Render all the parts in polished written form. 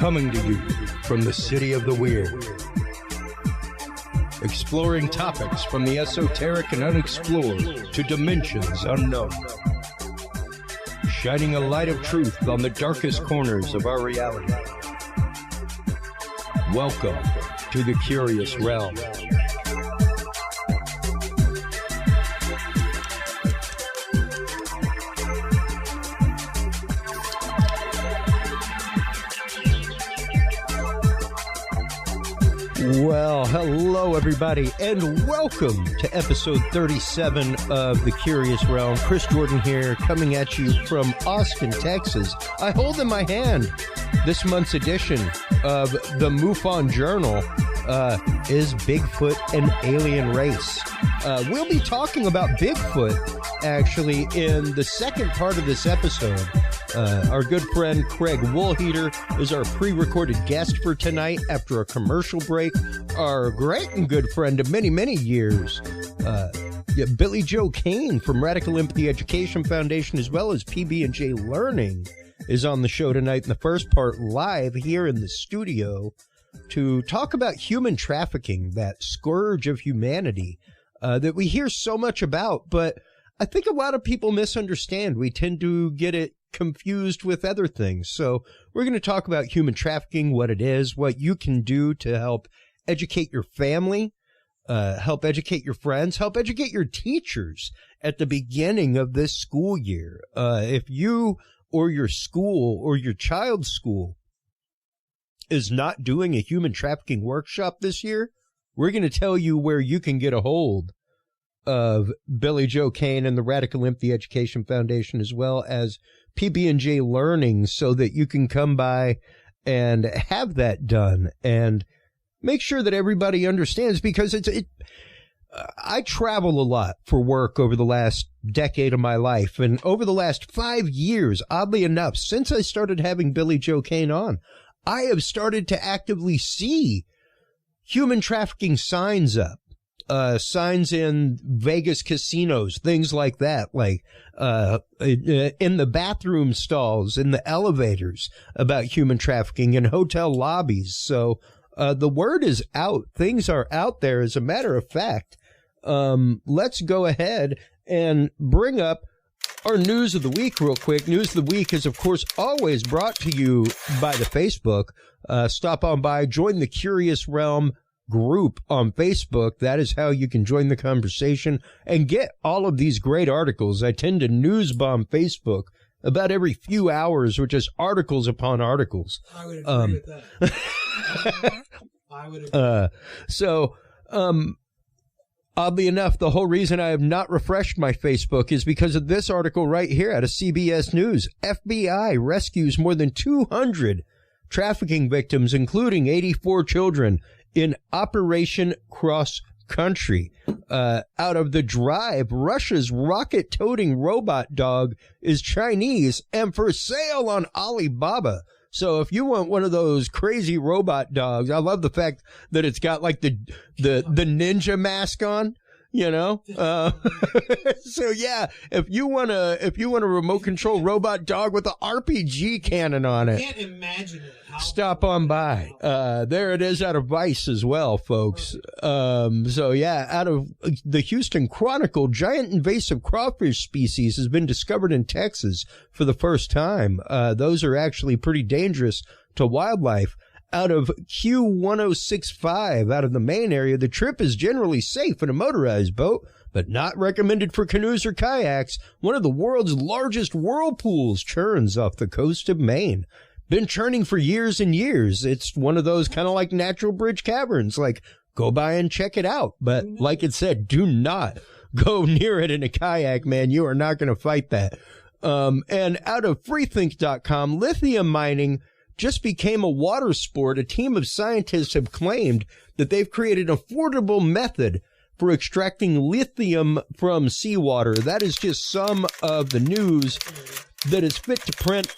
Coming to you from the city of the weird. Exploring topics from the esoteric and unexplored to dimensions unknown. Shining a light of truth on the darkest corners of our reality. Welcome to the Curious Realm. Well, hello everybody, and welcome to episode 37 of The Curious Realm. Chris Jordan here, coming at you from Austin, Texas. I hold in my hand this month's edition of the MUFON Journal, Is Bigfoot an Alien Race? We'll be talking about Bigfoot, actually, in the second part of this episode. Our good friend Craig Woolheater is our pre-recorded guest for tonight after a commercial break. Our great and good friend of many, many years, Billy Joe Cain from Radical Empathy Education Foundation, as well as PB&J Learning, is on the show tonight in the first part, live here in the studio, to talk about human trafficking, that scourge of humanity that we hear so much about, but I think a lot of people misunderstand. We tend to get it confused with other things. So we're going to talk about human trafficking, what it is, what you can do to help educate your family, help educate your friends, help educate your teachers at the beginning of this school year. If you or your school or your child's school is not doing a human trafficking workshop this year, we're going to tell you where you can get a hold of Billy Joe Cain and the Radical Empathy Education Foundation, as well as PB&J Learning, so that you can come by and have that done and make sure that everybody understands, because I travel a lot for work over the last decade of my life, and over the last 5 years, oddly enough, since I started having Billy Joe Cain on, I have started to actively see human trafficking signs up. Signs in Vegas casinos, things like that, like in the bathroom stalls, in the elevators, about human trafficking in hotel lobbies. So the word is out. Things are out there. As a matter of fact, let's go ahead and bring up our news of the week real quick. News of the week is, of course, always brought to you by the Facebook. Stop on by, join the Curious Realm group on Facebook. That is how you can join the conversation and get all of these great articles. I tend to news bomb Facebook about every few hours, which is articles upon articles. I would agree with that. I would agree. Oddly enough, the whole reason I have not refreshed my Facebook is because of this article right here out of CBS News. FBI rescues more than 200 trafficking victims, including 84 children, in Operation Cross Country. Out of the drive, Russia's rocket-toting robot dog is Chinese and for sale on Alibaba. So if you want one of those crazy robot dogs, I love the fact that it's got like the ninja mask on, you know? So yeah, if you want a remote control robot dog with an RPG cannon on it, I can't imagine it. Stop on by. There it is out of Vice as well, folks. So yeah, out of the Houston Chronicle, giant invasive crawfish species has been discovered in Texas for the first time. Those are actually pretty dangerous to wildlife. Out of Q1065, out of the Maine area, the trip is generally safe in a motorized boat, but not recommended for canoes or kayaks. One of the world's largest whirlpools churns off the coast of Maine. Been churning for years and years. It's one of those kind of like natural bridge caverns, like go by and check it out. But like it said, do not go near it in a kayak, man. You are not going to fight that. And out of freethink.com, lithium mining just became a water sport. A team of scientists have claimed that they've created an affordable method for extracting lithium from seawater. That is just some of the news that is fit to print.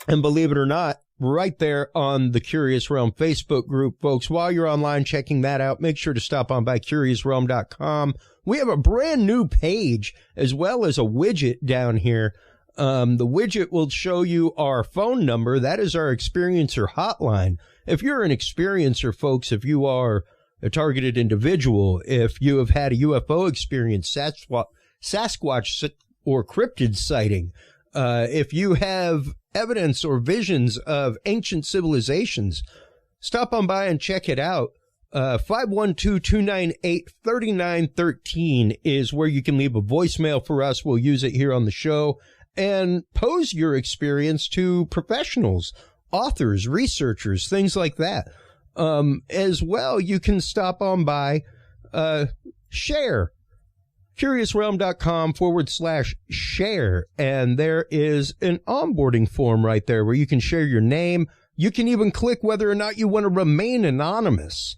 And believe it or not, right there on the Curious Realm Facebook group, folks. While you're online checking that out, make sure to stop on by CuriousRealm.com. We have a brand new page as well as a widget down here The widget will show you our phone number. That is our experiencer hotline. If you're an experiencer, folks, if you are a targeted individual, if you have had a UFO experience, Sasquatch or cryptid sighting, if you have evidence or visions of ancient civilizations, stop on by and check it out. 512-298-3913 is where you can leave a voicemail for us. We'll use it here on the show and pose your experience to professionals, authors, researchers, things like that. As well, you can stop on by, share, curiousrealm.com/share. And there is an onboarding form right there where you can share your name. You can even click whether or not you want to remain anonymous.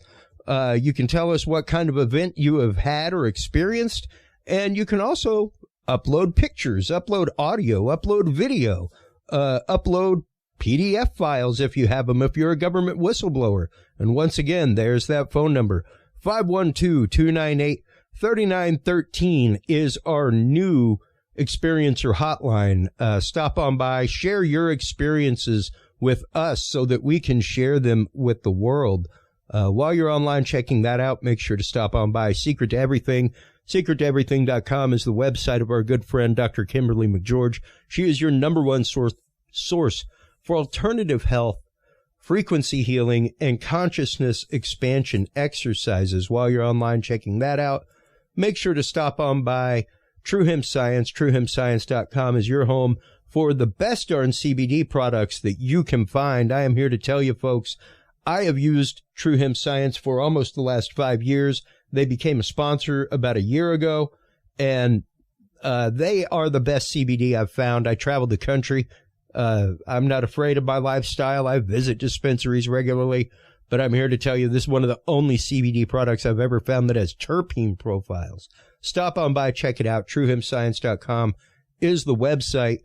You can tell us what kind of event you have had or experienced. And you can also upload pictures, upload audio, upload video, upload PDF files if you have them, if you're a government whistleblower. And once again, there's that phone number. 512-298-3913 is our new experiencer hotline. Stop on by, share your experiences with us so that we can share them with the world. While you're online checking that out, make sure to stop on by Secret to Everything. SecretToEverything.com is the website of our good friend, Dr. Kimberly McGeorge. She is your number one source for alternative health, frequency healing, and consciousness expansion exercises. While you're online checking that out, make sure to stop on by True Hemp Science. TrueHempScience.com is your home for the best darn CBD products that you can find. I am here to tell you, folks, I have used True Hemp Science for almost the last 5 years. They became a sponsor about a year ago, and they are the best CBD I've found. I travel the country. I'm not afraid of my lifestyle. I visit dispensaries regularly, but I'm here to tell you this is one of the only CBD products I've ever found that has terpene profiles. Stop on by, check it out. TrueHempScience.com is the website.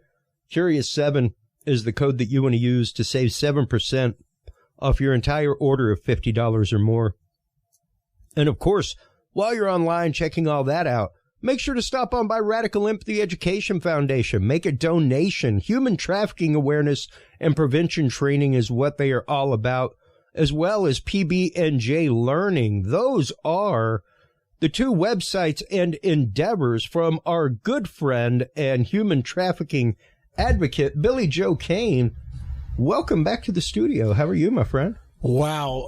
Curious7 is the code that you want to use to save 7% off your entire order of $50 or more. And of course, while you're online checking all that out, make sure to stop on by Radical Empathy Education Foundation. Make a donation. Human trafficking awareness and prevention training is what they are all about, as well as PB&J Learning. Those are the two websites and endeavors from our good friend and human trafficking advocate, Billy Joe Cain. Welcome back to the studio. How are you, my friend? Wow.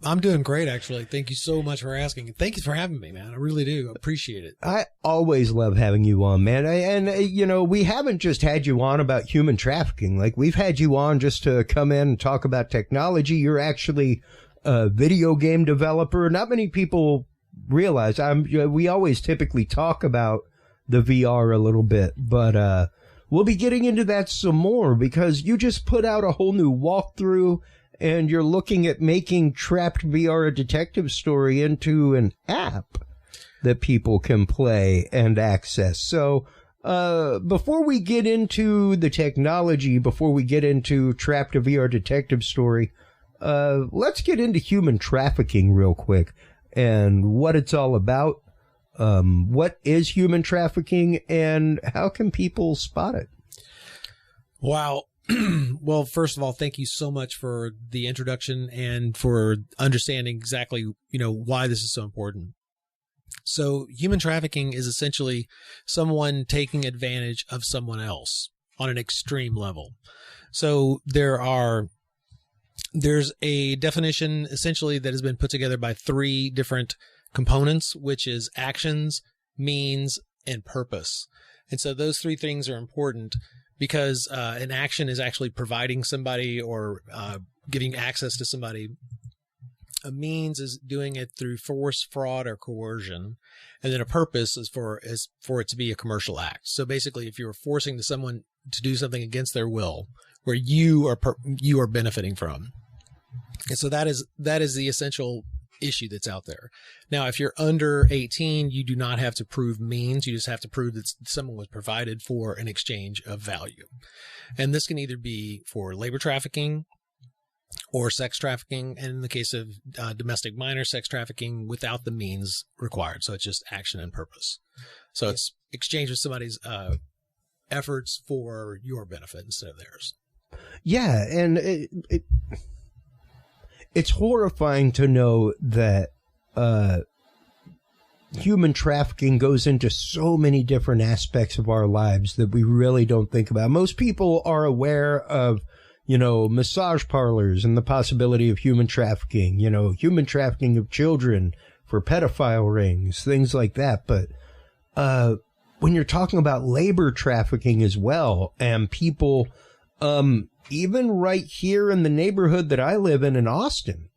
I'm doing great, actually. Thank you so much for asking. Thank you for having me, man. I really do appreciate it. I always love having you on, man. And, you know, we haven't just had you on about human trafficking. Like, we've had you on just to come in and talk about technology. You're actually a video game developer. Not many people realize we always typically talk about the VR a little bit, but we'll be getting into that some more because you just put out a whole new walkthrough. And you're looking at making Trapped VR, a detective story, into an app that people can play and access. So before we get into the technology, before we get into Trapped VR detective story, let's get into human trafficking real quick and what it's all about. What is human trafficking and how can people spot it? Wow. Well, first of all, thank you so much for the introduction and for understanding exactly, why this is so important. So human trafficking is essentially someone taking advantage of someone else on an extreme level. So there's a definition essentially that has been put together by 3 different components, which is actions, means, and purpose. And so those 3 things are important because an action is actually providing somebody or giving access to somebody. A means is doing it through force, fraud, or coercion. And then a purpose is for it to be a commercial act. So basically, if you're forcing someone to do something against their will, where you are benefiting from. And so that is the essential issue that's out there. Now, if you're under 18, you do not have to prove means. You just have to prove that someone was provided for an exchange of value. And this can either be for labor trafficking or sex trafficking. And in the case of domestic minor sex trafficking, without the means required. So it's just action and purpose. So it's exchange with somebody's efforts for your benefit instead of theirs. Yeah, and it's horrifying to know that human trafficking goes into so many different aspects of our lives that we really don't think about. Most people are aware of, massage parlors and the possibility of human trafficking, human trafficking of children for pedophile rings, things like that. But when you're talking about labor trafficking as well, and people, even right here in the neighborhood that I live in Austin,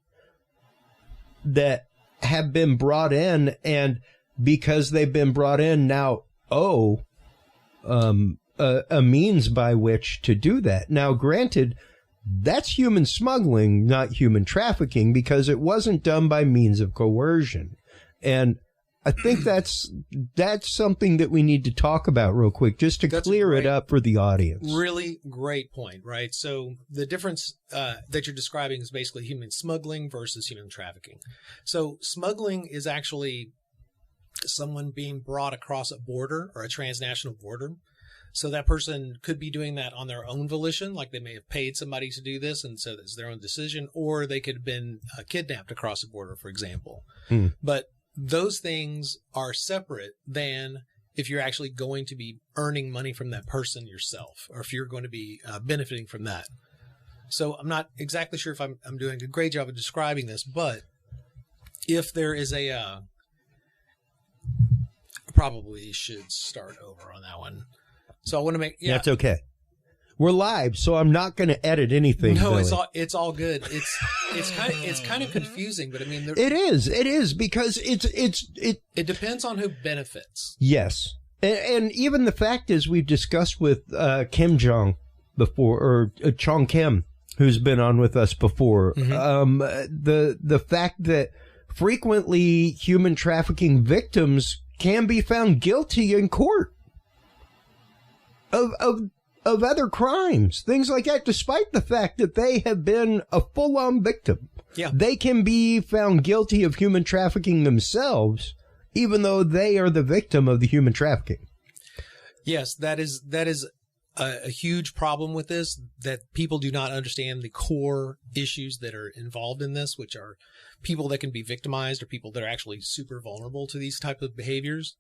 that have been brought in, and because they've been brought in now, a means by which to do that. Now, granted, that's human smuggling, not human trafficking, because it wasn't done by means of coercion. And I think that's something that we need to talk about real quick, just to clear it up for the audience. Really great point, right? So the difference that you're describing is basically human smuggling versus human trafficking. So smuggling is actually someone being brought across a border or a transnational border. So that person could be doing that on their own volition, like they may have paid somebody to do this, and so it's their own decision, or they could have been kidnapped across a border, for example. But those things are separate than if you're actually going to be earning money from that person yourself, or if you're going to be benefiting from that. So I'm not exactly sure if I'm doing a great job of describing this, but if there is probably should start over on that one. So I want to make, That's okay. We're live, so I'm not going to edit anything. No, Billy. it's all good. It's kind of confusing, but I mean, it is because it depends on who benefits. Yes, and even the fact is, we've discussed with Kim Jong before, or Chong Kim, who's been on with us before. The fact that frequently human trafficking victims can be found guilty in court of other crimes, things like that, despite the fact that they have been a full-on victim. Yeah. They can be found guilty of human trafficking themselves, even though they are the victim of the human trafficking. Yes, that is a huge problem with this, that people do not understand the core issues that are involved in this, which are people that can be victimized or people that are actually super vulnerable to these type of behaviors.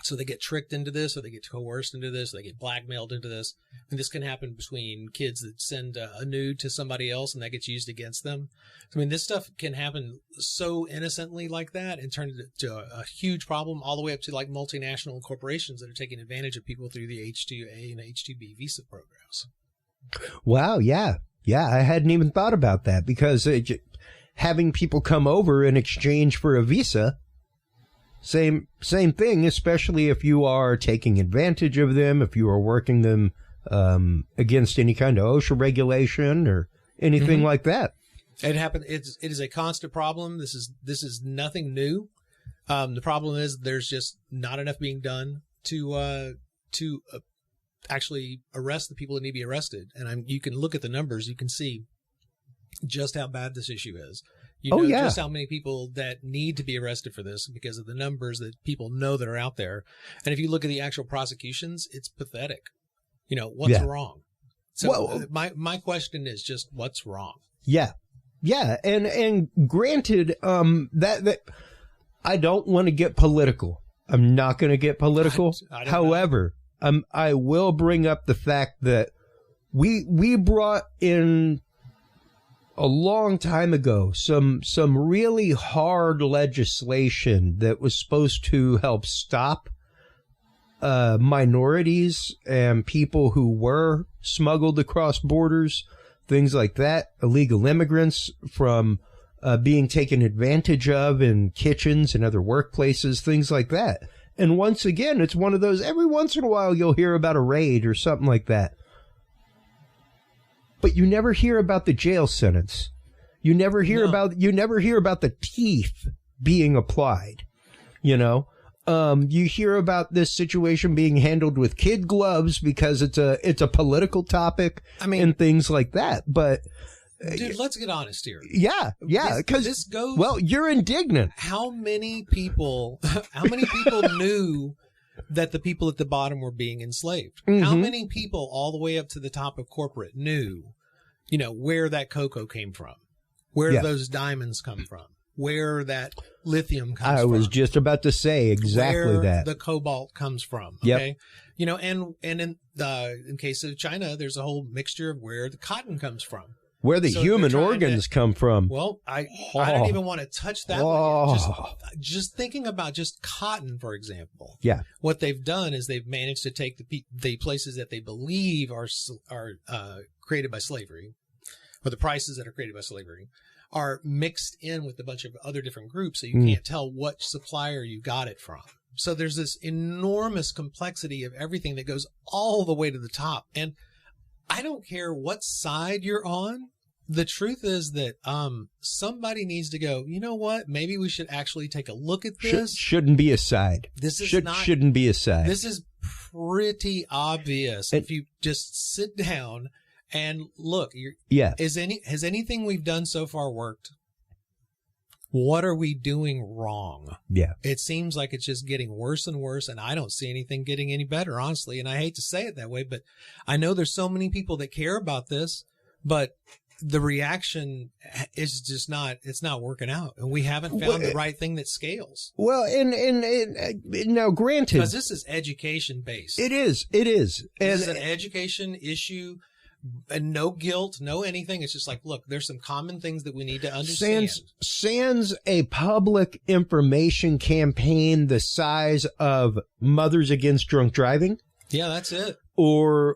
So they get tricked into this, or they get coerced into this, or they get blackmailed into this. And this can happen between kids that send a nude to somebody else and that gets used against them. I mean, this stuff can happen so innocently like that and turn it into a huge problem, all the way up to like multinational corporations that are taking advantage of people through the H-2A and H-2B visa programs. Wow, yeah. Yeah, I hadn't even thought about that, because having people come over in exchange for a visa, same thing, especially if you are taking advantage of them, if you are working them against any kind of OSHA regulation or anything like that. It happened. It is a constant problem. This is nothing new. The problem is there's just not enough being done to actually arrest the people that need to be arrested. And you can look at the numbers. You can see just how bad this issue is. You know just how many people that need to be arrested for this because of the numbers that people know that are out there. And if you look at the actual prosecutions, it's pathetic. What's wrong? So my question is just, what's wrong? Yeah. Yeah. And granted, that I don't want to get political. I'm not going to get political. However, I will bring up the fact that we brought in a long time ago some really hard legislation that was supposed to help stop minorities and people who were smuggled across borders, things like that, illegal immigrants, from being taken advantage of in kitchens and other workplaces, things like that. And once again, it's one of those, every once in a while you'll hear about a raid or something like that. But you never hear about the jail sentence. You never hear about the teeth being applied. You hear about this situation being handled with kid gloves because it's a political topic, and things like that. But dude, let's get honest here. Yeah, because this goes. Well, you're indignant. How many people knew that the people at the bottom were being enslaved? Mm-hmm. How many people all the way up to the top of corporate knew, where that cocoa came from, where those diamonds come from, where that lithium comes from? I was just about to say exactly where that. the cobalt comes from. Yep. Okay. And in case of China, there's a whole mixture of where the cotton comes from. Where the human organs come from. Well, I don't even want to touch that one yet. Just thinking about just cotton, for example. Yeah. What they've done is they've managed to take the places that they believe are created by slavery, or the prices that are created by slavery, are mixed in with a bunch of other different groups, so you can't tell what supplier you got it from. So there's this enormous complexity of everything that goes all the way to the top. And I don't care what side you're on. The truth is that somebody needs to go, you know what? Maybe we should actually take a look at this. Shouldn't be a side. This is shouldn't be a side. This is pretty obvious. If you just sit down and look, has anything we've done so far worked? What are we doing wrong? Yeah. It seems like it's just getting worse and worse, and I don't see anything getting any better, honestly. And I hate to say it that way, but I know there's so many people that care about this, but the reaction is just it's not working out. And we haven't found the right thing that scales. Well, and now granted, because this is education based. It is. This is an education issue. And no guilt, no anything. It's just like, look, there's some common things that we need to understand. Sans a public information campaign the size of Mothers Against Drunk Driving. Yeah, that's it. Or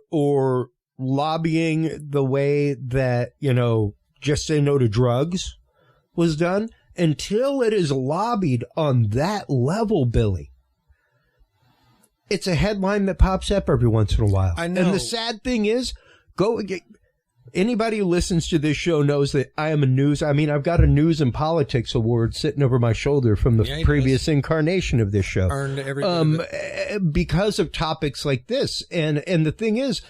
lobbying the way that, Just Say No to Drugs was done. Until it is lobbied on that level, Billy, it's a headline that pops up every once in a while. I know. And the sad thing is, anybody who listens to this show knows that I've got a news and politics award sitting over my shoulder from the previous incarnation of this show. Earned every bit of it. Because of topics like this. And the thing is,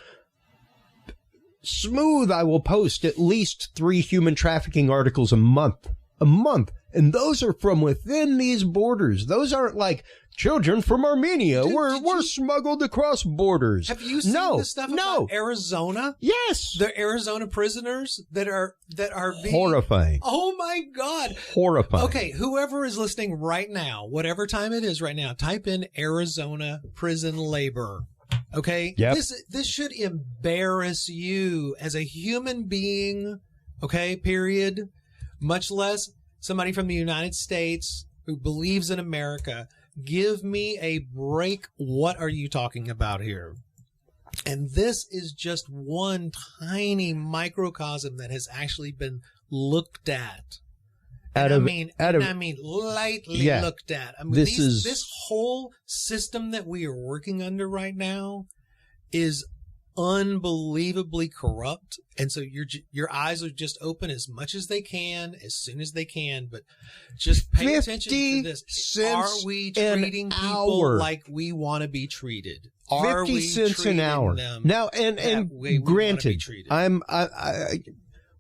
smooth, I will post at least 3 human trafficking articles a month. And those are from within these borders. Those aren't like children from Armenia were smuggled across borders. Have you seen this stuff about Arizona? Yes. The Arizona prisoners that are being horrifying. Oh my God. Horrifying. Okay, whoever is listening right now, whatever time it is right now, type in Arizona prison labor. Okay? Yep. This should embarrass you as a human being, okay, period. Much less somebody from the United States who believes in America. Give me a break. What are you talking about here? And this is just one tiny microcosm that has actually been looked at. Lightly looked at. I mean, this whole system that we are working under right now is unbelievably corrupt, and so your eyes are just open as much as they can, as soon as they can, but just pay attention to this. Are we treating people like we want to be treated? Are 50 we cents an hour them now? And granted,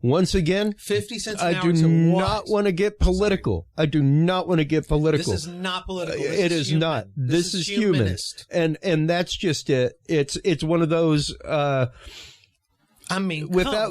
once again, 50 cents an hour. I do not want to get political. This is not political. It is not. This is humanist. And that's just it. It's one of those, without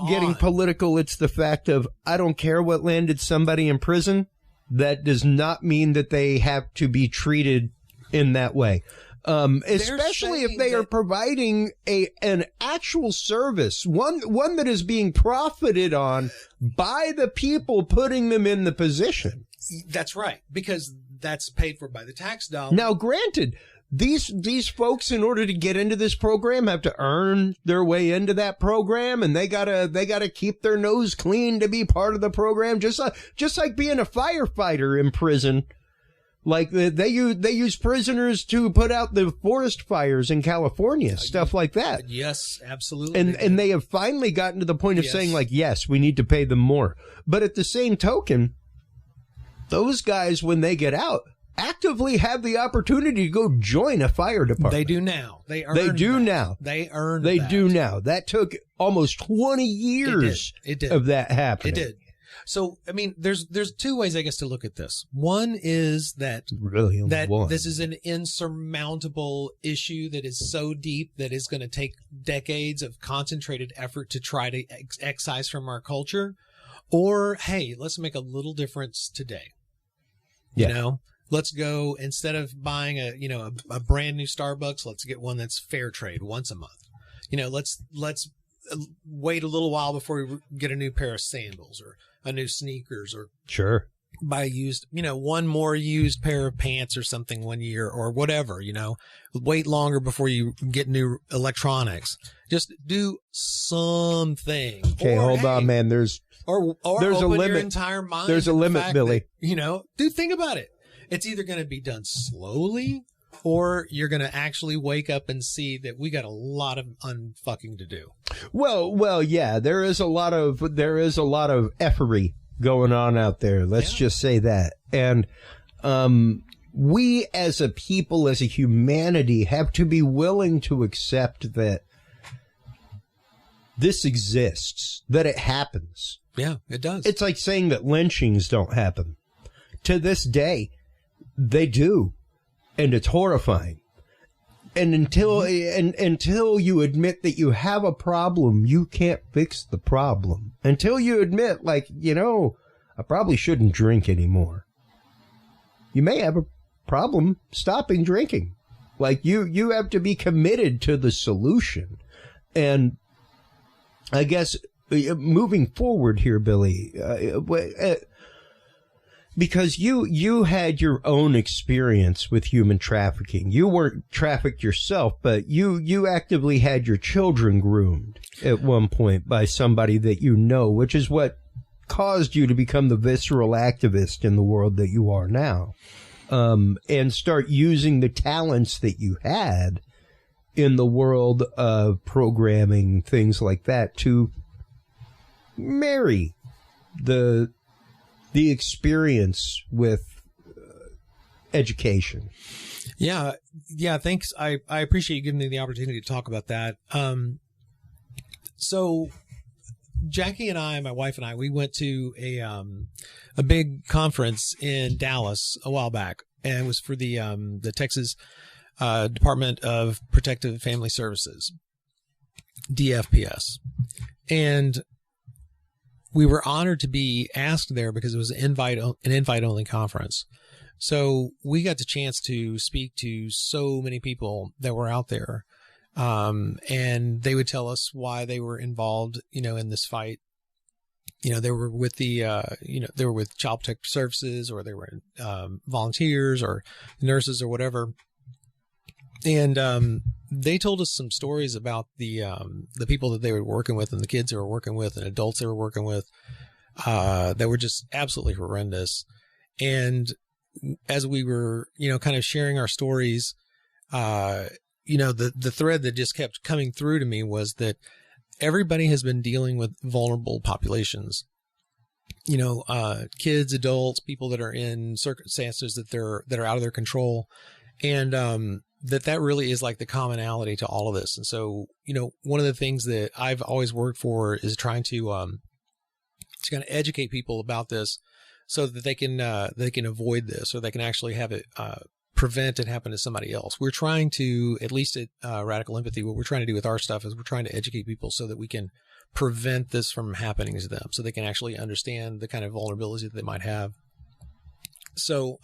getting political, it's the fact of, I don't care what landed somebody in prison. That does not mean that they have to be treated in that way. Especially if they are providing an actual service, one that is being profited on by the people putting them in the position. That's right, because that's paid for by the tax dollar. Now, granted, these folks, in order to get into this program, have to earn their way into that program, and they gotta keep their nose clean to be part of the program, just like being a firefighter in prison. Like they use prisoners to put out the forest fires in California, stuff like that. Yes, absolutely. And they have finally gotten to the point of saying, like, yes, we need to pay them more. But at the same token, those guys, when they get out, actively have the opportunity to go join a fire department. They do now. They do now. That took almost 20 years it did. of that happening. It did. So, I mean, there's two ways, I guess, to look at this. One is that Really only one. this is an insurmountable issue that is so deep that is going to take decades of concentrated effort to try to excise from our culture. Or, hey, let's make a little difference today. Yeah. You know, let's go, instead of buying a brand new Starbucks, let's get one that's fair trade once a month. You know, let's wait a little while before we get a new pair of sandals or a new sneakers, or Sure. buy used, one more used pair of pants or something one year or whatever, wait longer before you get new electronics. Just do something. Okay, hold on, man. There's Or There's a open limit. your entire mind. There's a to the limit, fact Billy. That, think about it. It's either going to be done slowly, or you're going to actually wake up and see that we got a lot of unfucking to do. Well, yeah, there is a lot of effery going on out there. Let's just say that. And we as a people, as a humanity, have to be willing to accept that this exists, that it happens. Yeah, it does. It's like saying that lynchings don't happen. To this day, they do. And it's horrifying. And until you admit that you have a problem, you can't fix the problem. Until you admit, I probably shouldn't drink anymore. You may have a problem stopping drinking. Like, you have to be committed to the solution. And I guess moving forward here, Billy, because you had your own experience with human trafficking. You weren't trafficked yourself, but you actively had your children groomed at one point by somebody that you know, which is what caused you to become the visceral activist in the world that you are now, and start using the talents that you had in the world of programming, things like that, to marry the experience with education. Yeah. Thanks. I appreciate you giving me the opportunity to talk about that. So Jackie and I, my wife and I, we went to a big conference in Dallas a while back, and it was for the Texas Department of Protective Family Services, DFPS. And we were honored to be asked there because it was an invite-only conference. So we got the chance to speak to so many people that were out there. And they would tell us why they were involved, in this fight. They were with they were with Child Protective Services, or they were volunteers or nurses or whatever. And they told us some stories about the people that they were working with, and the kids they were working with, and adults they were working with, that were just absolutely horrendous. And as we were, kind of sharing our stories, the thread that just kept coming through to me was that everybody has been dealing with vulnerable populations. Kids, adults, people that are in circumstances that are out of their control, and that really is like the commonality to all of this. And so, one of the things that I've always worked for is trying to kind of educate people about this, so that they can avoid this, or they can actually have it prevent it happen to somebody else. We're trying to, at least at Radical Empathy, what we're trying to do with our stuff is we're trying to educate people so that we can prevent this from happening to them, so they can actually understand the kind of vulnerabilities that they might have. So,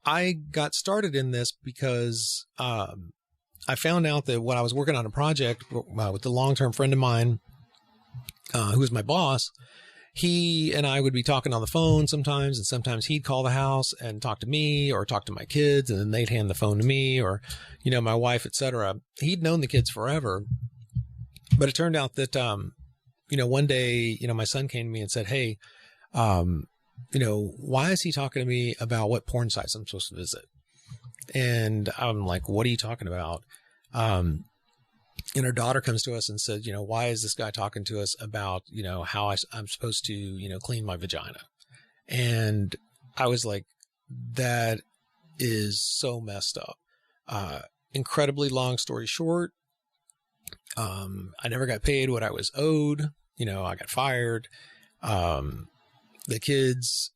I got started in this because I found out that when I was working on a project with a long-term friend of mine, who was my boss, he and I would be talking on the phone sometimes, and sometimes he'd call the house and talk to me or talk to my kids, and then they'd hand the phone to me or, my wife, etc. He'd known the kids forever, but it turned out that, one day, my son came to me and said, "Hey, why is he talking to me about what porn sites I'm supposed to visit?" And I'm like, "What are you talking about?" And her daughter comes to us and says, "Why is this guy talking to us about, how I'm supposed to, clean my vagina?" And I was like, that is so messed up. Incredibly long story short, I never got paid what I was owed. I got fired. The kids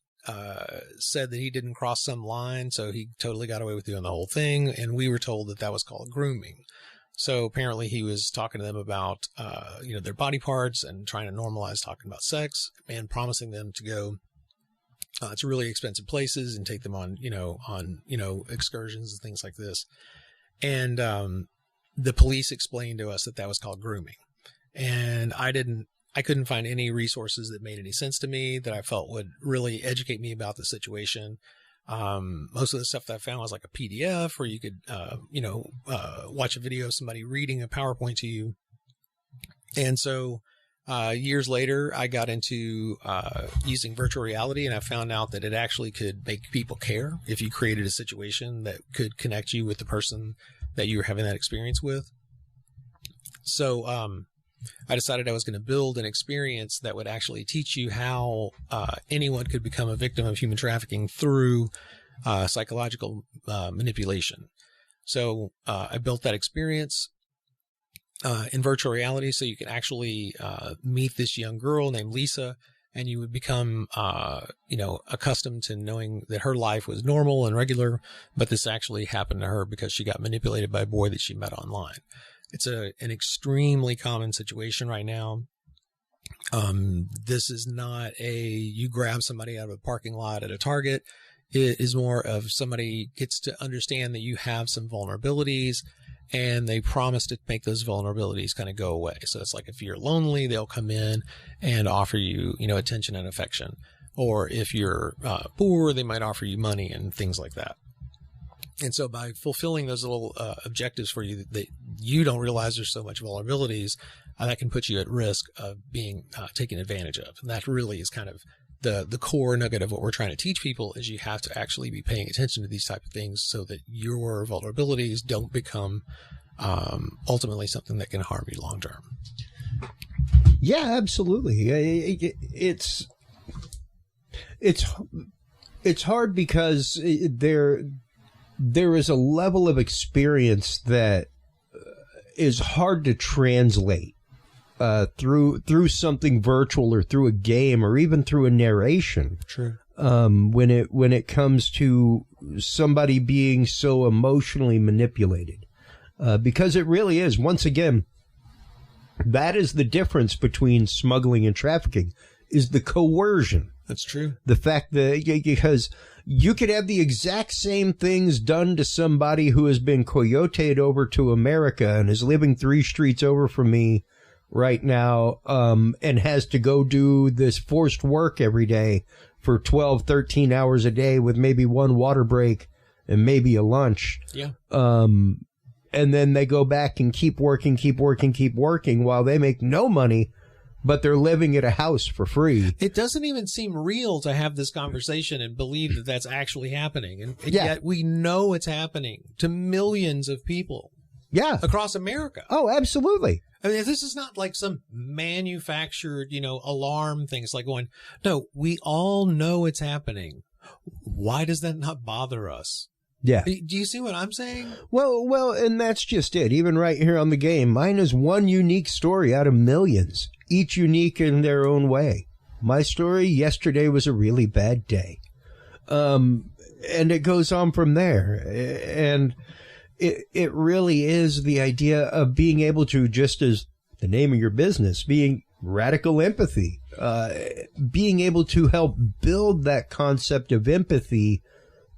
said that he didn't cross some line, so he totally got away with doing the whole thing. And we were told that that was called grooming. So apparently he was talking to them about, their body parts and trying to normalize talking about sex and promising them to go to really expensive places and take them on excursions and things like this. And the police explained to us that that was called grooming. And I couldn't find any resources that made any sense to me that I felt would really educate me about the situation. Most of the stuff that I found was like a PDF where you could, watch a video of somebody reading a PowerPoint to you. And so, years later, I got into, using virtual reality, and I found out that it actually could make people care if you created a situation that could connect you with the person that you were having that experience with. So, I decided I was going to build an experience that would actually teach you how anyone could become a victim of human trafficking through psychological manipulation. So I built that experience in virtual reality so you can actually meet this young girl named Lisa, and you would become, accustomed to knowing that her life was normal and regular, but this actually happened to her because she got manipulated by a boy that she met online. It's an extremely common situation right now. This is not you grab somebody out of a parking lot at a Target. It is more of somebody gets to understand that you have some vulnerabilities, and they promise to make those vulnerabilities kind of go away. So it's like if you're lonely, they'll come in and offer you, attention and affection. Or if you're poor, they might offer you money and things like that. And so by fulfilling those little objectives for you that you don't realize there's so much vulnerabilities, that can put you at risk of being taken advantage of. And that really is kind of the core nugget of what we're trying to teach people, is you have to actually be paying attention to these type of things so that your vulnerabilities don't become ultimately something that can harm you long term. Yeah, absolutely. It's hard because there is a level of experience that is hard to translate through something virtual or through a game or even through a narration. True. When it comes to somebody being so emotionally manipulated, because it really is. Once again, that is the difference between smuggling and trafficking, is the coercion. That's true. The fact that, because you could have the exact same things done to somebody who has been coyoted over to America and is living 3 streets over from me right now, and has to go do this forced work every day for 12, 13 hours a day with maybe one water break and maybe a lunch. Yeah. And then they go back and keep working while they make no money, but they're living at a house for free. It doesn't even seem real to have this conversation and believe that that's actually happening. And yet we know it's happening to millions of people. Yeah. Across America. Oh, absolutely. I mean, this is not like some manufactured, alarm thing. It's like going, no, we all know it's happening. Why does that not bother us? Yeah. Do you see what I'm saying? Well, and that's just it. Even right here on the game, mine is one unique story out of millions, each unique in their own way. My story, yesterday was a really bad day. And it goes on from there. And it really is the idea of being able to, just as the name of your business, being radical empathy, being able to help build that concept of empathy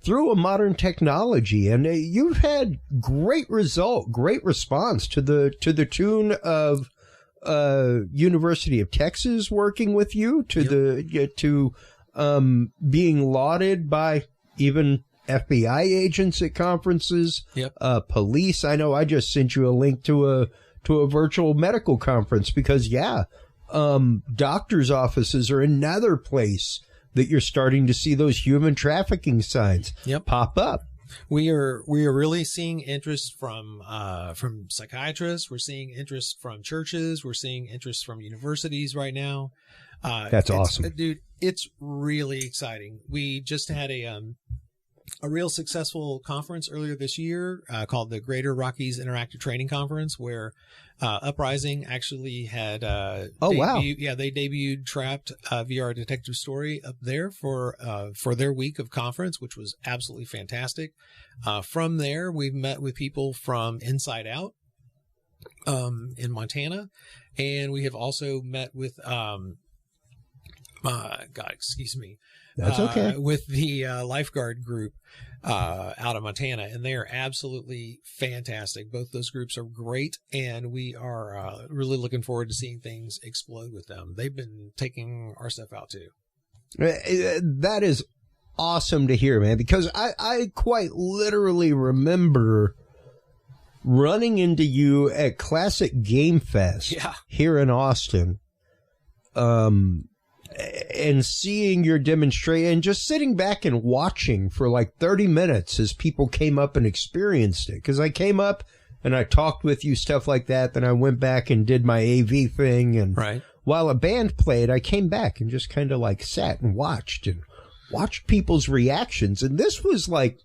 through a modern technology. And you've had great response to the tune of University of Texas working with you, to being lauded by even FBI agents at conferences, police. I know I just sent you a link to a virtual medical conference because doctors' offices are another place that you're starting to see those human trafficking signs pop up. We are really seeing interest from psychiatrists. We're seeing interest from churches. We're seeing interest from universities right now. That's awesome, dude. It's really exciting. We just had a real successful conference earlier this year called the Greater Rockies Interactive Training Conference, where Uprising actually had wow. Yeah, they debuted Trapped VR Detective Story up there for their week of conference, which was absolutely fantastic. From there, we've met with people from Inside Out in Montana, and we have also met with excuse me. That's okay. With the lifeguard group out of Montana, and they are absolutely fantastic. Both those groups are great, and we are really looking forward to seeing things explode with them. They've been taking our stuff out too. That is awesome to hear, man, because I quite literally remember running into you at Classic Game Fest here in Austin. And seeing your demonstration and just sitting back and watching for like 30 minutes as people came up and experienced it. Because I came up and I talked with you, stuff like that. Then I went back and did my AV thing. And while a band played, I came back and just kind of like sat and watched people's reactions. And this was like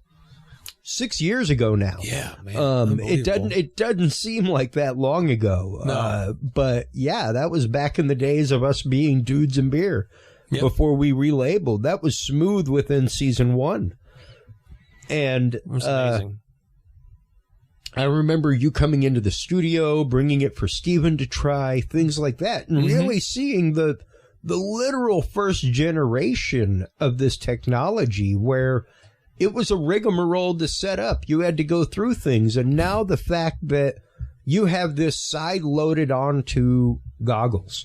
6 years ago now. Yeah, man. It doesn't seem like that long ago. No. But yeah, that was back in the days of us being dudes and beer before we relabeled. That was smooth within season 1. And amazing. I remember you coming into the studio, bringing it for Steven to try, things like that, and really seeing the literal first generation of this technology where it was a rigmarole to set up. You had to go through things. And now the fact that you have this side loaded onto goggles,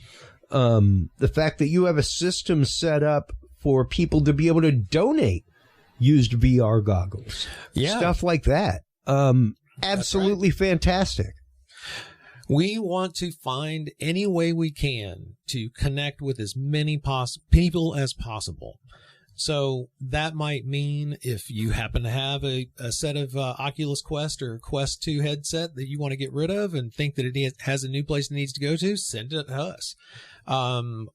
the fact that you have a system set up for people to be able to donate used VR goggles, stuff like that. Absolutely fantastic. We want to find any way we can to connect with as many people as possible. So that might mean if you happen to have a set of Oculus Quest or Quest 2 headset that you want to get rid of and think that it has a new place it needs to go to, send it to us.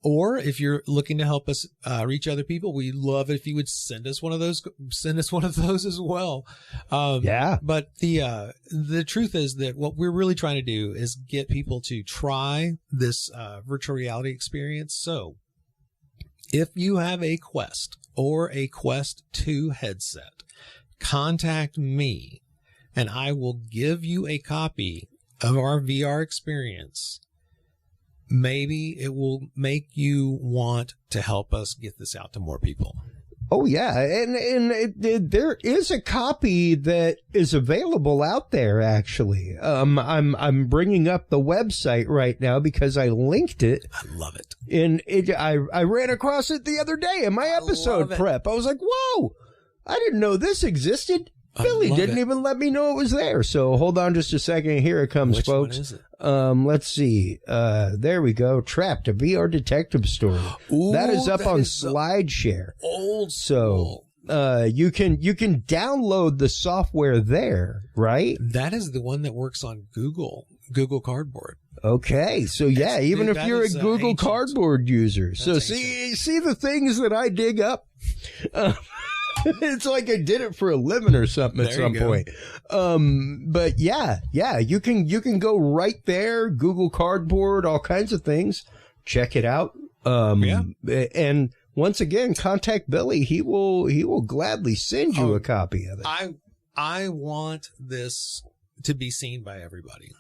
Or if you're looking to help us reach other people, we love it if you would send us one of those as well. But the truth is that what we're really trying to do is get people to try this virtual reality experience. So if you have a Quest or a Quest 2 headset, contact me and I will give you a copy of our VR experience. Maybe it will make you want to help us get this out to more people. Oh, yeah. And there is a copy that is available out there, actually. I'm bringing up the website right now because I linked it. I love it. And I ran across it the other day in my episode prep. I was like, whoa, I didn't know this existed. Billy didn't even let me know it was there. So hold on just a second. Here it comes, folks. Which one is it? Let's see. There we go. Trapped, a VR detective story. Ooh, that is up on SlideShare. Old school. So you can download the software there, right? That is the one that works on Google Cardboard. Okay, so yeah, even if you're a Google Cardboard user, so see the things that I dig up. It's like I did it for a living or something at some point. But yeah, you can go right there, Google Cardboard, all kinds of things. Check it out. And once again, contact Billy. He will gladly send you a copy of it. I want this to be seen by everybody.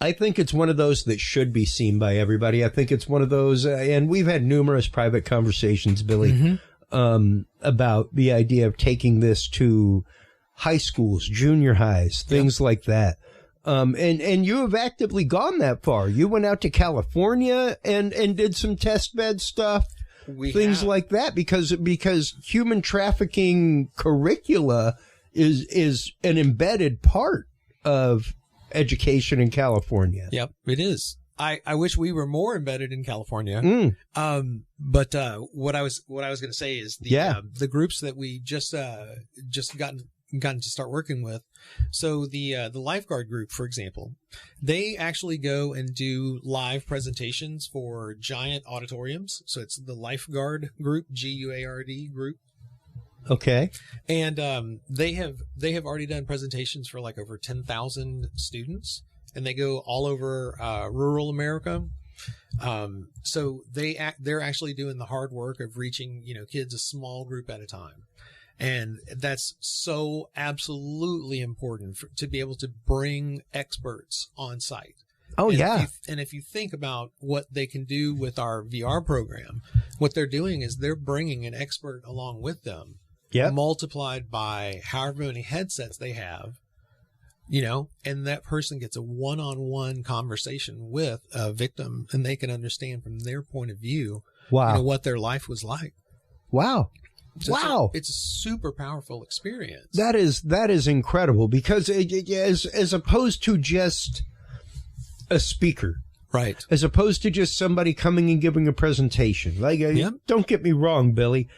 I think it's one of those that should be seen by everybody. I think it's one of those, and we've had numerous private conversations, Billy, about the idea of taking this to high schools, junior highs, things like that. And you have actively gone that far. You went out to California and did some test bed stuff, things like that, because human trafficking curricula is an embedded part of education in California. Yep, it is. I wish we were more embedded in California. But what I was going to say is the groups that we just gotten to start working with. So the lifeguard group, for example, they actually go and do live presentations for giant auditoriums. So it's the lifeguard group, GUARD group. Okay. And they have already done presentations for like over 10,000 students, and they go all over rural America. So they're actually doing the hard work of reaching, kids a small group at a time. And that's so absolutely important to be able to bring experts on site. Oh, yeah. If you think about what they can do with our VR program, what they're doing is they're bringing an expert along with them, multiplied by however many headsets they have, and that person gets a one-on-one conversation with a victim, and they can understand from their point of view, what their life was like. Wow. So it's a super powerful experience. That is incredible, because as opposed to just a speaker, right? As opposed to just somebody coming and giving a presentation. Like, don't get me wrong, Billy,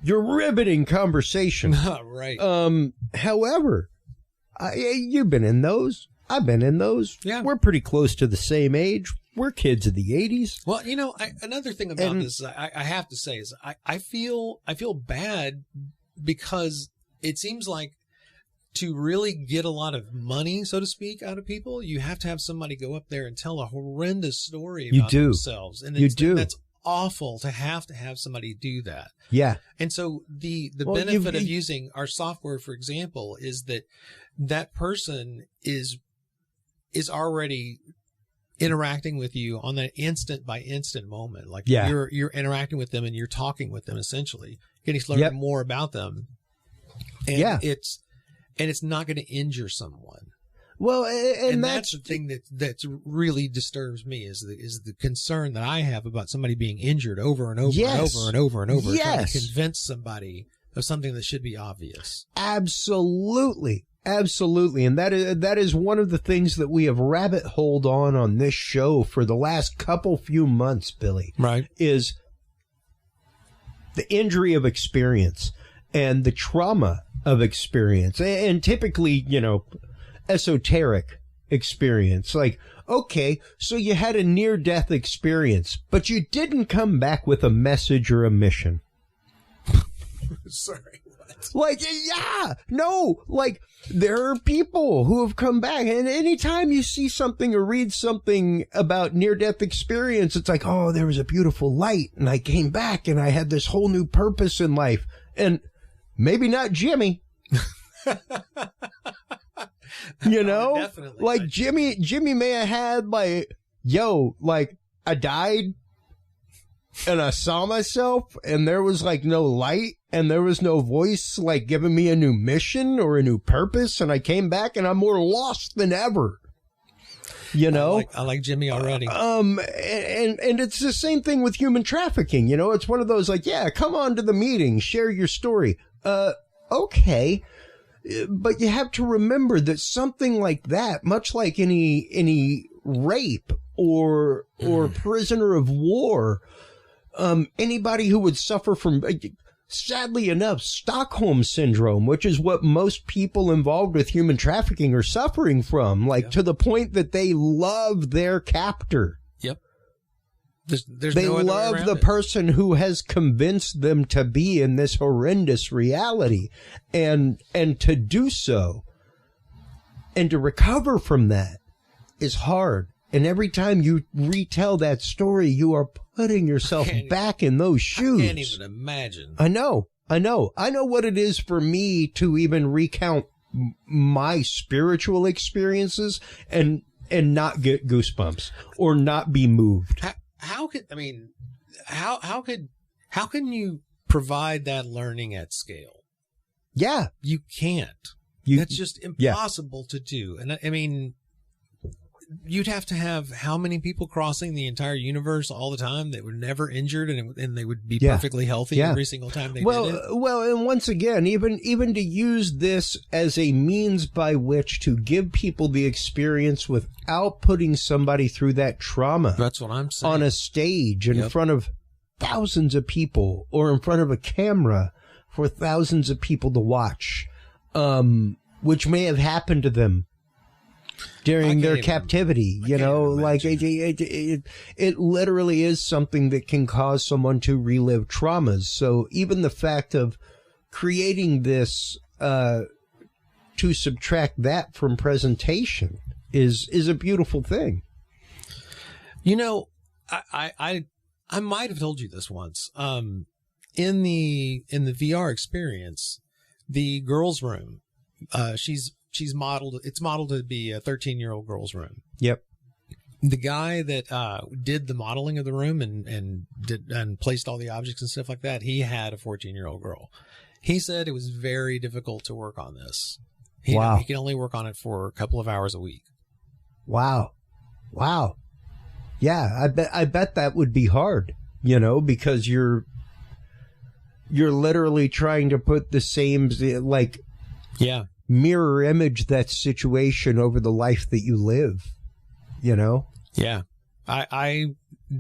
you're riveting conversation. Right. However, you've been in those. I've been in those. Yeah. We're pretty close to the same age. We're kids of the 80s. Well, another thing about this, I have to say, is I feel bad, because it seems like to really get a lot of money, so to speak, out of people, you have to have somebody go up there and tell a horrendous story about themselves. And that's awful to have somebody do that. Yeah. And so the benefit of using our software, for example, is that person is already interacting with you on that instant by instant moment. Like you're interacting with them and you're talking with them, essentially getting to learn more about them. And it's not going to injure someone. Well, and that's the thing that really disturbs me is the concern that I have about somebody being injured over and over and over and over and over, trying to convince somebody of something that should be obvious. Absolutely. Absolutely. And that is one of the things that we have rabbit holed on this show for the last few months, Billy. Right. Is the injury of experience and the trauma of experience, and typically, esoteric experience. Like, okay, so you had a near-death experience, but you didn't come back with a message or a mission. Sorry, what? Like, there are people who have come back, and anytime you see something or read something about near-death experience, it's like, oh, there was a beautiful light, and I came back, and I had this whole new purpose in life. And maybe not Jimmy. Definitely like Jimmy may have had I died and I saw myself and there was no light and there was no voice giving me a new mission or a new purpose, and I came back and I'm more lost than ever. I like Jimmy already. And it's the same thing with human trafficking. It's one of those come on to the meeting, share your story. Okay. But you have to remember that something like that, much like any rape or prisoner of war, anybody who would suffer from, sadly enough, Stockholm syndrome, which is what most people involved with human trafficking are suffering from, to the point that they love their captor. Yep. They love the person who has convinced them to be in this horrendous reality, and to do so and to recover from that is hard. And every time you retell that story, you are putting yourself back in those shoes. I can't even imagine. I know what it is for me to even recount my spiritual experiences and not get goosebumps or not be moved. How can you provide that learning at scale? Yeah. You can't. That's just impossible to do. And I mean, you'd have to have how many people crossing the entire universe all the time that were never injured and they would be perfectly healthy every single time they did it? Well, and once again, even to use this as a means by which to give people the experience without putting somebody through that trauma. That's what I'm saying. On a stage in front of thousands of people or in front of a camera for thousands of people to watch, which may have happened to them during their captivity, it literally is something that can cause someone to relive traumas. So even the fact of creating this to subtract that from presentation is a beautiful thing. You know, I might have told you this once. In the VR experience, the girls' room, she's modeled. It's modeled to be a 13-year-old girl's room. Yep. The guy that did the modeling of the room and placed all the objects and stuff like that, he had a 14-year-old girl. He said it was very difficult to work on this. Wow. He can only work on it for a couple of hours a week. Wow. Yeah, I bet that would be hard, because you're literally trying to put the same, mirror image that situation over the life that you live, Yeah. I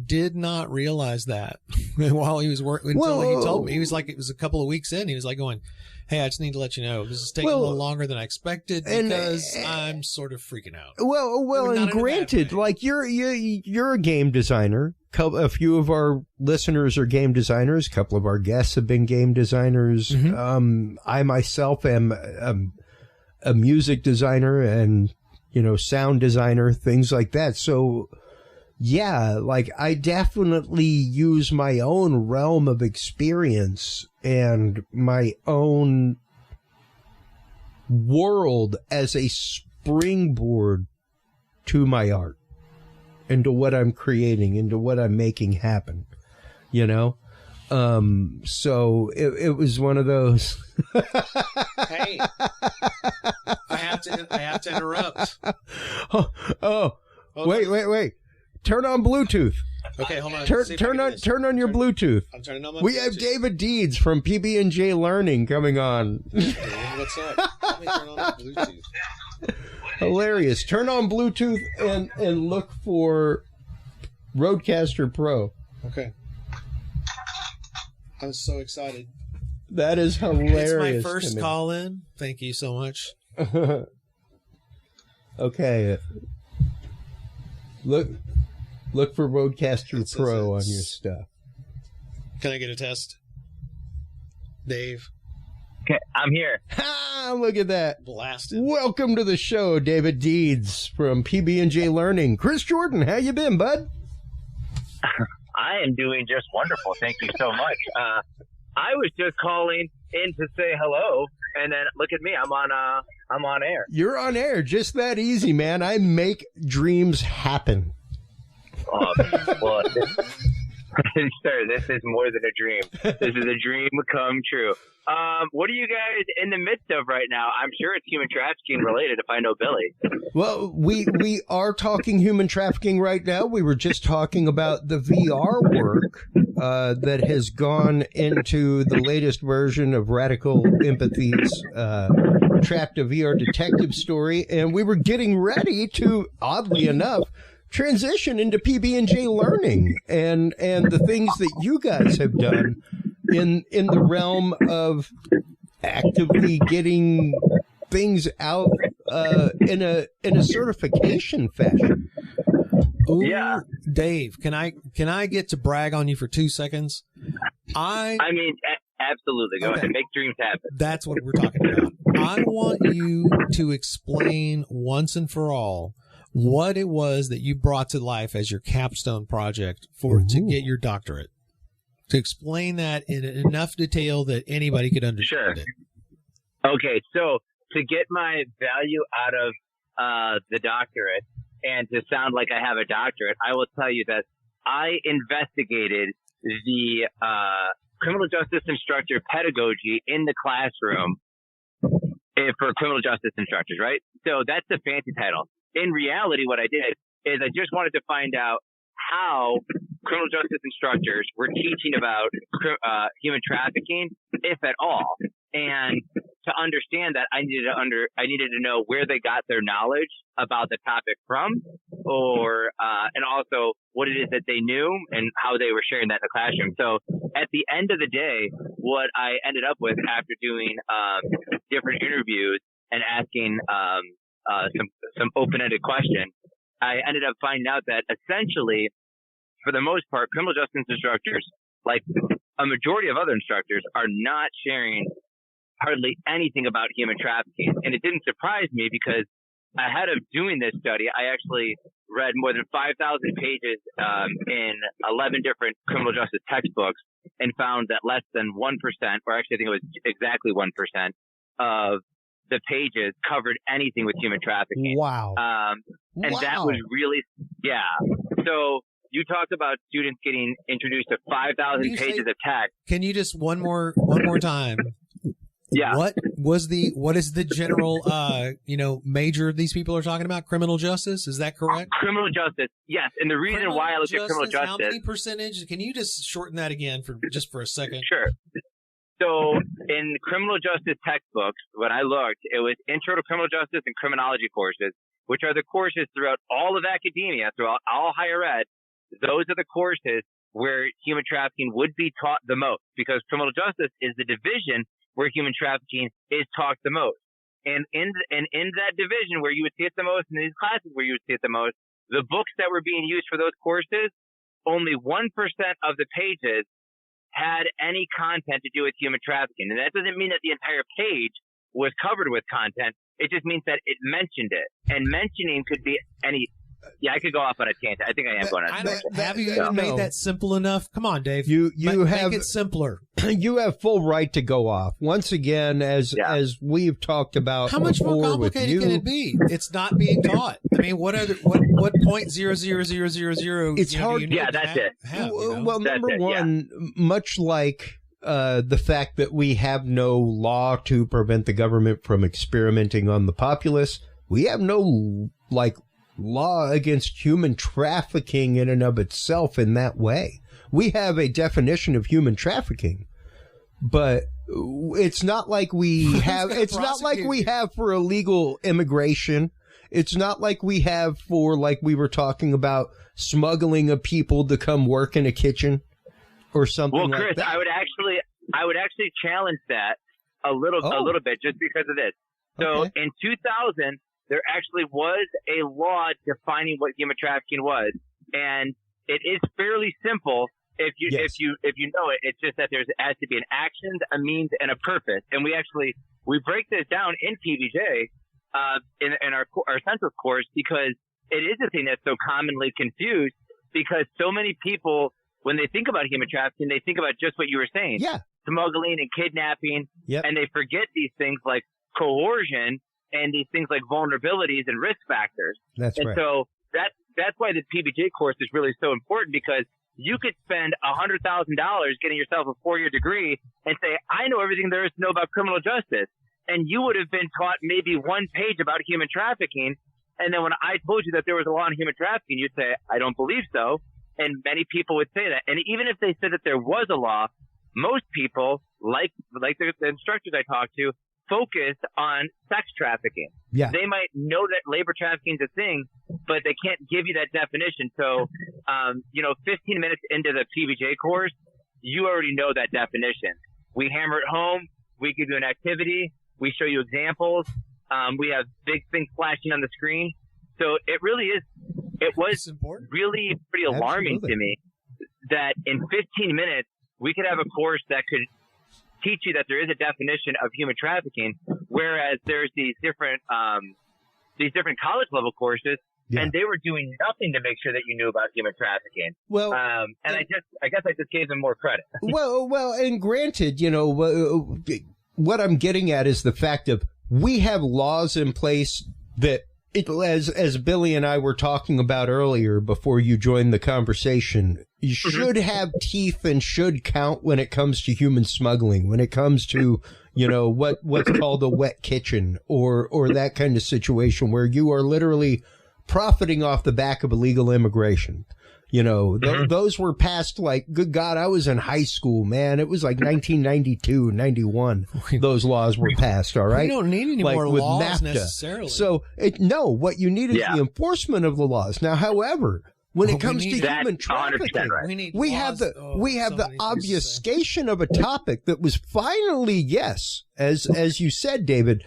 did not realize that while he was working until he told me. He was like, it was a couple of weeks in. He was like going, "Hey, I just need to let you know this is taking a little longer than I expected because I'm sort of freaking out." Well, and granted, like you're a game designer. A few of our listeners are game designers. A couple of our guests have been game designers. Mm-hmm. I myself am a music designer and sound designer, things like that. So, yeah, like I definitely use my own realm of experience and my own world as a springboard to my art, into what I'm creating, into what I'm making happen, So it was one of those. Hey, I have to interrupt. Wait. Turn on Bluetooth. Okay, hold on. Turn on your Bluetooth. I'm turning on my We Bluetooth. have David Deeds from PB&J Learning coming on. Dave, what's up? Let me turn on my Bluetooth. Hilarious. Turn on Bluetooth and look for Rodecaster Pro. Okay. I'm so excited. That is hilarious. It's my first call in. Thank you so much. Okay. Look for Rodecaster Pro on your stuff. Can I get a test? Dave. Okay, I'm here. Ha! Look at that. Blasted. Welcome to the show, David Deeds from PB&J Learning. Chris Jordan, how you been, bud? I am doing just wonderful. Thank you so much. I was just calling in to say hello, and then look at me. I'm on air. You're on air. Just that easy, man. I make dreams happen. Oh, well, sir, this is more than a dream. This is a dream come true. What are you guys in the midst of right now? I'm sure it's human trafficking related if I know Billy. Well, we are talking human trafficking right now. We were just talking about the VR work that has gone into the latest version of Radical Empathy's Trapped, a VR detective story. And we were getting ready to, oddly enough, transition into PB&J Learning and the things that you guys have done in the realm of actively getting things out in a certification fashion. Ooh, Yeah. Dave, can I get to brag on you for 2 seconds? I mean, absolutely. Go ahead. Make dreams happen. That's what we're talking about. I want you to explain once and for all what it was that you brought to life as your capstone project to get your doctorate. To explain that in enough detail that anybody could understand it. Okay, so to get my value out of the doctorate and to sound like I have a doctorate, I will tell you that I investigated the criminal justice instructor pedagogy in the classroom for criminal justice instructors, right? So that's the fancy title. In reality, what I did is I just wanted to find out how criminal justice instructors were teaching about human trafficking, if at all. And to understand that, I needed to know where they got their knowledge about the topic from, and also what it is that they knew and how they were sharing that in the classroom. So at the end of the day, what I ended up with after doing different interviews and asking some open-ended questions, I ended up finding out that essentially, for the most part, criminal justice instructors, like a majority of other instructors, are not sharing hardly anything about human trafficking. And it didn't surprise me because ahead of doing this study, I actually read more than 5,000 pages in 11 different criminal justice textbooks and found that less than 1%, or actually I think it was exactly 1%, of the pages covered anything with human trafficking. Wow. And that was really, So you talked about students getting introduced to 5,000 pages of text. Can you just one more time? Yeah. What is the general, major these people are talking about? Criminal justice? Is that correct? Criminal justice. Yes. And the reason why I looked at criminal justice. How many percentage? Can you just shorten that again for a second? Sure. So in criminal justice textbooks, when I looked, it was Intro to Criminal Justice and Criminology courses, which are the courses throughout all of academia, throughout all higher ed. Those are the courses where human trafficking would be taught the most, because criminal justice is the division where human trafficking is taught the most. And in that division where you would see it the most, in these classes where you would see it the most, the books that were being used for those courses, only 1% of the pages had any content to do with human trafficking. And that doesn't mean that the entire page was covered with content. It just means that it mentioned it. And mentioning could be any... Yeah, I could go off on a tangent. I think I am going on a tangent. Have you made that simple enough? Come on, Dave. You have, make it simpler. You have full right to go off. Once again, as we've talked about, how much more complicated can it be? It's not being taught. I mean, what 0.00000? It's hard. That's it. Well, number one, much like the fact that we have no law to prevent the government from experimenting on the populace, we have no law against human trafficking in and of itself in that way. We have a definition of human trafficking, but it's not like we have, it's not like we have for illegal immigration. It's not like we have for, like we were talking about, smuggling of people to come work in a kitchen or something. Well, Chris, like that. I would actually challenge that a little bit just because of this. So in 2000, there actually was a law defining what human trafficking was, and it is fairly simple if you know it. It's just that there has to be an action, a means, and a purpose. And we break this down in PB&J in our essentials course, because it is a thing that's so commonly confused, because so many people, when they think about human trafficking, they think about just what you were saying, smuggling and kidnapping, and they forget these things like coercion and these things like vulnerabilities and risk factors. That's right. So that's why the PB&J course is really so important, because you could spend $100,000 getting yourself a 4-year degree and say, I know everything there is to know about criminal justice. And you would have been taught maybe one page about human trafficking. And then when I told you that there was a law on human trafficking, you'd say, I don't believe so. And many people would say that. And even if they said that there was a law, most people, like the instructors I talked to, focused on sex trafficking. Yeah. They might know that labor trafficking is a thing, but they can't give you that definition. So, 15 minutes into the PB&J course, you already know that definition. We hammer it home. We give you an activity. We show you examples. We have big things flashing on the screen. So it really is, it was really pretty alarming to me that in 15 minutes, we could have a course that could teach you that there is a definition of human trafficking, whereas there's these different college level courses, and they were doing nothing to make sure that you knew about human trafficking. Well, and I guess I just gave them more credit. well, and granted, what I'm getting at is the fact of we have laws in place that, as Billy and I were talking about earlier before you joined the conversation, you should have teeth and should count when it comes to human smuggling, when it comes to, what's called a wet kitchen or that kind of situation where you are literally profiting off the back of illegal immigration. Those were passed like, good God, I was in high school, man. It was like 1992, 91. Those laws were passed, all right? We don't need any more laws necessarily. So, what you need is the enforcement of the laws. Now, however, when it comes to human trafficking, we have the obfuscation of a topic that was finally, as you said, David,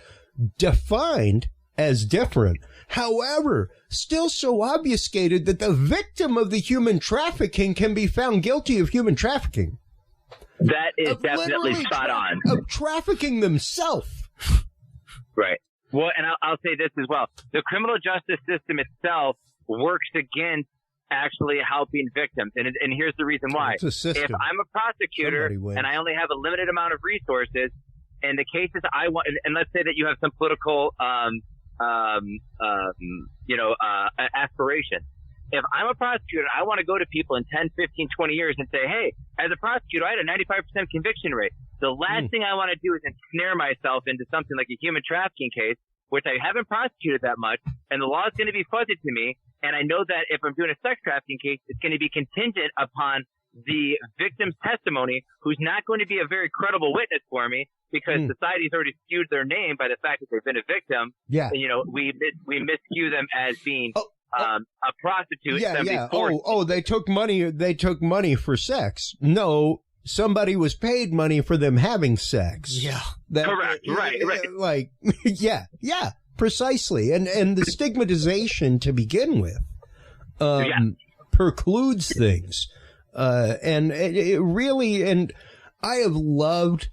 defined as different. However, still so obfuscated that the victim of the human trafficking can be found guilty of human trafficking. That is definitely spot on. Of trafficking themselves. Right. Well, and I'll say this as well. The criminal justice system itself works against actually helping victims. And here's the reason why. It's a system. If I'm a prosecutor and I only have a limited amount of resources, and the cases I want, and let's say that you have some political, aspiration. If I'm a prosecutor, I want to go to people in 10, 15, 20 years and say, hey, as a prosecutor, I had a 95% conviction rate. The last thing I want to do is ensnare myself into something like a human trafficking case, which I haven't prosecuted that much, and the law is going to be fuzzy to me. And I know that if I'm doing a sex trafficking case, it's going to be contingent upon the victim's testimony, who's not going to be a very credible witness for me because society's already skewed their name by the fact that they've been a victim. Yeah. And, we miscue them as being a prostitute. Yeah. They took money. They took money for sex. No, somebody was paid money for them having sex. Yeah. Correct. Right. Like, yeah, precisely. And the stigmatization to begin with, precludes things. And it really, and I have loved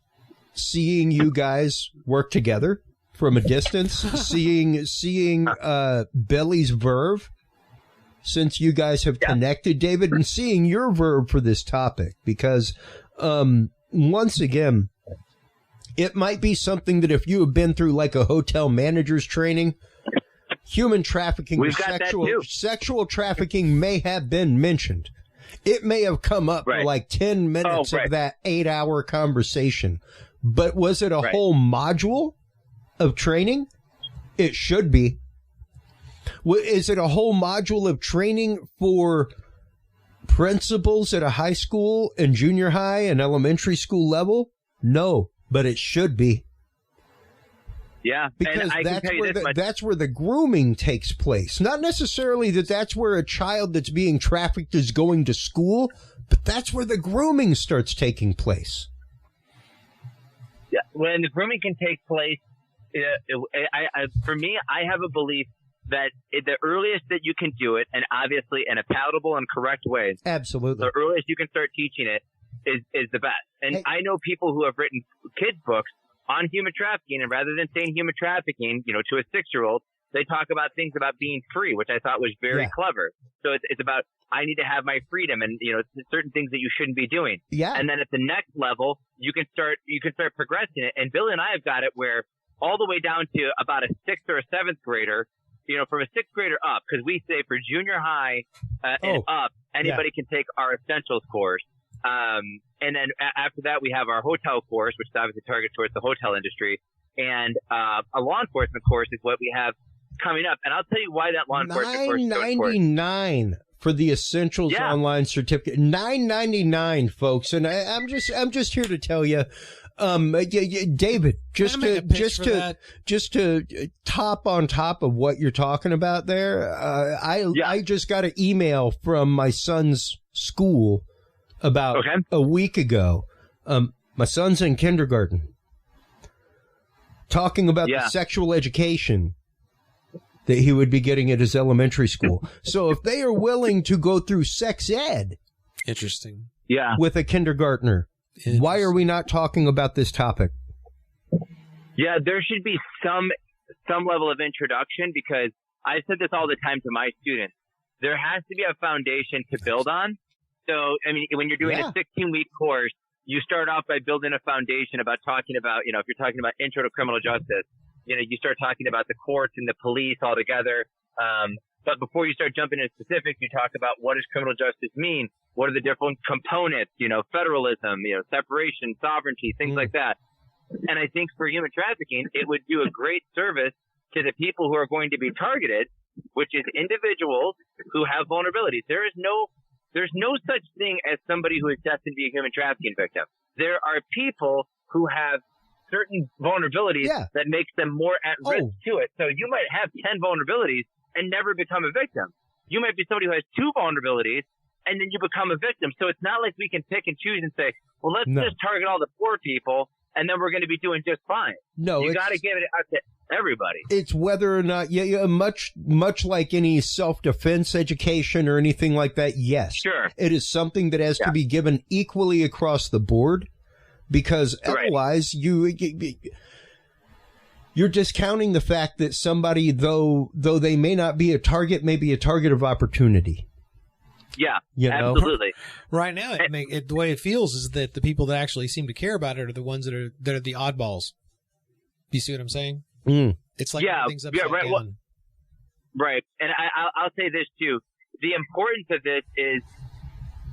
seeing you guys work together from a distance, seeing Billy's verve, since you guys have connected, David, and seeing your verve for this topic, because once again, it might be something that if you have been through like a hotel manager's training, human trafficking, sexual trafficking may have been mentioned. It may have come up for like 10 minutes of that 8-hour conversation, but was it a whole module of training? It should be. Is it a whole module of training for principals at a high school and junior high and elementary school level? No, but it should be. Yeah, because that's where the grooming takes place. Not necessarily that's where a child that's being trafficked is going to school, but that's where the grooming starts taking place. Yeah, when the grooming can take place, for me, I have a belief that the earliest that you can do it, and obviously in a palatable and correct way, absolutely, the earliest you can start teaching it is the best. And I know people who have written kids' books on human trafficking, and rather than saying human trafficking, to a 6-year-old, they talk about things about being free, which I thought was very clever. So it's about, I need to have my freedom, and certain things that you shouldn't be doing. Yeah. And then at the next level, you can start progressing it. And Billy and I have got it where all the way down to about a 6th or a 7th grader, from a 6th grader up, because we say for junior high and up, anybody can take our essentials course. And then after that, we have our hotel course, which is obviously targeted towards the hotel industry. And a law enforcement course is what we have coming up. And I'll tell you why that law enforcement course is so important. $9.99 for the Essentials online certificate. $9.99, folks. And I'm just here to tell you, David, just to top on top of what you're talking about there, I just got an email from my son's school about a week ago. My son's in kindergarten, talking about the sexual education that he would be getting at his elementary school. So if they are willing to go through sex ed, interesting, with a kindergartner, why are we not talking about this topic? Yeah, there should be some level of introduction, because I said this all the time to my students. There has to be a foundation to build on. So, I mean, when you're doing a 16-week course, you start off by building a foundation about talking about, if you're talking about intro to criminal justice, you start talking about the courts and the police all together. But before you start jumping into specifics, you talk about what does criminal justice mean? What are the different components? Federalism, separation, sovereignty, things like that. And I think for human trafficking, it would do a great service to the people who are going to be targeted, which is individuals who have vulnerabilities. There's no such thing as somebody who is destined to be a human trafficking victim. There are people who have certain vulnerabilities that makes them more at risk to it. So you might have 10 vulnerabilities and never become a victim. You might be somebody who has 2 vulnerabilities and then you become a victim. So it's not like we can pick and choose and say, well, let's just target all the poor people and then we're going to be doing just fine. No, you got to give it out to everybody. It's whether or not, much like any self-defense education or anything like that. Yes, sure, it is something that has to be given equally across the board. because otherwise you're discounting the fact that somebody, though they may not be a target, may be a target of opportunity. Yeah, absolutely. Right now, the way it feels is that the people that actually seem to care about it are the ones that are the oddballs. Do you see what I'm saying? It's like everything's upside down. Well, right. And I'll say this too. The importance of this is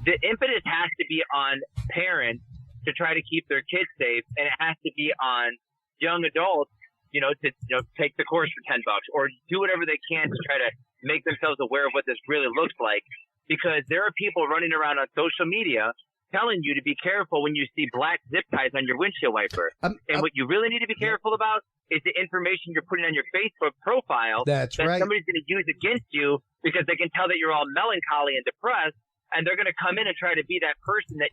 the impetus has to be on parents to try to keep their kids safe, and it has to be on young adults, to take the course for $10 or do whatever they can to try to make themselves aware of what this really looks like. Because there are people running around on social media telling you to be careful when you see black zip ties on your windshield wiper. And what you really need to be careful about is the information you're putting on your Facebook profile that somebody's going to use against you because they can tell that you're all melancholy and depressed, and they're going to come in and try to be that person that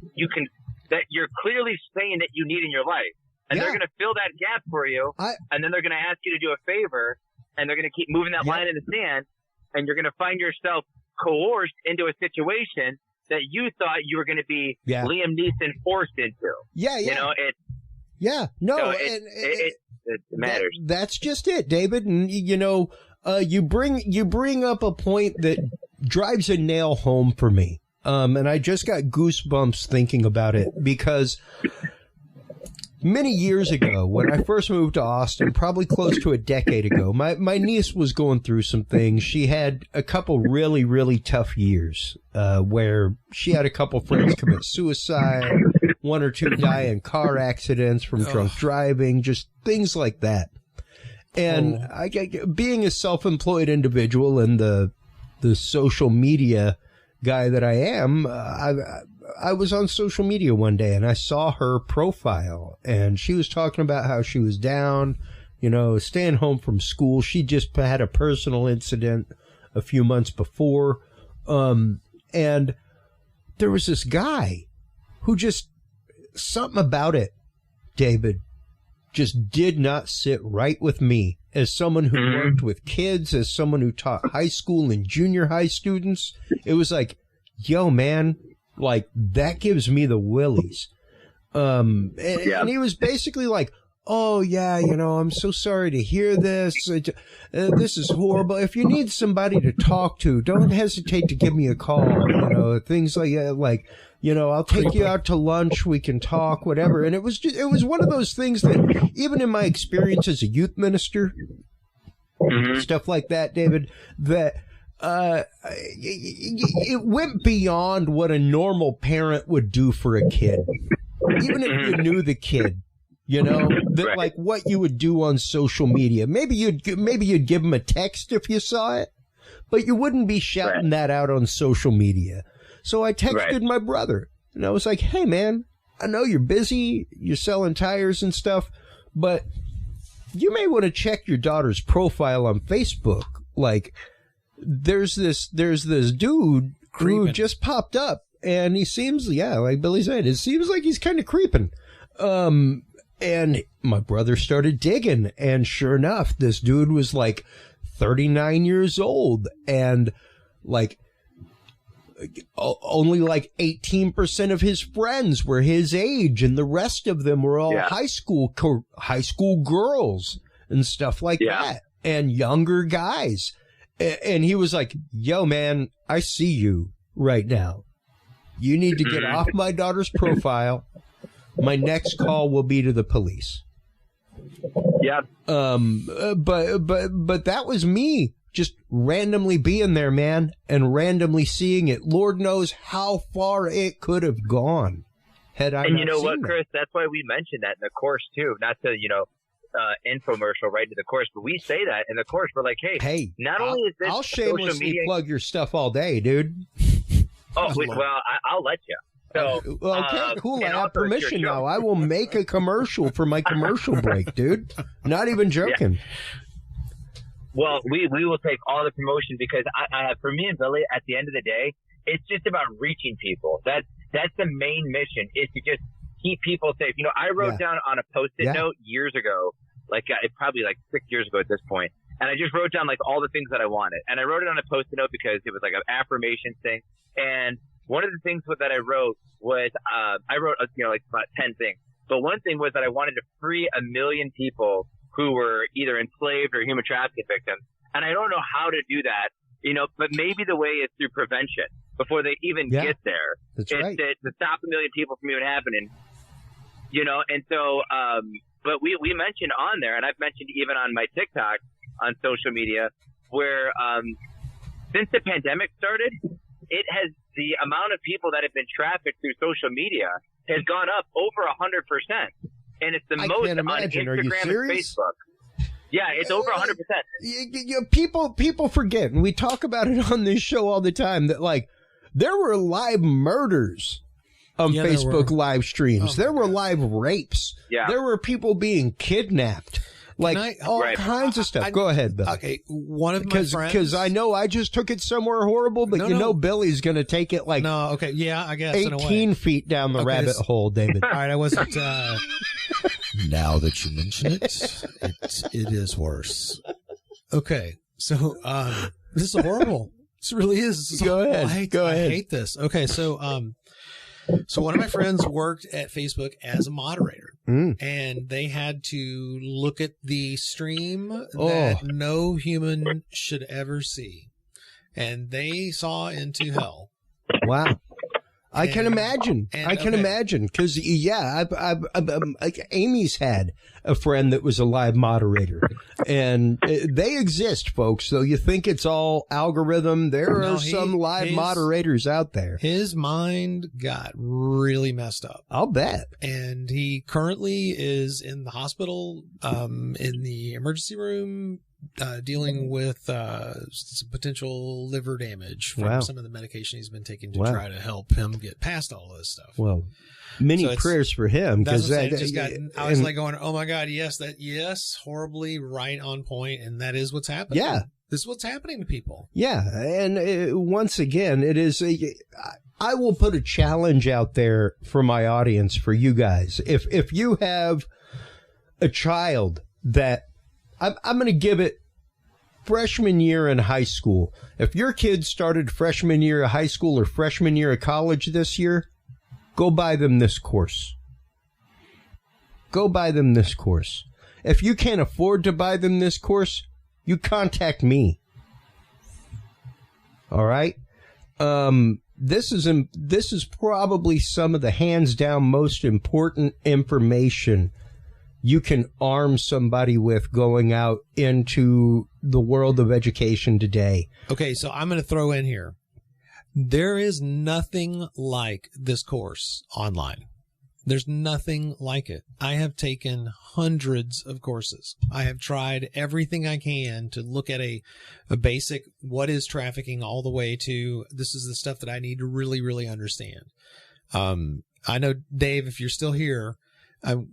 you're clearly saying that you need in your life. And they're going to fill that gap for you, and then they're going to ask you to do a favor, and they're going to keep moving that line in the sand, and you're going to find yourself coerced into a situation that you thought you were going to be Liam Neeson forced into. It matters. That's just it, David. And you bring up a point that drives a nail home for me. And I just got goosebumps thinking about it because many years ago, when I first moved to Austin, probably close to a decade ago, my niece was going through some things. She had a couple really, really tough years where she had a couple friends commit suicide, one or two die in car accidents from drunk driving, just things like that. And being a self-employed individual and the social media guy that I am, I was on social media one day and I saw her profile and she was talking about how she was down, staying home from school. She just had a personal incident a few months before. And there was this guy who just, something about it, David, just did not sit right with me as someone who worked with kids, as someone who taught high school and junior high students. It was like, yo, man, like, that gives me the willies. And he was basically like, oh, yeah, I'm so sorry to hear this. This is horrible. If you need somebody to talk to, don't hesitate to give me a call. Things like that, I'll take you out to lunch. We can talk, whatever. And it was one of those things that even in my experience as a youth minister, stuff like that, David, that it went beyond what a normal parent would do for a kid. Even if you knew the kid, like what you would do on social media. Maybe you'd give him a text if you saw it, but you wouldn't be shouting that out on social media. So I texted my brother and I was like, hey man, I know you're busy, you're selling tires and stuff, but you may want to check your daughter's profile on Facebook. Like, there's this dude who just popped up and he seems, like Billy said, it seems like he's kind of creeping. And my brother started digging, and sure enough, this dude was like 39 years old and like only like 18% of his friends were his age, and the rest of them were all high school girls and stuff like that, and younger guys. And he was like, yo, man, I see you right now. You need to get off my daughter's profile. My next call will be to the police. Yep. But that was me just randomly being there, man, and randomly seeing it. Lord knows how far it could have gone had I not seen it. And you know what, Chris? That's why we mentioned that in the course too. Not to, infomercial right to the course, but we say that in the course. We're like, hey, not only is this I'll shamelessly plug your stuff all day, dude. Oh, well, I'll let you. So, okay, cool. I have permission now. I will make a commercial for my commercial break, dude. Not even joking. Well, we will take all the promotion because I for me and Billy, at the end of the day, it's just about reaching people. That's the main mission, is to just keep people safe. I wrote down on a Post-it note years ago, probably 6 years ago at this point, and I just wrote down all the things that I wanted, and I wrote it on a Post-it note because it was like an affirmation thing. And one of the things that I wrote was I wrote about 10 things. But one thing was that I wanted to free 1 million people who were either enslaved or human trafficking victims. And I don't know how to do that, but maybe the way is through prevention before they even get there. That's it's right. to stop 1 million people from even happening, and so, but we mentioned on there, and I've mentioned even on my TikTok on social media, where since the pandemic started, the amount of people that have been trafficked through social media has gone up over 100%. And it's the most on Instagram and Facebook. Yeah, it's over 100%. People forget, and we talk about it on this show all the time, that like there were live murders on Facebook live streams. There were live rapes. Yeah. There were people being kidnapped. Like all kinds of stuff. Go ahead, Bill. Okay, one of my friends. Because I know I just took it somewhere horrible, but Billy's going to take it like I guess 18 feet down the rabbit hole, David. All right, I wasn't. Now that you mention it, it is worse. Okay, so this is horrible. This really is. Go ahead. Go ahead. I hate this. Okay, so one of my friends worked at Facebook as a moderator, and they had to look at the stream that no human should ever see, and they saw into hell. Wow. I can imagine. Because, Amy's had a friend that was a live moderator, and they exist, folks. So you think it's all algorithm. There are some live moderators out there. His mind got really messed up. I'll bet. And he currently is in the hospital, in the emergency room, dealing with some potential liver damage from some of the medication he's been taking to try to help him get past all this stuff. Well, many prayers for him, because I was like going, oh my God, yes, horribly right on point, and that is what's happening. Yeah, this is what's happening to people. Yeah, and once again, it is. I will put a challenge out there for my audience, for you guys. If you have a child that I'm going to give it freshman year in high school. If your kid started freshman year of high school or freshman year of college this year, go buy them this course. Go buy them this course. If you can't afford to buy them this course, you contact me. All right? This is probably some of the hands down most important information you can arm somebody with going out into the world of education today. Okay, so I'm going to throw in here. There is nothing like this course online. There's nothing like it. I have taken hundreds of courses. I have tried everything I can to look at a basic what is trafficking all the way to this is the stuff that I need to really, really understand. I know, Dave, if you're still here,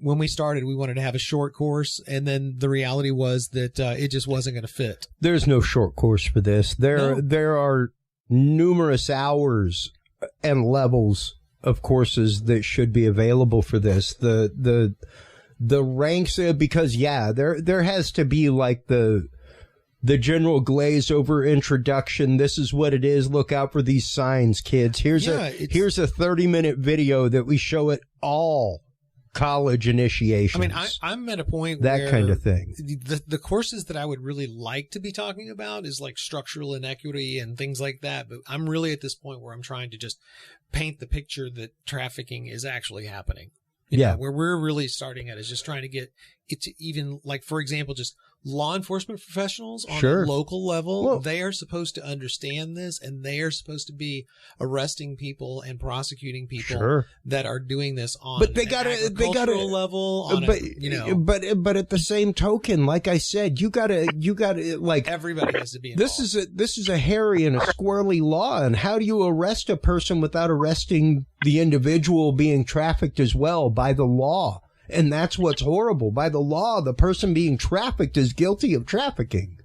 when we started, we wanted to have a short course, and then the reality was that it just wasn't going to fit. There's no short course for this. There are numerous hours and levels of courses that should be available for this. The ranks, because there has to be like the general glaze over introduction. This is what it is. Look out for these signs, kids. Here's a 30-minute video that we show it all. College initiation. I mean, I'm at a point that where kind of thing. The courses that I would really like to be talking about is like structural inequity and things like that. But I'm really at this point where I'm trying to just paint the picture that trafficking is actually happening. You know, where we're really starting at is just trying to get it to even, like, for example, just law enforcement professionals on a local level. They are supposed to understand this, and they are supposed to be arresting people and prosecuting people that are doing this on but they gotta level. But at the same token, like I said, you gotta like everybody has to be involved. This is a hairy and a squirrely law, and how do you arrest a person without arresting the individual being trafficked as well by the law? And that's what's horrible. By the law, the person being trafficked is guilty of trafficking.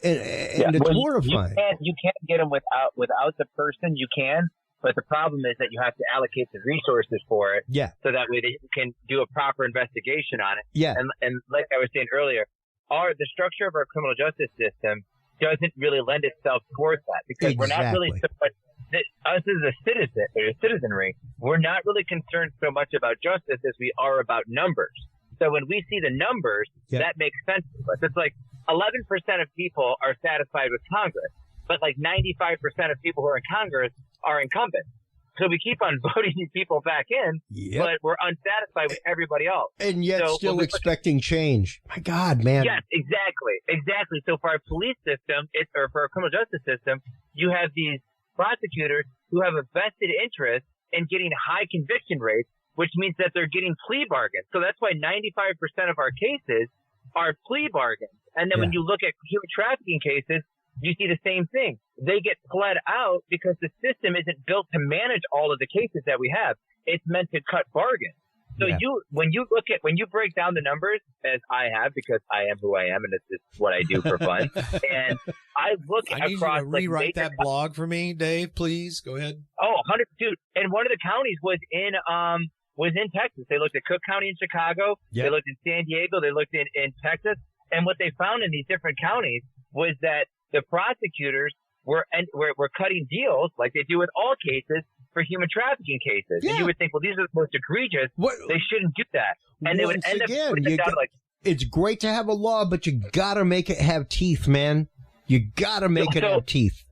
And it's horrifying. You can't get them without the person. You can, but the problem is that you have to allocate the resources for it. Yeah. So that way they can do a proper investigation on it. Yeah. And like I was saying earlier, the structure of our criminal justice system doesn't really lend itself towards that, because we're not really so much us as a citizenry, we're not really concerned so much about justice as we are about numbers. So when we see the numbers, that makes sense to us. It's like 11% of people are satisfied with Congress, but like 95% of people who are in Congress are incumbents. So we keep on voting these people back in, but we're unsatisfied with everybody else. And yet still expecting change. My God, man. Yes, exactly. So for our police system, or for our criminal justice system, you have these prosecutors who have a vested interest in getting high conviction rates, which means that they're getting plea bargains. So that's why 95% of our cases are plea bargains. And then when you look at human trafficking cases, you see the same thing. They get pled out because the system isn't built to manage all of the cases that we have. It's meant to cut bargains. So when you break down the numbers, as I have, because I am who I am and it's just what I do for fun, and I look I need across, you to rewrite that blog for me, Dave, please. Go ahead. Oh, 100%. Dude. And one of the counties was in Texas. They looked at Cook County in Chicago. They looked in San Diego. They looked in Texas. And what they found in these different counties was that the prosecutors were cutting deals like they do with all cases for human trafficking cases. And you would think, well, these are the most egregious. They shouldn't do that. And they would end up putting it down like, it's great to have a law, but you gotta make it have teeth, man. You gotta make it have teeth.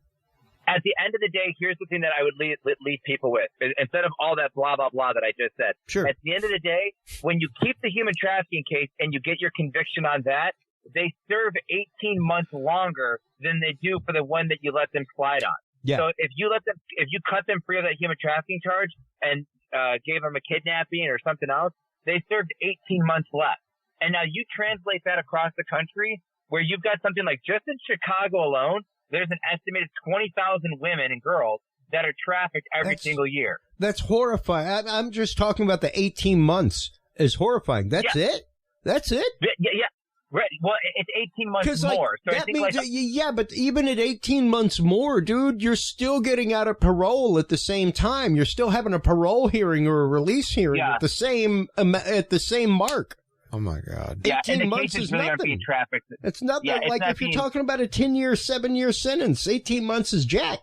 At the end of the day, here's the thing that I would leave people with. Instead of all that blah, blah, blah that I just said. Sure. At the end of the day, when you keep the human trafficking case and you get your conviction on that, they serve 18 months longer than they do for the one that you let them slide on. Yeah. So if you cut them free of that human trafficking charge and gave them a kidnapping or something else, they served 18 months less. And now you translate that across the country where you've got something like just in Chicago alone, there's an estimated 20,000 women and girls that are trafficked every single year. That's horrifying. I'm just talking about the 18 months is horrifying. That's it? That's it? Yeah. Right. Well, it's 18 months more. So that means, but even at 18 months more, dude, you're still getting out of parole at the same time. You're still having a parole hearing or a release hearing at the same mark. Oh my God. 18 months is really nothing. It's nothing. If you're talking about a 10-year, 7-year sentence, 18 months is jack.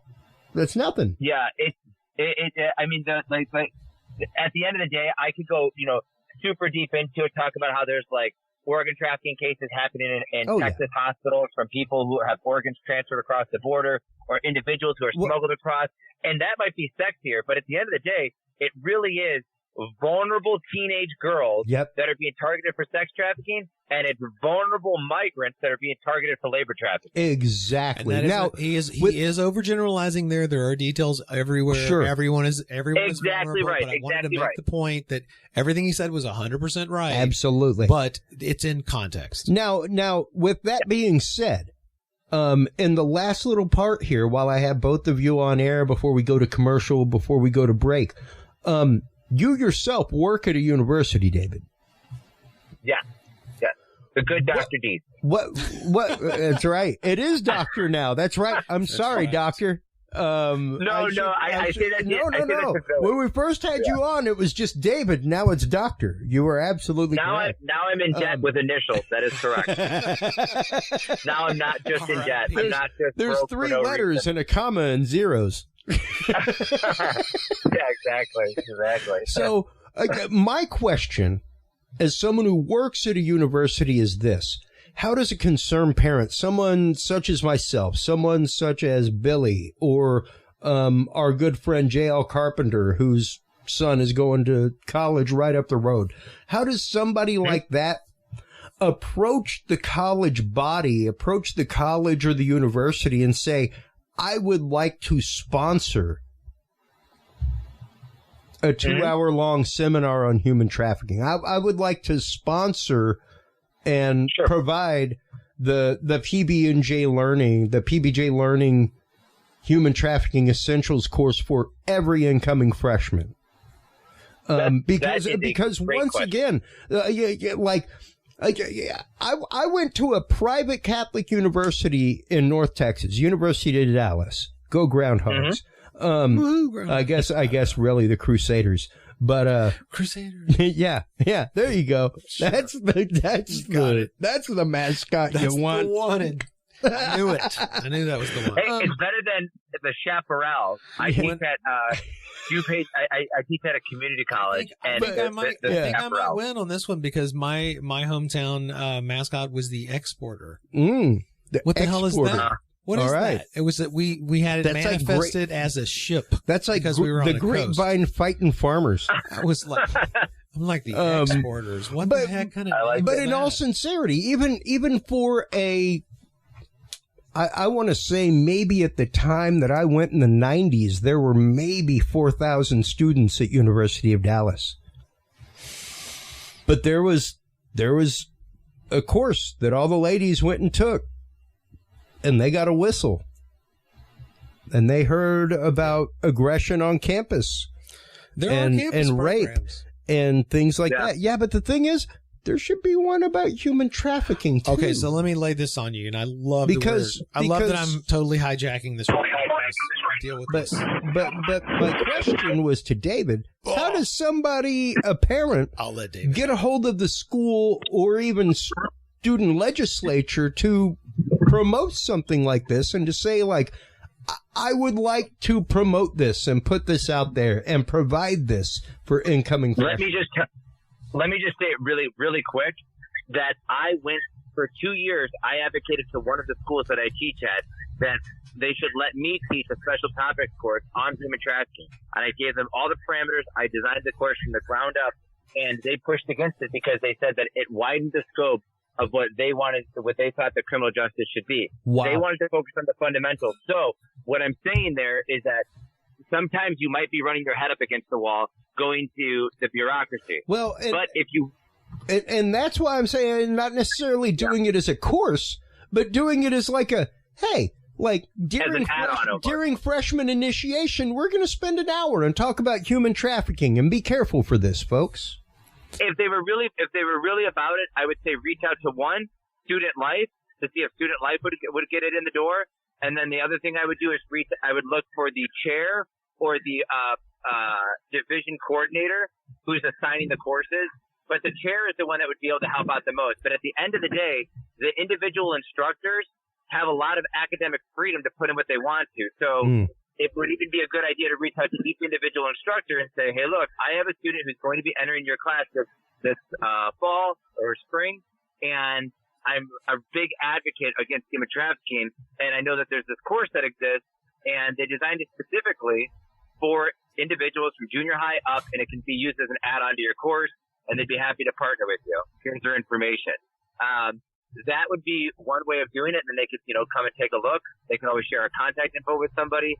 That's nothing. Yeah. I mean, at the end of the day, I could go, super deep into it, talk about how there's like organ trafficking cases happening in Texas hospitals from people who have organs transferred across the border or individuals who are smuggled across. And that might be sexier, but at the end of the day, it really is vulnerable teenage girls that are being targeted for sex trafficking, and it's vulnerable migrants that are being targeted for labor trafficking. Exactly. Now he is overgeneralizing there. There are details everywhere. Sure. Everyone is exactly right. But I wanted to make the point that everything he said was 100% right. Absolutely. But it's in context. Now, with that being said, in the last little part here, while I have both of you on air before we go to commercial, before we go to break, you yourself work at a university, David. Yeah. The good Dr. D. What? That's right. It is doctor now. That's right. I'm sorry, doctor. I say that. No. When we first had you on, it was just David. Now it's doctor. You were absolutely correct. Now I'm in debt with initials. That is correct. Now I'm not just in debt. I'm not just There's broke 3 for no letters reason. and a comma and zeros. Yeah, exactly. So my question, as someone who works at a university, is this. How does a concerned parent, someone such as myself, someone such as Billy, or our good friend J.L. Carpenter, whose son is going to college right up the road, how does somebody like that approach the college body, approach the college or the university and say, I would like to sponsor a 2-hour-long seminar on human trafficking. I would like to sponsor and provide the PB&J Learning, the PB&J Learning Human Trafficking Essentials course for every incoming freshman. Because once again, I went to a private Catholic university in North Texas, University of Dallas. Go Groundhogs. I guess really the Crusaders. But Crusaders. Yeah, there you go. That's the mascot you want. The wanted. I knew it. I knew that was the one. Hey, it's better than the chaparral. I teach at I teach at a community college, I think I might win on this one because my hometown mascot was the exporter. What the hell is that? What is that? It was that we had it manifested as a ship. That's like because we were on the grapevine fighting farmers. I was like, I'm like the exporters. What the heck kind of? But in all sincerity, even for I want to say maybe at the time that I went in the 90s, there were maybe 4,000 students at University of Dallas. But there was a course that all the ladies went and took, and they got a whistle. And they heard about aggression on campus. And rape and things like that. Yeah, but the thing is, there should be one about human trafficking, too. Okay, so let me lay this on you, and I love I love that I'm totally hijacking this. Deal with this. But my question was to David, how does somebody, a parent, I'll let David get a hold of the school or even student legislature to promote something like this and to say, like, I would like to promote this and put this out there and provide this for incoming freshmen? Let me just say really, really quick that I went for 2 years. I advocated to one of the schools that I teach at that they should let me teach a special topics course on human trafficking. And I gave them all the parameters. I designed the course from the ground up, and they pushed against it because they said that it widened the scope of what they wanted, what they thought the criminal justice should be. Wow. They wanted to focus on the fundamentals. So what I'm saying there is that sometimes you might be running your head up against the wall going to the bureaucracy. Well, but if you... And that's why I'm saying not necessarily doing it as a course, but doing it as like during freshman initiation, we're going to spend an hour and talk about human trafficking and be careful for this, folks. If they were really about it, I would say reach out to one, Student Life, to see if Student Life would get it in the door. And then the other thing I would do is I would look for the chair or the division coordinator who's assigning the courses. But the chair is the one that would be able to help out the most. But at the end of the day, the individual instructors have a lot of academic freedom to put in what they want to. So it would even be a good idea to reach out to each individual instructor and say, hey, look, I have a student who's going to be entering your class this fall or spring, and I'm a big advocate against human trafficking, and I know that there's this course that exists, and they designed it specifically for individuals from junior high up, and it can be used as an add-on to your course, and they'd be happy to partner with you. Here's their information. That would be one way of doing it, and then they could, come and take a look. They can always share our contact info with somebody.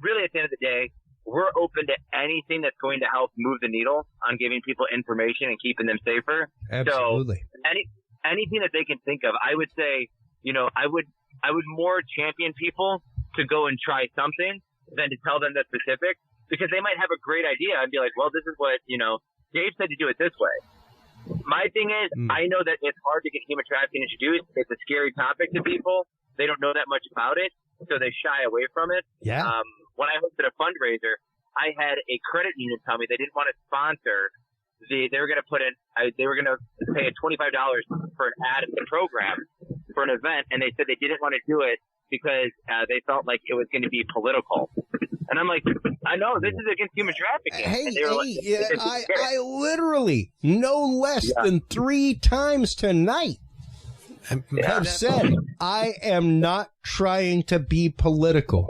Really, at the end of the day, we're open to anything that's going to help move the needle on giving people information and keeping them safer. Absolutely. So anything that they can think of, I would say, I would more champion people to go and try something than to tell them the specifics, because they might have a great idea and be like, well, this is what, Dave said to do it this way. My thing is, I know that it's hard to get human trafficking introduced. It's a scary topic to people. They don't know that much about it, so they shy away from it. Yeah. When I hosted a fundraiser, I had a credit union tell me they didn't want to sponsor. They were going to they were going to pay $25 for an ad in the program for an event, and they said they didn't want to do it because they felt like it was going to be political. And I'm like, I know this is against human trafficking. I literally no less than 3 times tonight have said I am not trying to be political.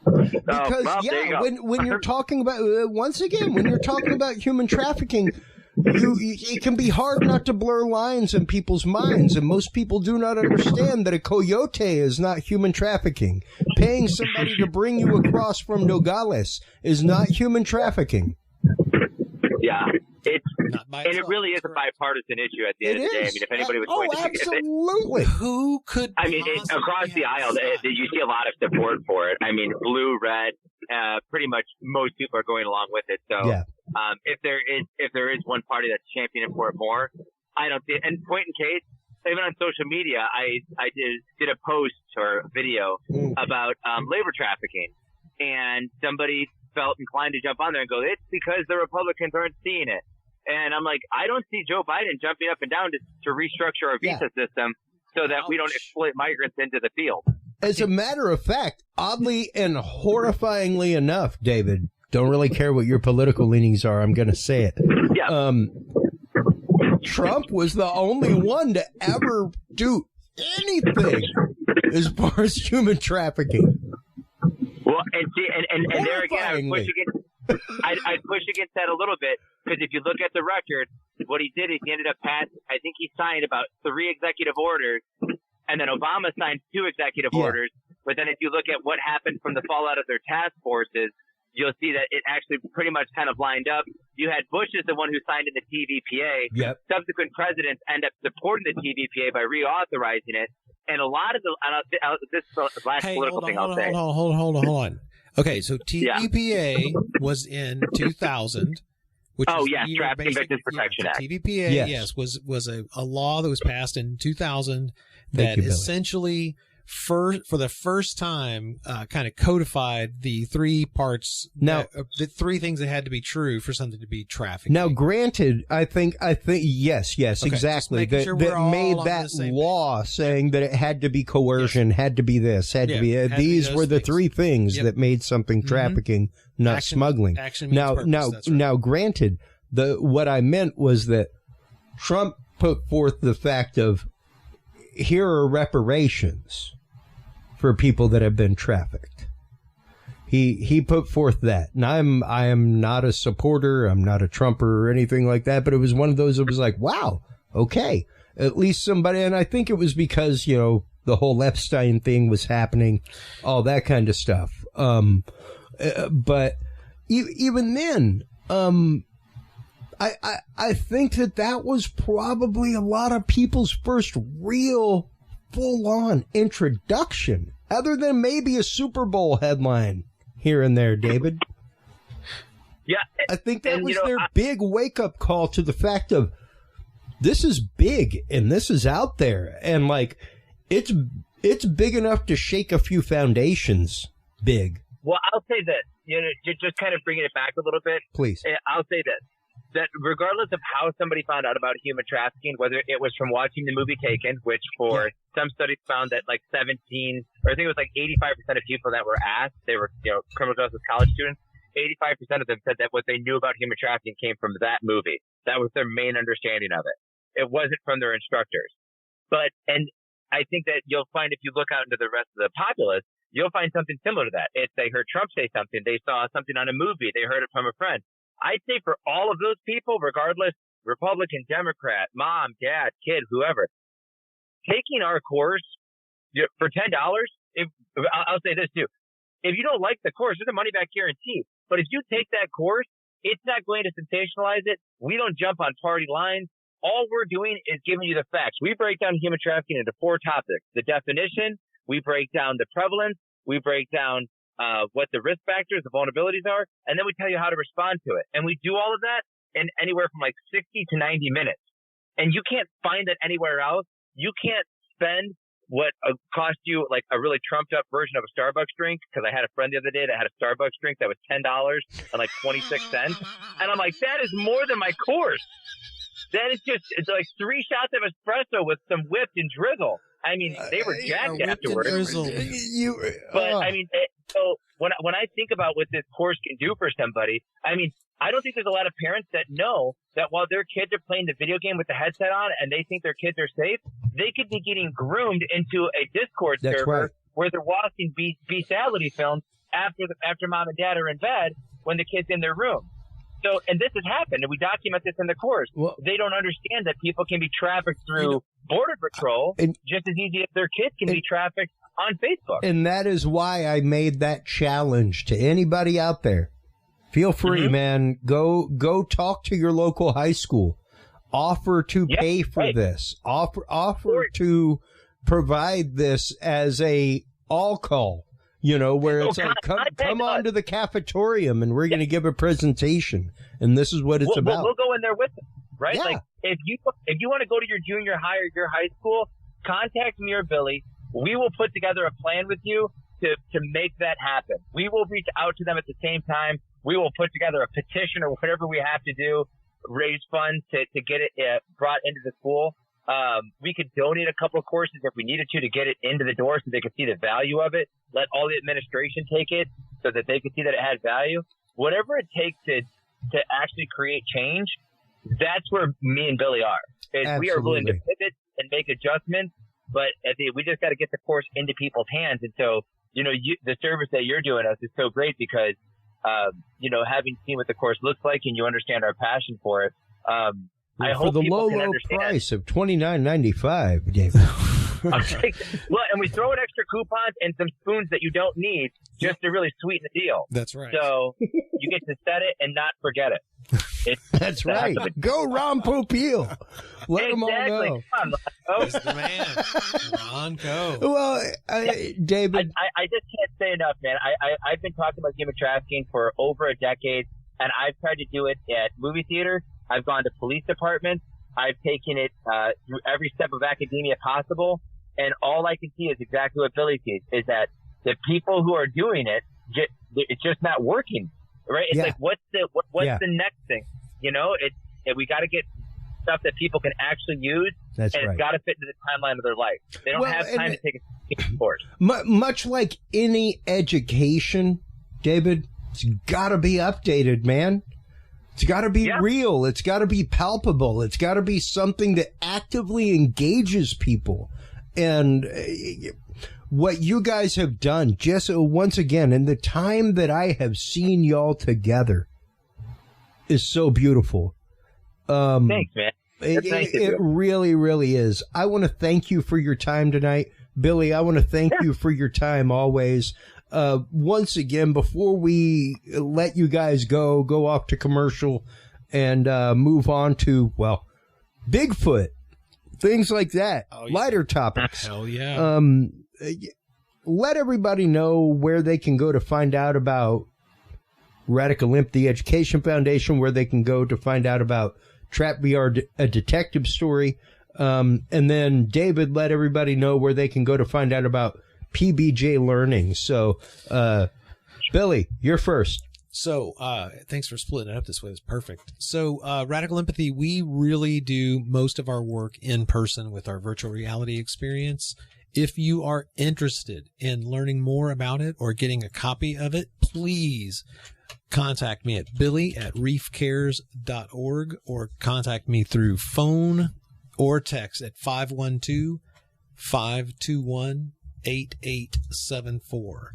Because when you're talking about when you're talking about human trafficking, it can be hard not to blur lines in people's minds, and most people do not understand that a coyote is not human trafficking. Paying somebody to bring you across from Nogales is not human trafficking. Yeah, it really is a bipartisan issue at the end of the day. I mean, if anybody was going to, absolutely, who could? I mean, across the aisle, you see a lot of support for it. I mean, blue, red, pretty much most people are going along with it. So, if there is one party that's championing for it more, I don't see it. And point in case, even on social media, I did a post or a video about labor trafficking, and somebody felt inclined to jump on there and go, it's because the Republicans aren't seeing it. And I'm like, I don't see Joe Biden jumping up and down to restructure our visa system so that we don't exploit migrants into the field. As a matter of fact, oddly and horrifyingly enough, David, don't really care what your political leanings are, I'm going to say it. Yeah. Trump was the only one to ever do anything as far as human trafficking. Well, and see, and there again, I'd push against that a little bit, because if you look at the record, what he did is he ended up passing, I think he signed about 3 executive orders, and then Obama signed 2 executive orders. But then if you look at what happened from the fallout of their task forces, you'll see that it actually pretty much kind of lined up. You had Bush as the one who signed in the TVPA. Yep. Subsequent presidents end up supporting the TVPA by reauthorizing it. And a lot of this is the last political thing I'll say. Hold on. Okay, so TVPA was in 2000. Trafficking Victims Protection Act. TVPA, was a law that was passed in 2000 that essentially, for the first time, kind of codified the 3 parts. Now, the 3 things that had to be true for something to be trafficking. Now, granted, I think yes, okay, exactly. That made that law saying that it had to be coercion, had to be this, had to be. These were the 3 things that made something trafficking, not smuggling. Now, granted, what I meant was that Trump put forth the fact of, here are reparations for people that have been trafficked. He put forth that. And I am not a supporter, I'm not a Trumper or anything like that, but it was one of those that was like, wow, okay. At least somebody, and I think it was because, the whole Epstein thing was happening, all that kind of stuff. But even then, I think that was probably a lot of people's first real full-on introduction, other than maybe a Super Bowl headline here and there, David. Yeah. I think that was their big wake-up call to the fact of, this is big, and this is out there, and, like, it's big enough to shake a few foundations big. Well, I'll say this, just kind of bringing it back a little bit. Please. I'll say this. That regardless of how somebody found out about human trafficking, whether it was from watching the movie Taken, which some studies found that like 85% of people that were asked, they were, criminal justice college students, 85% of them said that what they knew about human trafficking came from that movie. That was their main understanding of it. It wasn't from their instructors. And I think that you'll find, if you look out into the rest of the populace, you'll find something similar to that. If they heard Trump say something, they saw something on a movie, they heard it from a friend. I'd say for all of those people, regardless, Republican, Democrat, mom, dad, kid, whoever, taking our course for $10, I'll say this too. If you don't like the course, there's a money back guarantee. But if you take that course, it's not going to sensationalize it. We don't jump on party lines. All we're doing is giving you the facts. We break down human trafficking into 4 topics. The definition, we break down the prevalence, we break down what the risk factors, the vulnerabilities are, and then we tell you how to respond to it. And we do all of that in anywhere from like 60 to 90 minutes. And you can't find that anywhere else. You can't spend what cost you like a really trumped up version of a Starbucks drink, because I had a friend the other day that had a Starbucks drink that was $10 and like 26 cents. And I'm like, that is more than my course. That is it's like 3 shots of espresso with some whipped and drizzle. I mean, they were jacked afterwards. I mean, so when I think about what this course can do for somebody, I mean, I don't think there's a lot of parents that know that while their kids are playing the video game with the headset on and they think their kids are safe, they could be getting groomed into a Discord server where they're watching bestiality films after mom and dad are in bed when the kid's in their room. So, and this has happened, and we document this in the course. Well, they don't understand that people can be trafficked through Border Patrol just as easy as their kids can be trafficked on Facebook. And that is why I made that challenge to anybody out there. Feel free, man. Go talk to your local high school. Offer to pay for this. Offer to provide this as a all call. Where it's like, come on to the cafetorium and we're going to give a presentation. And this is what it's about. We'll go in there with them, right? Yeah. Like if you want to go to your junior high or your high school, contact me or Billy. We will put together a plan with you to make that happen. We will reach out to them at the same time. We will put together a petition or whatever we have to do, raise funds to get it brought into the school. We could donate a couple of courses if we needed to get it into the door so they could see the value of it. Let all the administration take it so that they could see that it had value. Whatever it takes to actually create change, that's where me and Billy are. We are willing to pivot and make adjustments, but we just got to get the course into people's hands. And so, the service that you're doing us is so great because, having seen what the course looks like and you understand our passion for it, I hope for the low price of $29.95, David. Well, and we throw in extra coupons and some spoons that you don't need just to really sweeten the deal. That's right. So you get to set it and not forget it. That's right. Go Ron Popeil. Let them all know. He's the man. Ron Co. Well, David. I just can't say enough, man. I've been talking about human trafficking for over a decade, and I've tried to do it at movie theaters. I've gone to police departments. I've taken it through every step of academia possible. And all I can see is exactly what Billy sees, is that the people who are doing it, it's just not working, right? It's like, what's the next thing? We got to get stuff that people can actually use. That's and right. It's got to fit into the timeline of their life. They don't have time to take a course. Much like any education, David, it's got to be updated, man. It's got to be real. It's got to be palpable. It's got to be something that actively engages people. And what you guys have done, just once again, in the time that I have seen y'all together, is so beautiful. Thanks, man. It really, really is. I want to thank you for your time tonight. Billy, I want to thank you for your time always. Once again, before we let you guys go off to commercial and move on to, Bigfoot, things like that, lighter topics. Hell yeah. Let everybody know where they can go to find out about Radical Imp, the Education Foundation, where they can go to find out about Trap VR, a detective story. And then, David, let everybody know where they can go to find out about PB&J Learning. So, Billy, you're first. So, thanks for splitting it up this way. It's perfect. So, Radical Empathy, we really do most of our work in person with our virtual reality experience. If you are interested in learning more about it or getting a copy of it, please contact me at billy@reefcares.org or contact me through phone or text at 512-521-8874.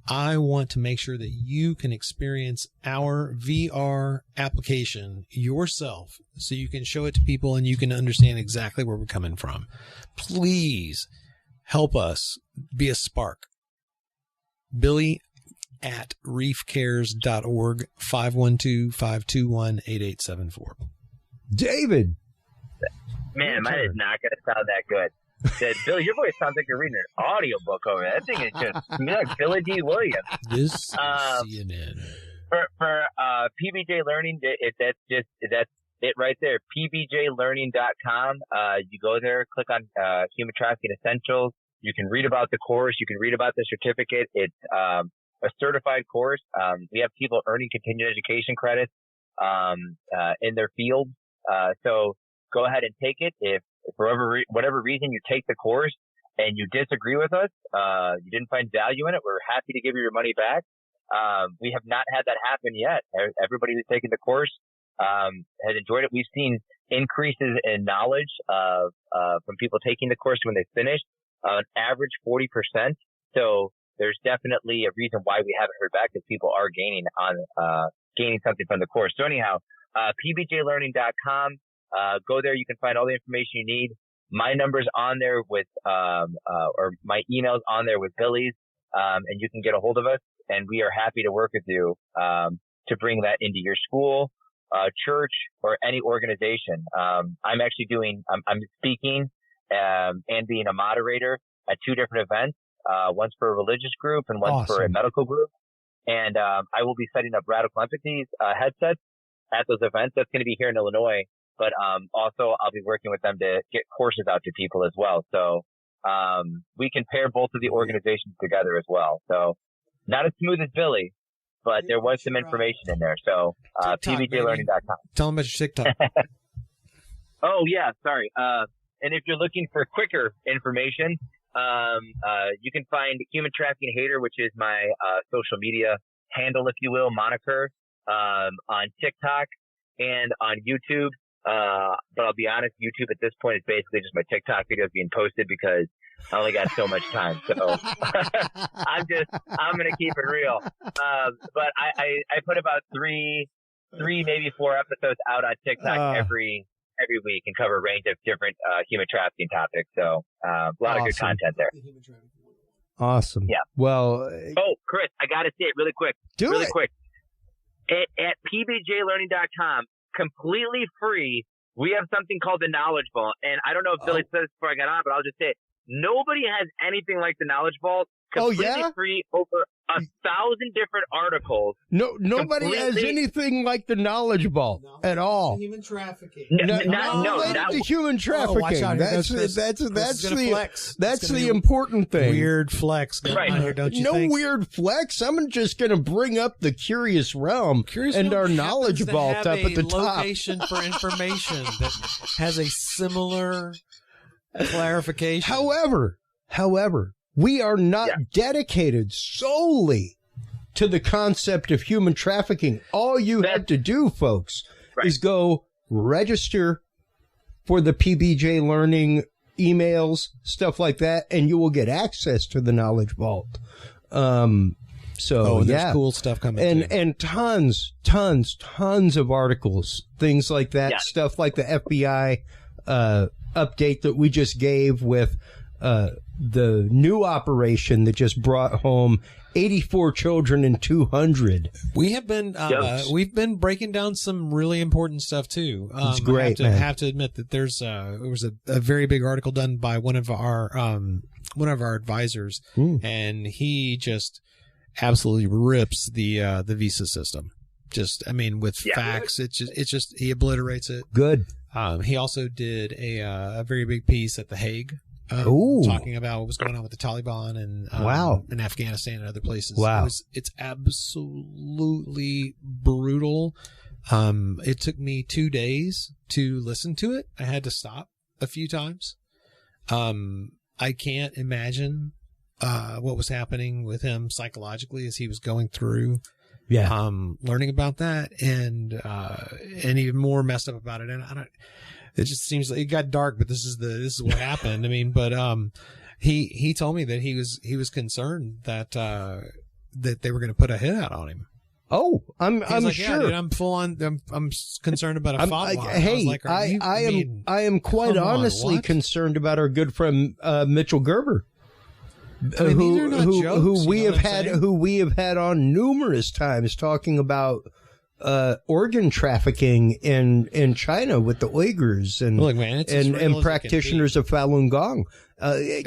I want to make sure that you can experience our VR application yourself so you can show it to people and you can understand exactly where we're coming from. Please help us be a spark. Billy@reefcares.org, 512-521-8874. David. Man, mine is not going to sound that good. Billy, your voice sounds like you're reading an audiobook over there. That thing is just like Billy D. Williams. This is CNN. For PB&J Learning, that's it right there. PBJLearning.com. You go there, click on Human Trafficking Essentials. You can read about the course. You can read about the certificate. It's a certified course. We have people earning continuing education credits in their field. So go ahead and take it. If for whatever reason you take the course and you disagree with us, you didn't find value in it, we're happy to give you your money back. We have not had that happen yet. Everybody who's taken the course has enjoyed it. We've seen increases in knowledge from people taking the course when they finish, an average 40%. So there's definitely a reason why we haven't heard back, because people are gaining something from the course. So anyhow, pbjlearning.com. Go there. You can find all the information you need. My number's on there with, or my email's on there with Billy's, and you can get a hold of us, and we are happy to work with you, to bring that into your school, church, or any organization. I'm speaking, and being a moderator at 2 different events, once for a religious group and once for a medical group. And, I will be setting up Radical Empathy's, headsets at those events. That's going to be here in Illinois. But also, I'll be working with them to get courses out to people as well. So we can pair both of the organizations together as well. So not as smooth as Billy, but there was some information in there. So pbjlearning.com. Tell them about your TikTok. Oh, yeah. Sorry. And if you're looking for quicker information, you can find Human Trafficking Hater, which is my social media handle, if you will, moniker, on TikTok and on YouTube. But I'll be honest, YouTube at this point is basically just my TikTok videos being posted because I only got so much time. So I'm going to keep it real. But I put about three, maybe 4 episodes out on TikTok every week and cover a range of different human trafficking topics. So a lot of good content there. Awesome. Yeah. Well. Oh, Chris, I got to say it really quick. Really quick. At PB&JLearning.com, completely free, we have something called the Knowledge Vault. And I don't know if Billy said this before I got on, but I'll just say it. Nobody has anything like the Knowledge Vault. Completely free, over 1,000 different articles. Nobody has anything like the Knowledge Vault at all. Human trafficking. Not the human trafficking. Watch out, that's the important thing. Weird flex going on here, don't you think? No weird flex. I'm just going to bring up the Curious Realm and our Knowledge Vault up at the top. Location for information that has a similar clarification. However, we are not dedicated solely to the concept of human trafficking. All you have to do, folks, is go register for the PB&J Learning emails, stuff like that, and you will get access to the Knowledge Vault. There's cool stuff coming and tons of articles, things like that, stuff like the FBI update that we just gave with the new operation that just brought home 84 children and 200. We have been we've been breaking down some really important stuff too. It's great, I have to admit that there was a very big article done by one of our advisors, and he just absolutely rips the visa system. With facts, it's just he obliterates it. Good. He also did a very big piece at The Hague. Talking about what was going on with the Taliban and in Afghanistan and other places. Wow. It's absolutely brutal. It took me 2 days to listen to it. I had to stop a few times. I can't imagine what was happening with him psychologically as he was going through learning about that, and even more messed up about it. And it just seems like it got dark, but this is what happened. I mean, but he told me that he was concerned that they were going to put a hit out on him. Oh, I'm like, sure. Dude, I'm full on. I'm concerned about a fatwa. I am quite honestly concerned about our good friend Mitchell Gerber. Who we have had on numerous times talking about organ trafficking in China with the Uyghurs and practitioners of Falun Gong. I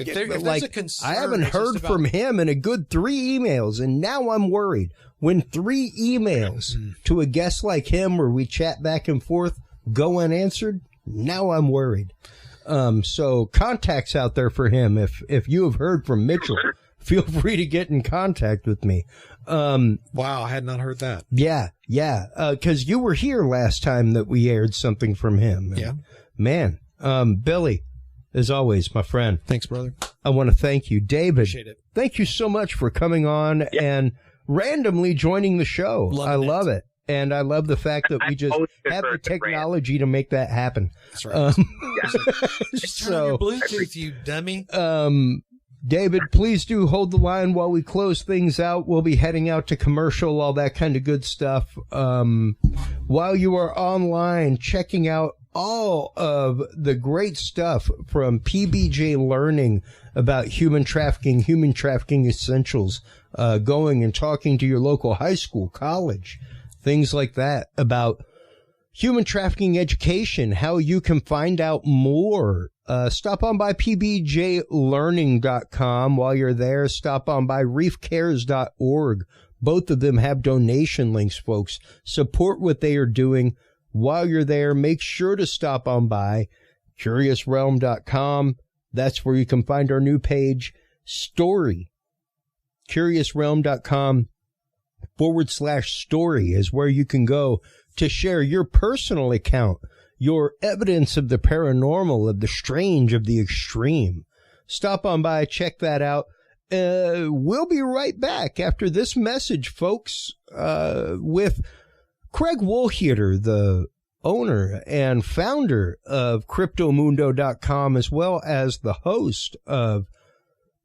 haven't heard from him in a good 3 emails, and now I'm worried. When 3 emails to a guest like him where we chat back and forth go unanswered, now I'm worried. So contacts out there for him. If you have heard from Mitchell, feel free to get in contact with me. Wow, I had not heard that. Yeah. Cause you were here last time that we aired something from him. Yeah. Man. Billy, as always, my friend. Thanks, brother. I want to thank you. David. Appreciate it. Thank you so much for coming on and randomly joining the show. I love it. And I love the fact that we just have the technology to make that happen. That's right. Just turn on your Bluetooth, you dummy. David, please do hold the line while we close things out. We'll be heading out to commercial, all that kind of good stuff. While you are online, checking out all of the great stuff from PB&J Learning about human trafficking essentials, going and talking to your local high school, college, things like that about human trafficking education, how you can find out more. Stop on by pbjlearning.com. While you're there, stop on by reefcares.org. Both of them have donation links, folks. Support what they are doing. While you're there, make sure to stop on by curiousrealm.com. That's where you can find our new page, Story. curiousrealm.com/story is where you can go to share your personal account, your evidence of the paranormal, of the strange, of the extreme. Stop on by, check that out. We'll be right back after this message, folks, with Craig Woolheater, the owner and founder of Cryptomundo.com, as well as the host of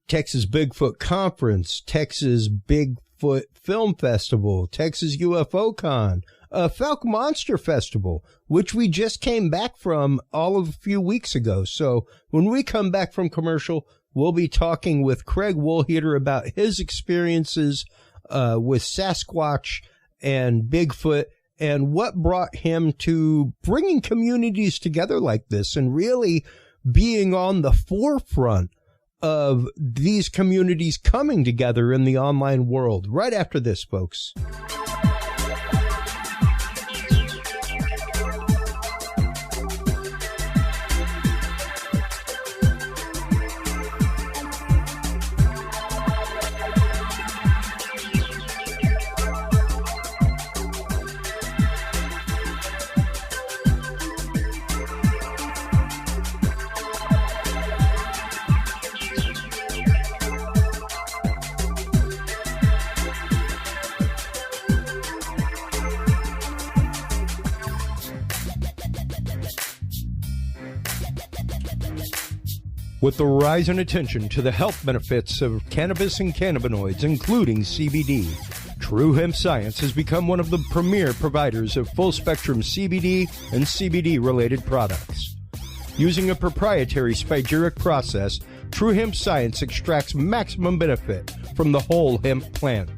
Texas Bigfoot Conference, Texas Bigfoot Film Festival, Texas UFOCon, Falcon Monster Festival, which we just came back from all of a few weeks ago. So when we come back from commercial, we'll be talking with Craig Woolheater about his experiences with Sasquatch and Bigfoot and what brought him to bringing communities together like this and really being on the forefront of these communities coming together in the online world. Right after this, folks. With the rise in attention to the health benefits of cannabis and cannabinoids, including CBD, True Hemp Science has become one of the premier providers of full-spectrum CBD and CBD-related products. Using a proprietary spagyric process, True Hemp Science extracts maximum benefit from the whole hemp plant.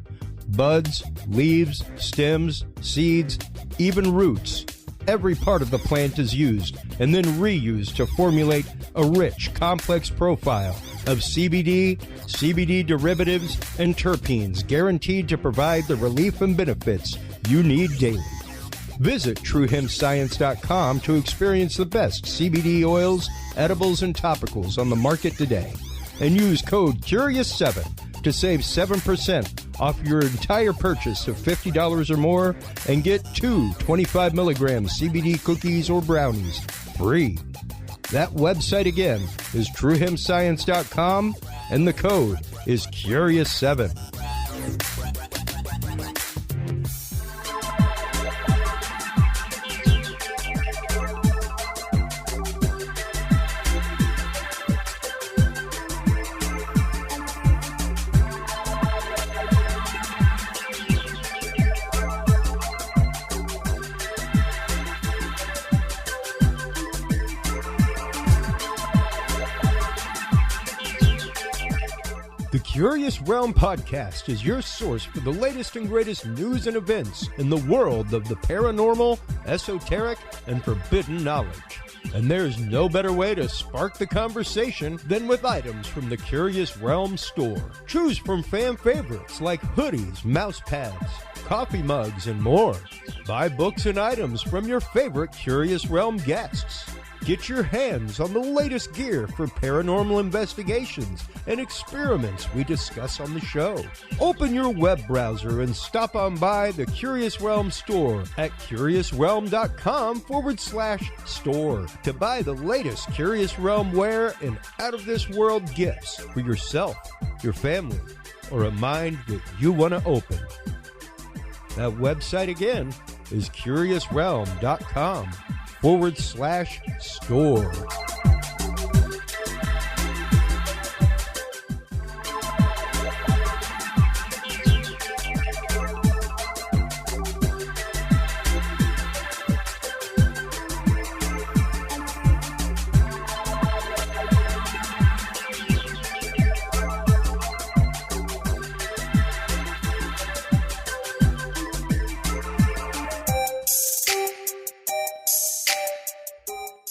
Buds, leaves, stems, seeds, even roots. Every part of the plant is used and then reused to formulate a rich, complex profile of CBD, CBD derivatives, and terpenes guaranteed to provide the relief and benefits you need daily. Visit TrueHempScience.com to experience the best CBD oils, edibles, and topicals on the market today. And use code CURIOUS7 to save 7% off your entire purchase of $50 or more and get 2 25 milligram CBD cookies or brownies free. That website again is TrueHempScience.com and the code is CURIOUS7. The Curious Realm Podcast is your source for the latest and greatest news and events in the world of the paranormal, esoteric, and forbidden knowledge. And there's no better way to spark the conversation than with items from the Curious Realm store. Choose from fan favorites like hoodies, mouse pads, coffee mugs, and more. Buy books and items from your favorite Curious Realm guests. Get your hands on the latest gear for paranormal investigations and experiments we discuss on the show. Open your web browser and stop on by the Curious Realm store at CuriousRealm.com/store to buy the latest Curious Realm wear and out-of-this-world gifts for yourself, your family, or a mind that you want to open. That website again is CuriousRealm.com/store.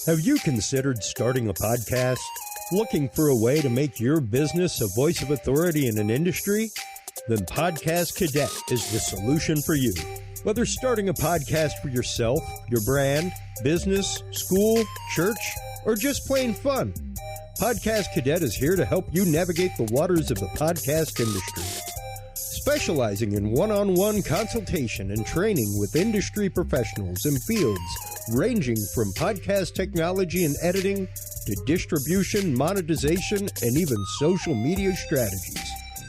Have you considered starting a podcast? Looking for a way to make your business a voice of authority in an industry? Then Podcast Cadet is the solution for you. Whether starting a podcast for yourself, your brand, business, school, church, or just plain fun, Podcast Cadet is here to help you navigate the waters of the podcast industry. Specializing in one-on-one consultation and training with industry professionals in fields ranging from podcast technology and editing to distribution, monetization, and even social media strategies.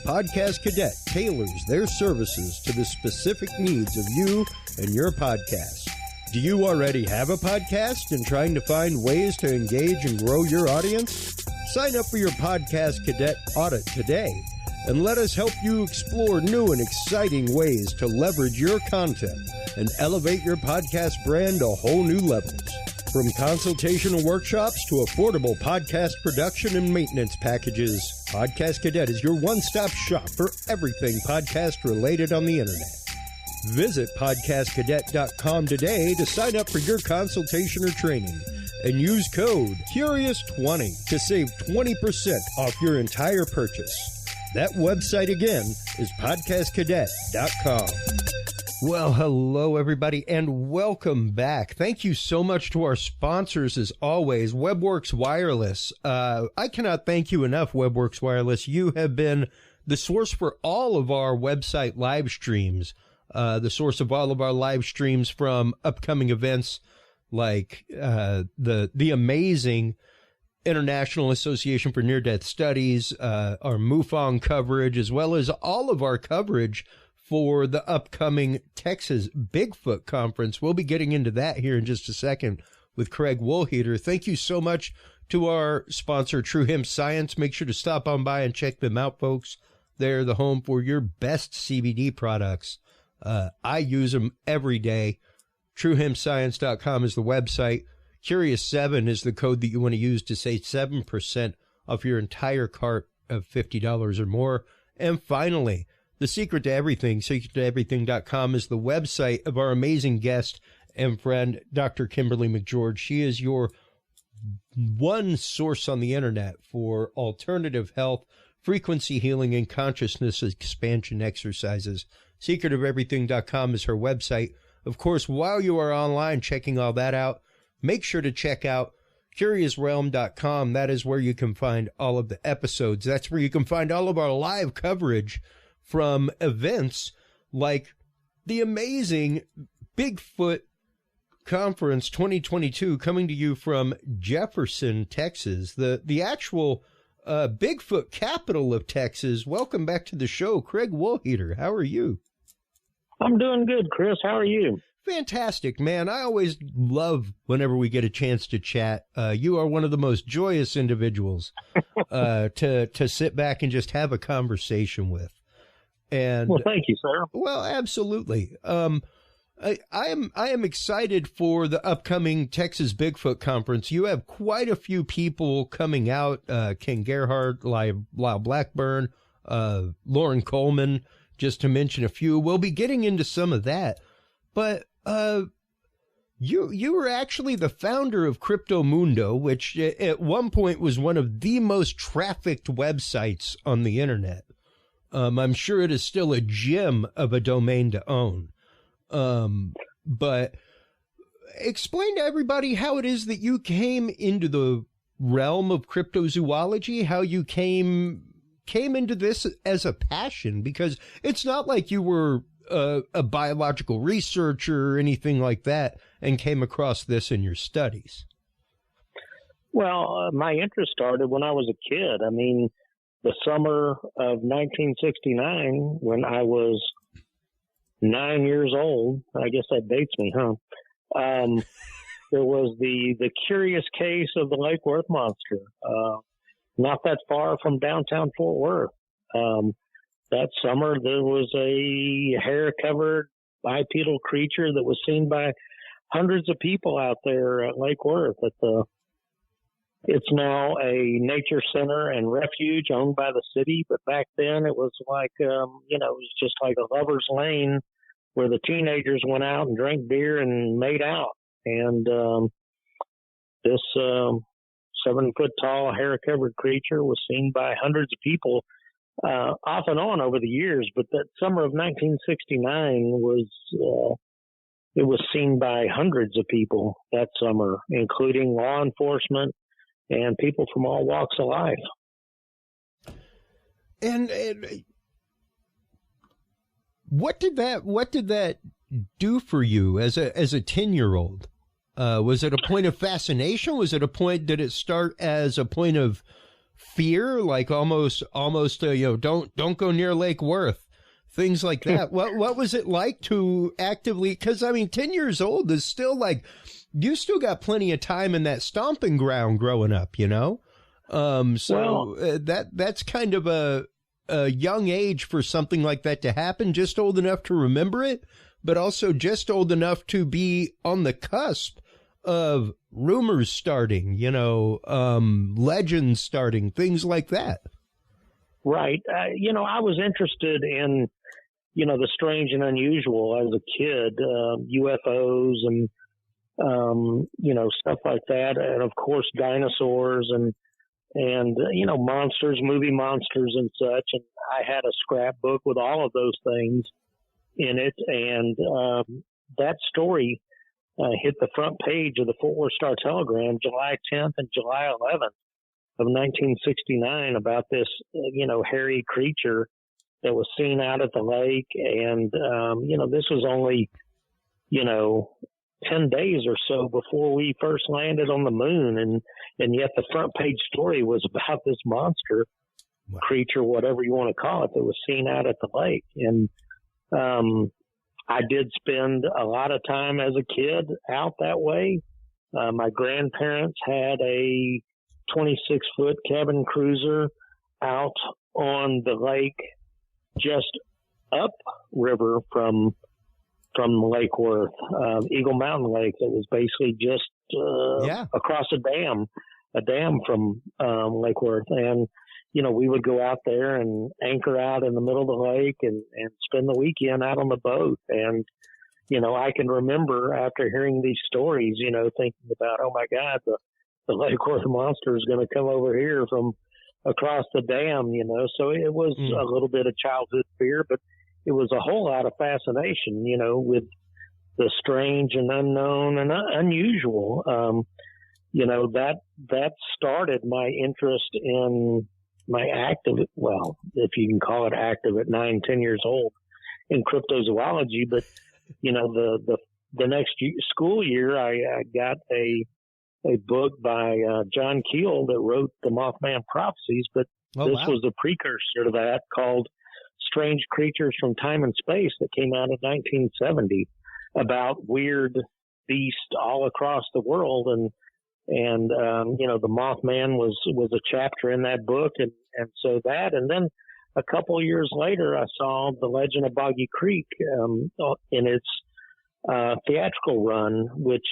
Podcast Cadet tailors their services to the specific needs of you and your podcast. Do you already have a podcast and trying to find ways to engage and grow your audience? Sign up for your Podcast Cadet audit today and let us help you explore new and exciting ways to leverage your content and elevate your podcast brand to whole new levels. From consultational workshops to affordable podcast production and maintenance packages, Podcast Cadet is your one-stop shop for everything podcast related on the internet. Visit podcastcadet.com today to sign up for your consultation or training and use code CURIOUS20 to save 20% off your entire purchase. That website again is podcastcadet.com. Well, hello, everybody, and welcome back. Thank you so much to our sponsors, as always, WebWorks Wireless. I cannot thank you enough, WebWorks Wireless. You have been the source for all of our website live streams, the source of all of our live streams from upcoming events like the amazing International Association for Near-Death Studies, our MUFON coverage, as well as all of our coverage for the upcoming Texas Bigfoot Conference. We'll be getting into that here in just a second with Craig Woolheater. Thank you so much to our sponsor, True Hemp Science. Make sure to stop on by and check them out, folks. They're the home for your best CBD products. I use them every day. TrueHempScience.com is the website. Curious7 is the code that you want to use to save 7% off your entire cart of $50 or more. And finally, the secret to everything, secrettoeverything.com, is the website of our amazing guest and friend, Dr. Kimberly McGeorge. She is your one source on the internet for alternative health, frequency healing, and consciousness expansion exercises. Secretofeverything.com is her website. Of course, while you are online checking all that out, make sure to check out CuriousRealm.com. That is where you can find all of the episodes. That's where you can find all of our live coverage from events like the amazing Bigfoot Conference 2022 coming to you from Jefferson, Texas, the actual Bigfoot capital of Texas. Welcome back to the show, Craig Woolheater. How are you? I'm doing good, Chris. How are you? Fantastic, man. I always love whenever we get a chance to chat. You are one of the most joyous individuals to sit back and just have a conversation with. And well, thank you, sir. Well, absolutely. I am excited for the upcoming Texas Bigfoot Conference. You have quite a few people coming out. Ken Gerhardt, Lyle Blackburn, Lauren Coleman, just to mention a few. We'll be getting into some of that. But you were actually the founder of Cryptomundo, which at one point was one of the most trafficked websites on the internet. I'm sure it is still a gem of a domain to own. But explain to everybody how it is that you came into the realm of cryptozoology, how you came into this as a passion, because it's not like you were a biological researcher or anything like that and came across this in your studies. Well, my interest started when I was a kid. I mean, the summer of 1969, when I was 9 years old, I guess that dates me, huh? There was the curious case of the Lake Worth monster, not that far from downtown Fort Worth. That summer, there was a hair-covered bipedal creature that was seen by hundreds of people out there at Lake Worth. It's now a nature center and refuge owned by the city, but back then it was like, it was just like a lover's lane where the teenagers went out and drank beer and made out. And this 7-foot-tall, hair-covered creature was seen by hundreds of people off and on over the years. But that summer of 1969 it was seen by hundreds of people that summer, including law enforcement and people from all walks of life. And what did that do for you as a 10-year-old? Was it a point of fascination? Was it a point, did it start as a point of fear? Like almost, don't go near Lake Worth, things like that. What was it like to actively, because I mean, 10 years old is still like, you still got plenty of time in that stomping ground growing up, that's kind of a young age for something like that to happen, just old enough to remember it, but also just old enough to be on the cusp of rumors starting, legends starting, things like that. Right. I was interested in, the strange and unusual as a kid, UFOs and, stuff like that. And of course, dinosaurs and monsters, movie monsters and such. And I had a scrapbook with all of those things in it. And that story hit the front page of the Fort Worth Star-Telegram July 10th and July 11th of 1969 about this, hairy creature that was seen out at the lake. And, this was only, 10 days or so before we first landed on the moon. And yet the front page story was about this monster creature, whatever you want to call it, that was seen out at the lake. And, I did spend a lot of time as a kid out that way. My grandparents had a 26-foot cabin cruiser out on the lake just up river from Lake Worth, Eagle Mountain Lake, that was basically just across a dam from Lake Worth. And, we would go out there and anchor out in the middle of the lake and spend the weekend out on the boat. And, I can remember after hearing these stories, thinking about, oh my God, the Lake Worth monster is going to come over here from across the dam, So it was a little bit of childhood fear, but it was a whole lot of fascination, with the strange and unknown and unusual. That started my interest in my active, well, if you can call it active at 9, 10 years old, in cryptozoology. But, the next school year, I got a book by John Keel that wrote the Mothman Prophecies, but this was a precursor to that, called Strange Creatures from Time and Space, that came out in 1970 about weird beasts all across the world. And the Mothman was a chapter in that book. And so that, and then a couple of years later, I saw The Legend of Boggy Creek, in its theatrical run, which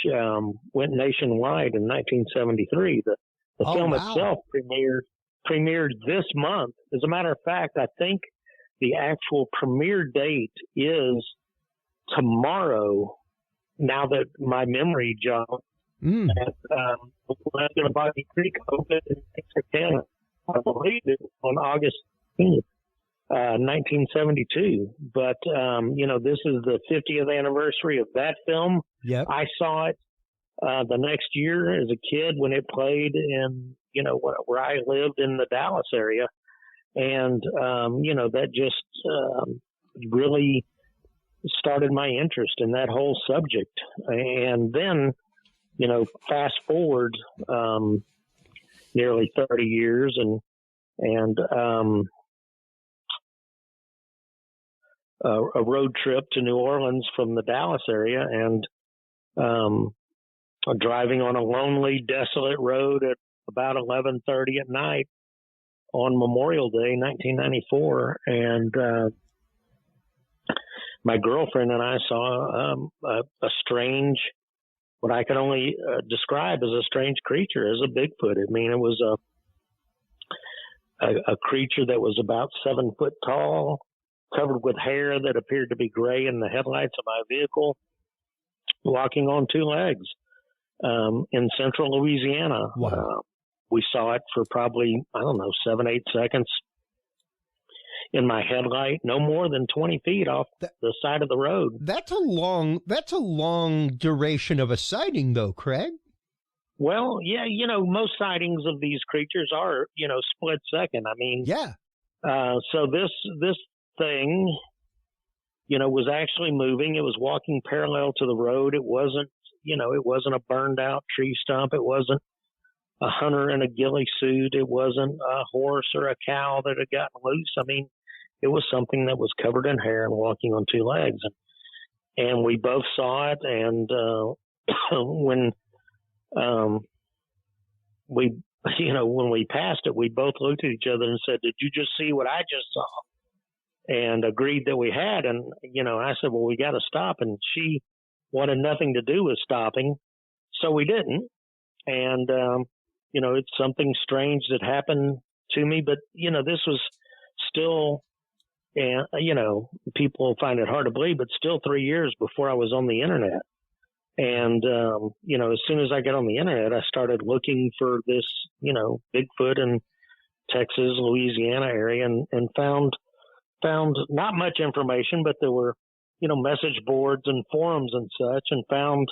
went nationwide in 1973. The film itself premiered this month. As a matter of fact, I think the actual premiere date is tomorrow, now that my memory jogged. At Legend of Boggy Creek opened in Texarkana, I believe it was on August 15th, 1972. But, this is the 50th anniversary of that film. Yep. I saw it the next year as a kid when it played in, where I lived in the Dallas area. And, that just really started my interest in that whole subject. And then, fast forward nearly 30 years and a road trip to New Orleans from the Dallas area, and driving on a lonely, desolate road at about 11:30 at night on Memorial Day, 1994. And my girlfriend and I saw a strange, what I could only describe as a strange creature, as a Bigfoot. I mean, it was a creature that was about 7 foot tall, covered with hair that appeared to be gray in the headlights of my vehicle, walking on 2 legs in central Louisiana. Wow. We saw it for probably, 7, 8 seconds in my headlight, no more than 20 feet off the side of the road. That's a long duration of a sighting, though, Craig. Well, yeah, most sightings of these creatures are, split second. I mean, yeah. So this thing, was actually moving. It was walking parallel to the road. It wasn't, it wasn't a burned out tree stump. It wasn't a hunter in a ghillie suit. It wasn't a horse or a cow that had gotten loose. I mean, it was something that was covered in hair and walking on two legs. And we both saw it. And when we passed it, we both looked at each other and said, "Did you just see what I just saw?" And agreed that we had. And, I said, "Well, we got to stop." And she wanted nothing to do with stopping. So we didn't. And, it's something strange that happened to me. But, this was still, people find it hard to believe, but still 3 years before I was on the internet. And, as soon as I got on the internet, I started looking for this, Bigfoot in Texas, Louisiana area and found not much information, but there were, message boards and forums and such, and found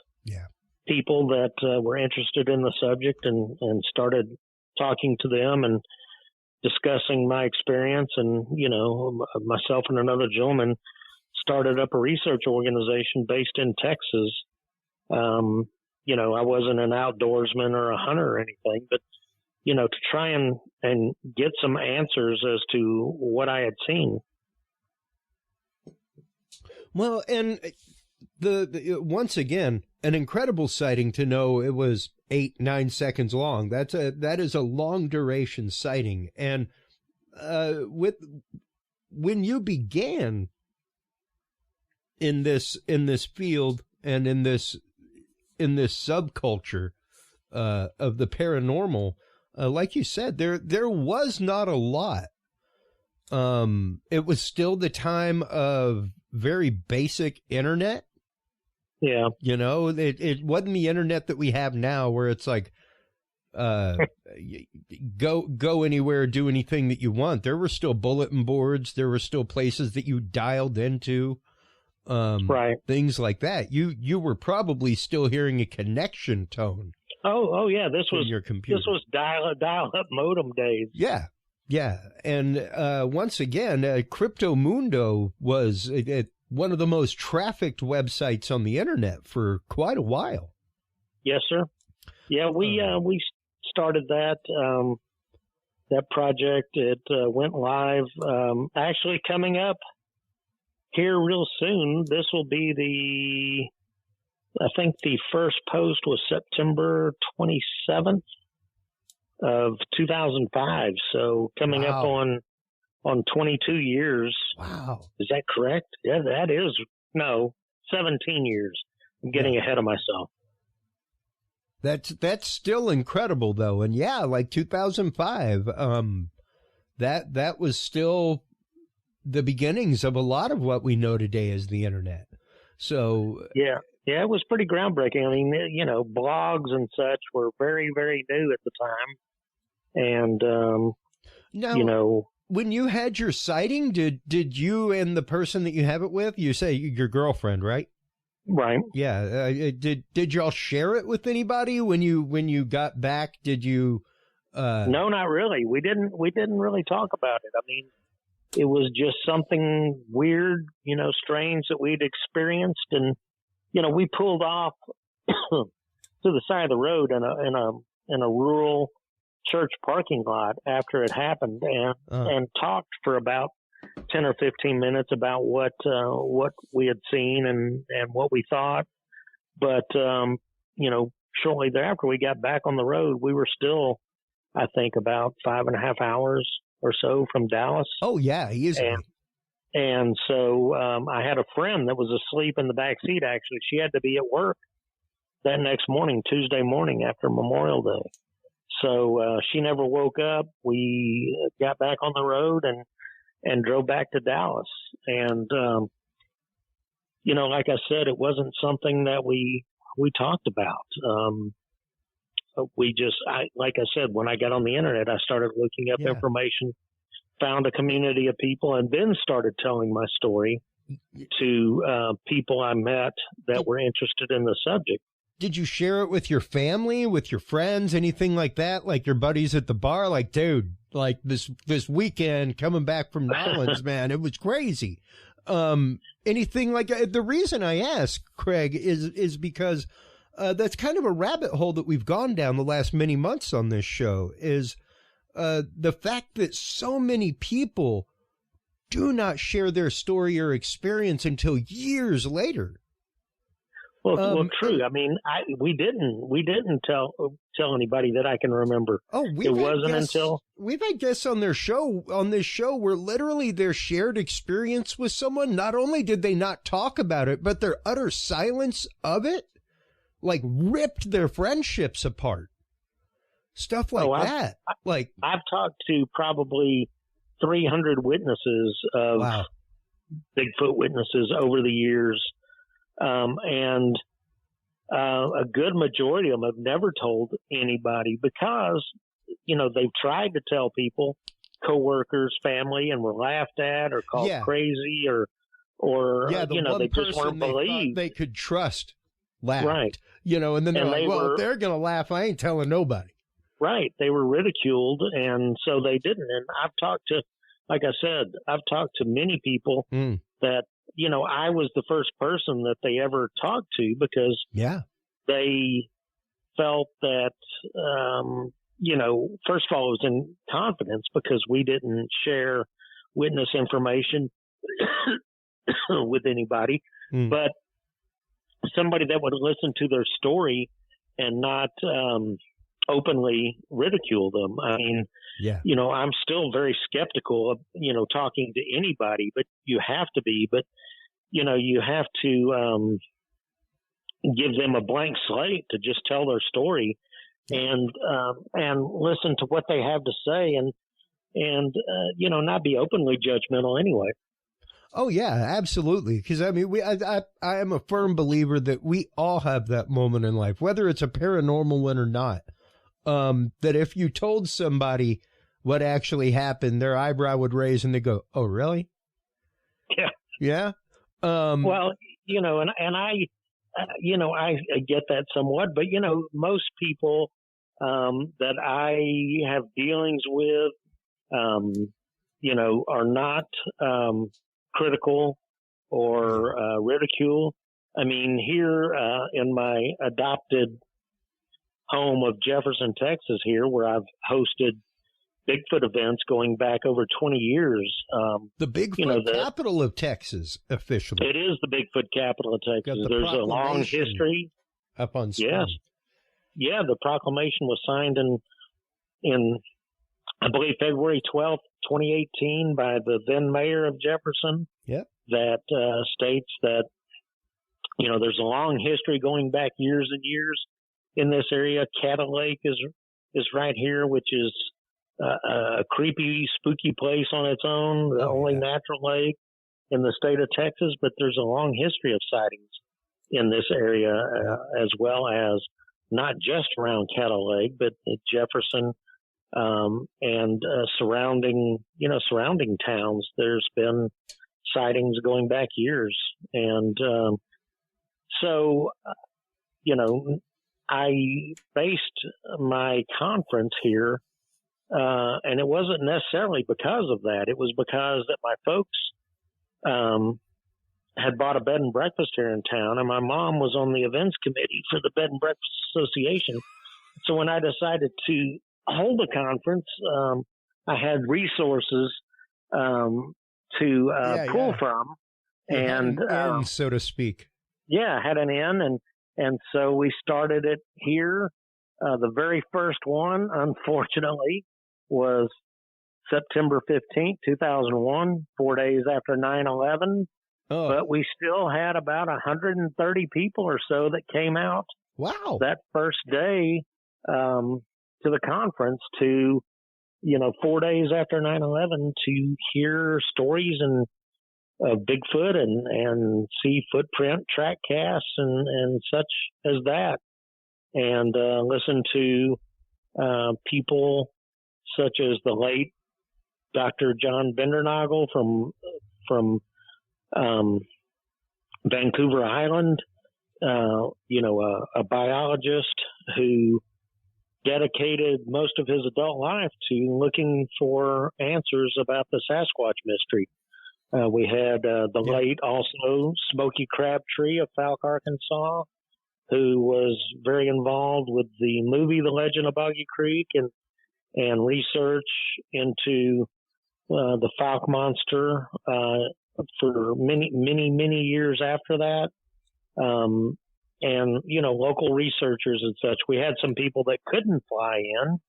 people that were interested in the subject and started talking to them and discussing my experience. And, myself and another gentleman started up a research organization based in Texas. I wasn't an outdoorsman or a hunter or anything, but, to try and get some answers as to what I had seen. Well, and the once again, an incredible sighting to know it was 8-9 seconds long. That is a long duration sighting. And when you began in this field and in this subculture of the paranormal, like you said, there was not a lot. It was still the time of very basic internet. Yeah. It wasn't the internet that we have now where it's like, go anywhere, do anything that you want. There were still bulletin boards. There were still places that you dialed into, right. Things like that. You were probably still hearing a connection tone. Oh yeah. This was your computer. This was dial-up modem days. Yeah. Yeah. And, once again, Cryptomundo was one of the most trafficked websites on the internet for quite a while. Yes, sir. Yeah, we started that project. It went live. Actually, coming up here real soon. This will be I think the first post was September 27th of 2005. So coming up on 22 years. Wow. Is that correct? Yeah, that is. No, 17 years. I'm getting ahead of myself. That's still incredible though. And yeah, like 2005, that was still the beginnings of a lot of what we know today as the internet. So yeah, it was pretty groundbreaking. I mean, blogs and such were very, very new at the time. And, now, when you had your sighting, did you and the person that you have it with, you say your girlfriend, right? Right. Yeah. Did y'all share it with anybody when you got back? Did you? No, not really. We didn't really talk about it. I mean, it was just something weird, strange that we'd experienced. And, we pulled off to the side of the road in a rural church parking lot after it happened and talked for about 10 or 15 minutes about what we had seen and what we thought. But, shortly thereafter we got back on the road. We were still, I think, about 5.5 hours or so from Dallas. Oh yeah, easily. And so, I had a friend that was asleep in the back seat. Actually, she had to be at work that next morning, Tuesday morning after Memorial Day. So, she never woke up. We got back on the road and drove back to Dallas. And, like I said, it wasn't something that we talked about. Like I said, when I got on the internet, I started looking up information, found a community of people, and then started telling my story to people I met that were interested in the subject. Did you share it with your family, with your friends, anything like that? Like your buddies at the bar? Like, dude, like this weekend coming back from Nolans, man, it was crazy. Anything like that? The reason I ask, Craig, is because that's kind of a rabbit hole that we've gone down the last many months on this show, is the fact that so many people do not share their story or experience until years later. Well, true. I mean, we didn't tell anybody that I can remember. Oh, it wasn't until we've had guests on this show where literally their shared experience with someone, not only did they not talk about it, but their utter silence of it, like, ripped their friendships apart. Stuff like that. I've talked to probably 300 witnesses of Bigfoot witnesses over the years. And a good majority of them have never told anybody because, they've tried to tell people, coworkers, family, and were laughed at or called crazy or they just weren't believed. They could trust laughed. Right. And then they're like, if they're going to laugh, I ain't telling nobody. Right. They were ridiculed, and so they didn't. And I've talked to many people that, I was the first person that they ever talked to because they felt that, first of all, it was in confidence because we didn't share witness information with anybody, but somebody that would listen to their story and not openly ridicule them. I mean, I'm still very skeptical of, talking to anybody, but you have to be. But, you have to give them a blank slate to just tell their story and listen to what they have to say and not be openly judgmental anyway. Oh, yeah, absolutely. Because, I mean, I am a firm believer that we all have that moment in life, whether it's a paranormal one or not, that if you told somebody what actually happened, their eyebrow would raise and they go, oh, really? Yeah. Yeah. Well, and I get that somewhat, but, most people that I have dealings with, are not critical or ridicule. I mean, here in my adopted home of Jefferson, Texas, here where I've hosted Bigfoot events going back over 20 years. The Bigfoot capital of Texas, officially. It is the Bigfoot capital of Texas. There's a long history. Up on screen. Yes. Yeah, the proclamation was signed in I believe February 12th, 2018 by the then mayor of Jefferson. Yep. That states that, there's a long history going back years and years in this area. Cattle Lake is right here, which is a creepy, spooky place on its own, the only natural lake in the state of Texas. But there's a long history of sightings in this area, as well as not just around Cattle Lake, but at Jefferson and surrounding towns. There's been sightings going back years. And so, I based my conference here, and it wasn't necessarily because of that. It was because that my folks had bought a bed and breakfast here in town, and my mom was on the events committee for the Bed and Breakfast Association. So when I decided to hold a conference, I had resources to pull from, and so to speak. Yeah, I had an in, and so we started it here. The very first one, unfortunately, was September 15th, 2001, 4 days after 9/11. Oh. But we still had about 130 people or so that came out. Wow. That first day to the conference to, 4 days after 9/11 to hear stories of Bigfoot and see footprint track casts and such as that. And listen to people such as the late Dr. John Bindernagel from Vancouver Island, a biologist who dedicated most of his adult life to looking for answers about the Sasquatch mystery. We had the late also Smokey Crabtree of Falk, Arkansas, who was very involved with the movie The Legend of Boggy Creek and research into the Fouke monster for many years after that. And, local researchers and such. We had some people that couldn't fly in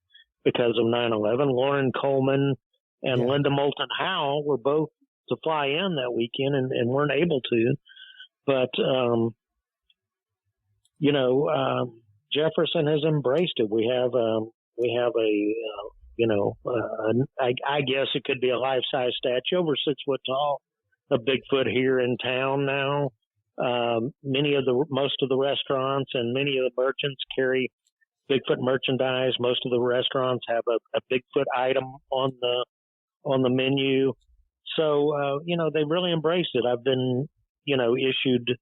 because of 9/11. Lauren Coleman and Linda Moulton Howe were both to fly in that weekend and weren't able to. But, Jefferson has embraced it. We have I guess it could be a life-size statue over 6 foot tall of Bigfoot here in town now. Most of the restaurants and many of the merchants carry Bigfoot merchandise. Most of the restaurants have a Bigfoot item on the menu. So, they really embraced it. I've been, issued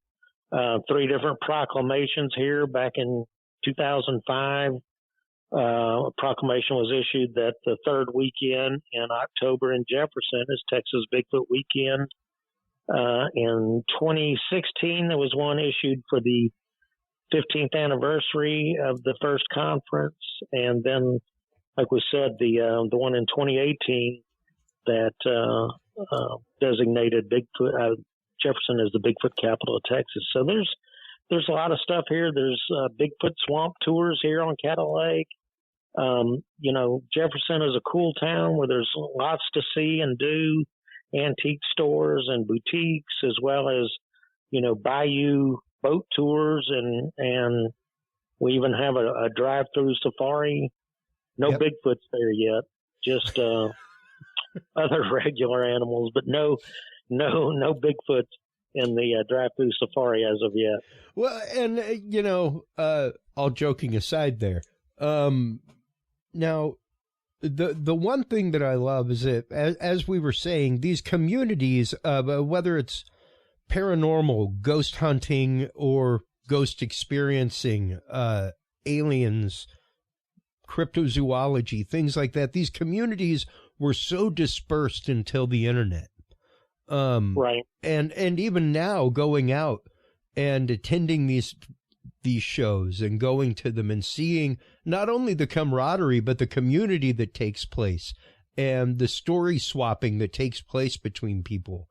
3 different proclamations here back in 2005. A proclamation was issued that the 3rd weekend in October in Jefferson is Texas Bigfoot Weekend. In 2016, there was one issued for the 15th anniversary of the first conference. And then, like we said, the one in 2018 that designated Bigfoot, Jefferson as the Bigfoot capital of Texas. So there's a lot of stuff here. There's Bigfoot swamp tours here on Cattle Lake. Jefferson is a cool town where there's lots to see and do. Antique stores and boutiques, as well as, bayou boat tours, and we even have a drive-through safari. No Bigfoots there yet, just other regular animals, but no Bigfoot in the drive-through safari as of yet. Well, and all joking aside there, now. The one thing that I love is that, as we were saying, these communities, whether it's paranormal, ghost hunting, or ghost experiencing, aliens, cryptozoology, things like that, these communities were so dispersed until the internet. Right. And even now, going out and attending these shows and going to them and seeing not only the camaraderie, but the community that takes place and the story swapping that takes place between people,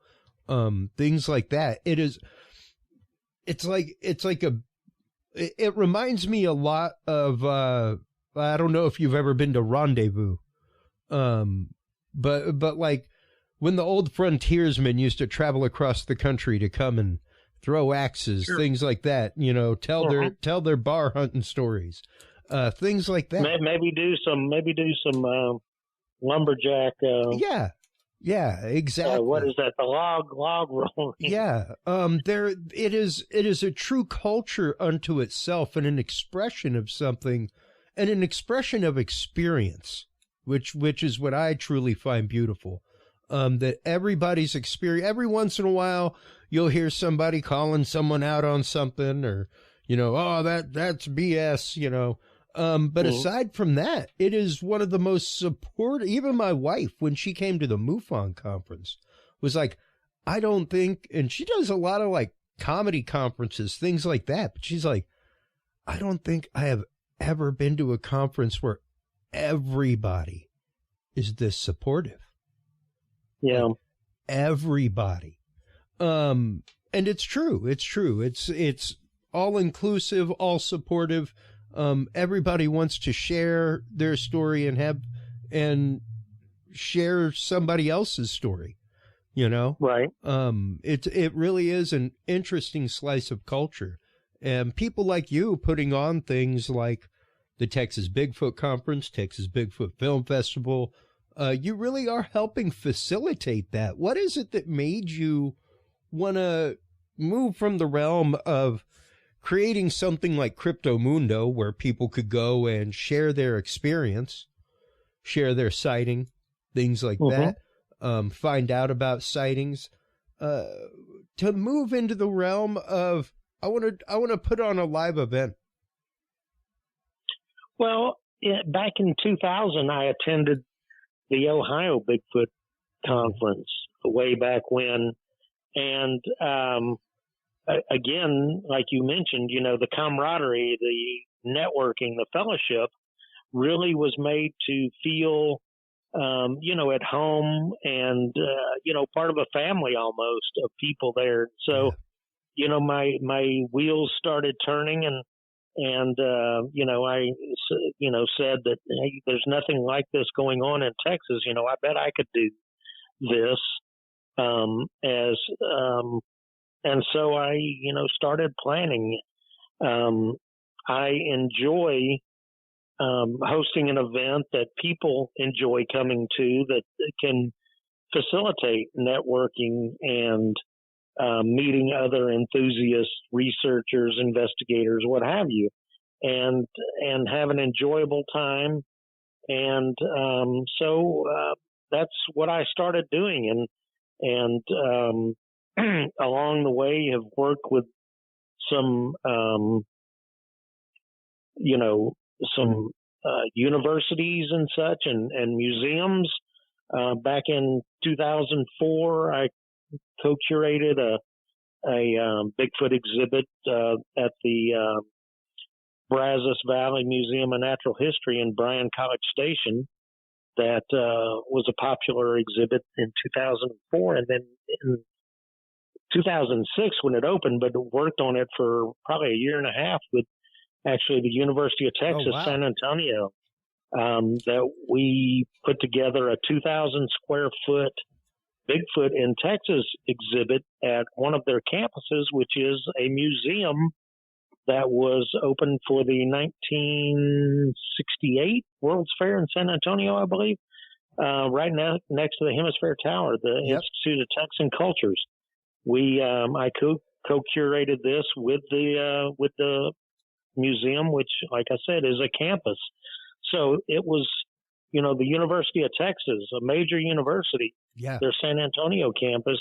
things like that. It reminds me a lot of, I don't know if you've ever been to Rendezvous. But like when the old frontiersmen used to travel across the country to come and throw axes, sure. Things like that, tell their bar hunting stories, things like that. Maybe do some lumberjack. Yeah, exactly. What is that? The log rolling. Yeah. It is a true culture unto itself and an expression of something and an expression of experience, which is what I truly find beautiful. That everybody's experience, every once in a while, you'll hear somebody calling someone out on something or, that's BS, but aside from that, it is one of the most supportive. Even my wife, when she came to the MUFON conference, was like, I don't think, and she does a lot of like comedy conferences, things like that. But she's like, I don't think I have ever been to a conference where everybody is this supportive. Yeah. Like, everybody. And it's true. It's all inclusive, all supportive. Everybody wants to share their story and share somebody else's story, Right. It really is an interesting slice of culture, and people like you putting on things like the Texas Bigfoot Conference, Texas Bigfoot Film Festival, you really are helping facilitate that. What is it that made you want to move from the realm of creating something like Cryptomundo, where people could go and share their experience, share their sighting, things like that, find out about sightings, to move into the realm of, I want to put on a live event? Well, back in 2000, I attended the Ohio Bigfoot Conference way back when. And again, like you mentioned, the camaraderie, the networking, the fellowship really was made to feel, at home and, part of a family almost of people there. So, my wheels started turning and I said that, hey, there's nothing like this going on in Texas. I bet I could do this. And so I, started planning. I enjoy hosting an event that people enjoy coming to, that can facilitate networking and meeting other enthusiasts, researchers, investigators, what have you, and have an enjoyable time. And so that's what I started doing, and along the way have worked with some some universities and such, and museums. Back in 2004, I co-curated a Bigfoot exhibit at the Brazos Valley Museum of Natural History in Bryan College Station. That was a popular exhibit in 2004, and then in 2006 when it opened, but worked on it for probably a year and a half with actually the University of Texas, San Antonio, that we put together a 2,000 square foot Bigfoot in Texas exhibit at one of their campuses, which is a museum that was open for the 1968 World's Fair in San Antonio, I believe, right now next to the Hemisphere Tower, the Institute of Texan Cultures. I co-curated this with the museum, which, like I said, is a campus. So it was, the University of Texas, a major university, their San Antonio campus,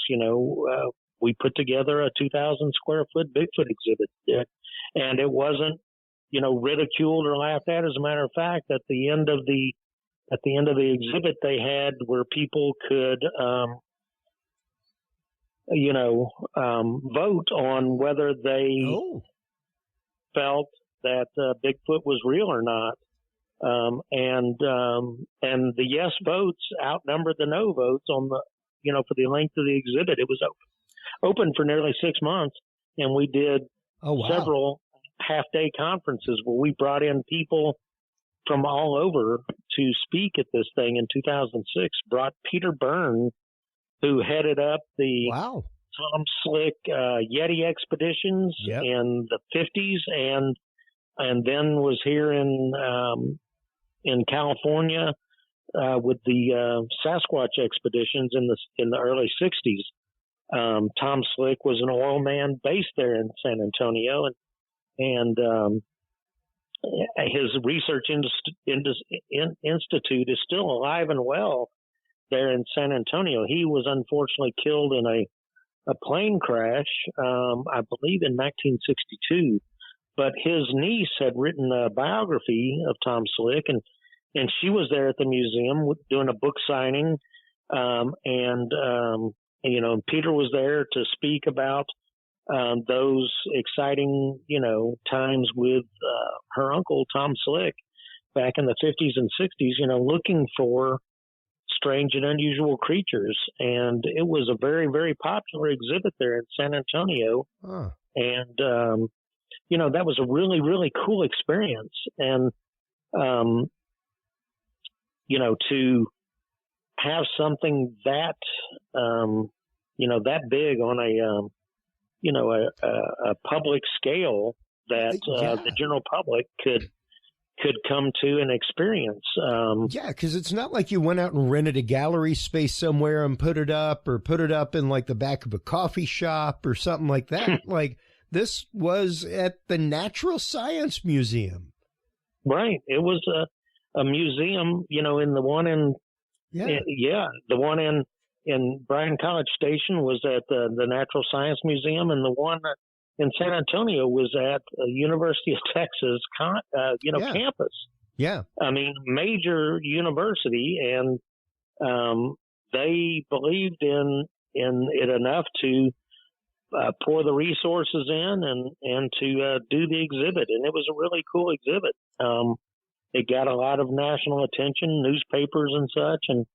we put together a 2,000 square foot Bigfoot exhibit. And it wasn't, ridiculed or laughed at. As a matter of fact, at the end of the exhibit they had where people could, vote on whether they felt that Bigfoot was real or not. And the yes votes outnumbered the no votes on the, for the length of the exhibit. It was open for nearly 6 months, and we did several half-day conferences where we brought in people from all over to speak at this thing. In 2006, brought Peter Byrne, who headed up the Tom Slick Yeti expeditions in the 50s, and then was here in California with the Sasquatch expeditions in the early 60s. Tom Slick was an oil man based there in San Antonio, and his research institute is still alive and well there in San Antonio. He was unfortunately killed in a plane crash, I believe in 1962. But his niece had written a biography of Tom Slick, and she was there at the museum doing a book signing. Peter was there to speak about those exciting, times with her uncle, Tom Slick, back in the 50s and 60s, looking for strange and unusual creatures. And it was a very, very popular exhibit there in San Antonio. And, that was a really, really cool experience. And, to have something that, that big on a public scale that the general public could come to and experience. Because it's not like you went out and rented a gallery space somewhere and put it up in like the back of a coffee shop or something like that. Like this was at the Natural Science Museum. Right. It was a museum, in the one in the one in Bryan College Station was at the Natural Science Museum, and the one in San Antonio was at University of Texas, campus. Yeah. I mean, major university, and they believed in it enough to pour the resources in and to do the exhibit. And it was a really cool exhibit. It got a lot of national attention, newspapers and such. And,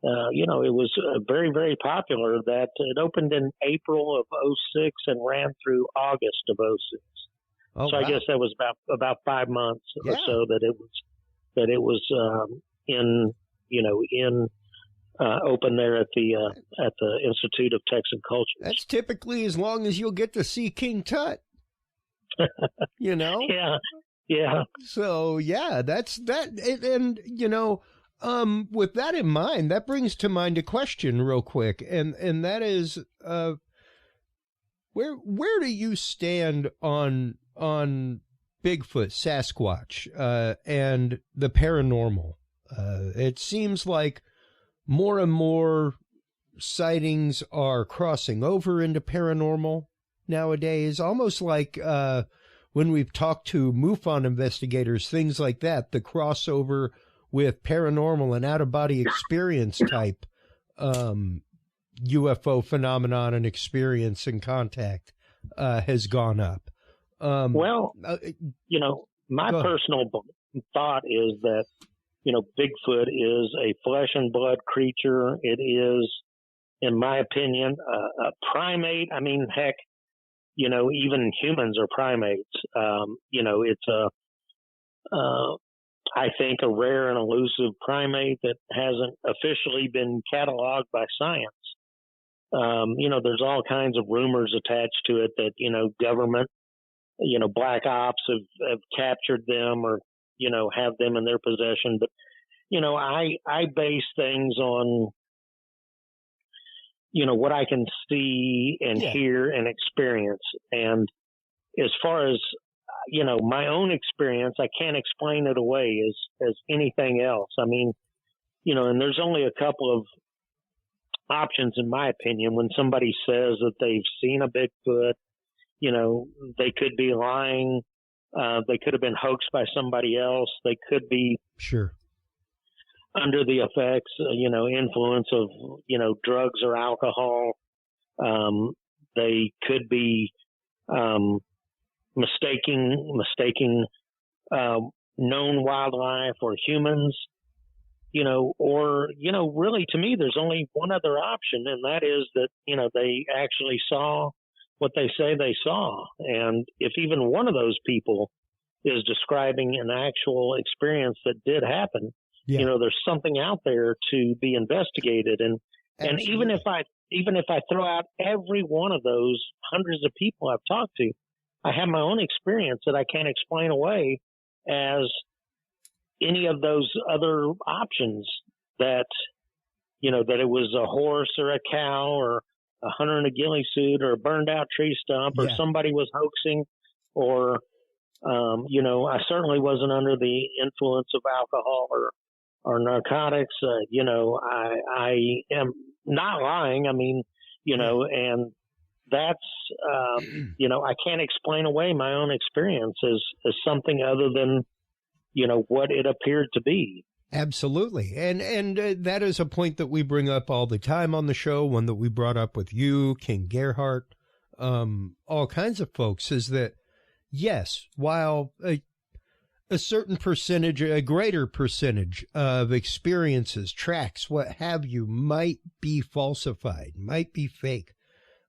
it was very, very popular. That it opened in April of 2006 and ran through August of 2006. Oh, so wow. I guess that was about 5 months or so that it was open there at the Institute of Texan Culture. That's typically as long as you'll get to see King Tut. Yeah. So that's that. And with that in mind, that brings to mind a question real quick, and that is, where do you stand on Bigfoot, Sasquatch, and the paranormal? It seems like more and more sightings are crossing over into paranormal nowadays, almost like when we've talked to MUFON investigators, things like that, the crossover with paranormal and out-of-body experience type UFO phenomenon and experience and contact has gone up. My personal thought is that, Bigfoot is a flesh and blood creature. It is, in my opinion, a primate. I mean, heck, even humans are primates. It's I think a rare and elusive primate that hasn't officially been cataloged by science. There's all kinds of rumors attached to it that, government, black ops have captured them or, have them in their possession. But, I base things on, what I can see and hear and experience. And as far as, my own experience, I can't explain it away as anything else. I mean, and there's only a couple of options, in my opinion, when somebody says that they've seen a Bigfoot. They could be lying. They could have been hoaxed by somebody else. They could be under the effects, influence of, drugs or alcohol. They could be mistaking known wildlife or humans, or, really to me, there's only one other option, and that is that, they actually saw what they say they saw. And if even one of those people is describing an actual experience that did happen, there's something out there to be investigated. And even if I throw out every one of those hundreds of people I've talked to, I have my own experience that I can't explain away as any of those other options that, that it was a horse or a cow or a hunter in a ghillie suit or a burned out tree stump or somebody was hoaxing or, I certainly wasn't under the influence of alcohol or narcotics. I am not lying. I mean, and that's, I can't explain away my own experience as something other than, what it appeared to be. Absolutely. And that is a point that we bring up all the time on the show, one that we brought up with you, King Gerhardt, all kinds of folks, is that, yes, while a certain percentage, a greater percentage of experiences, tracks, what have you, might be falsified, might be fake,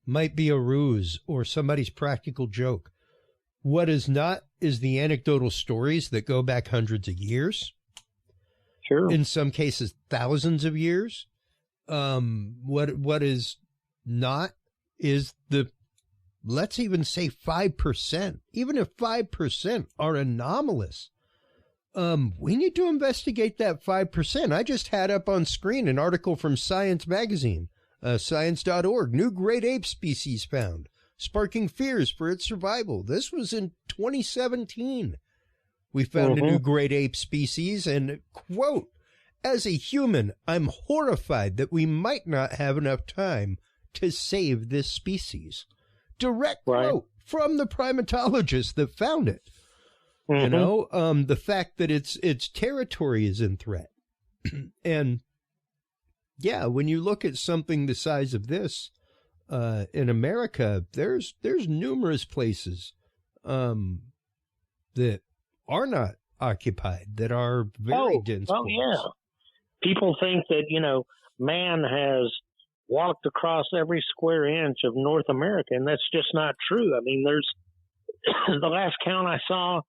might be a ruse or somebody's practical joke. What is not is the anecdotal stories that go back hundreds of years. Sure. In some cases, thousands of years. What is not is let's even say 5%. Even if 5% are anomalous, we need to investigate that 5%. I just had up on screen an article from Science Magazine, science.org, new great ape species found, sparking fears for its survival. This was in 2017. We found a new great ape species and, quote, as a human, I'm horrified that we might not have enough time to save this species. Direct quote from the primatologist that found it. The fact that its territory is in threat. And yeah, when you look at something the size of this, in America, there's numerous places that are not occupied, that are very dense. Oh, yeah. People think that, man has walked across every square inch of North America, and that's just not true. I mean, there's the last count I saw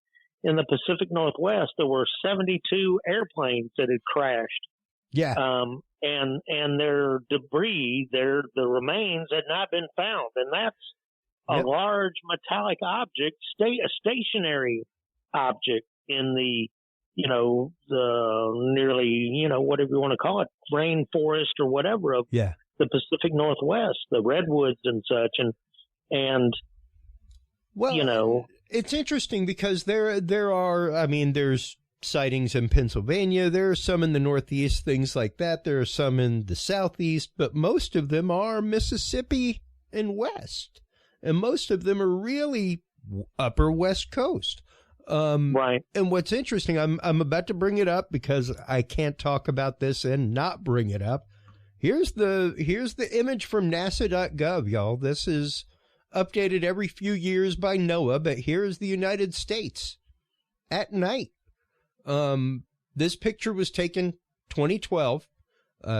in the Pacific Northwest, there were 72 airplanes that had crashed. Yeah. And their debris, the remains had not been found. And that's a large metallic object, a stationary object in the, the nearly, whatever you want to call it, rainforest or whatever of the Pacific Northwest, the redwoods and such. And well, it's interesting because there are, there's sightings in Pennsylvania. There are some in the Northeast, things like that. There are some in the Southeast, but most of them are Mississippi and West. And most of them are really upper West Coast. Right. And what's interesting, I'm about to bring it up because I can't talk about this and not bring it up. Here's the image from NASA.gov, y'all. This is updated every few years by NOAA, but here's the United States at night. This picture was taken 2012,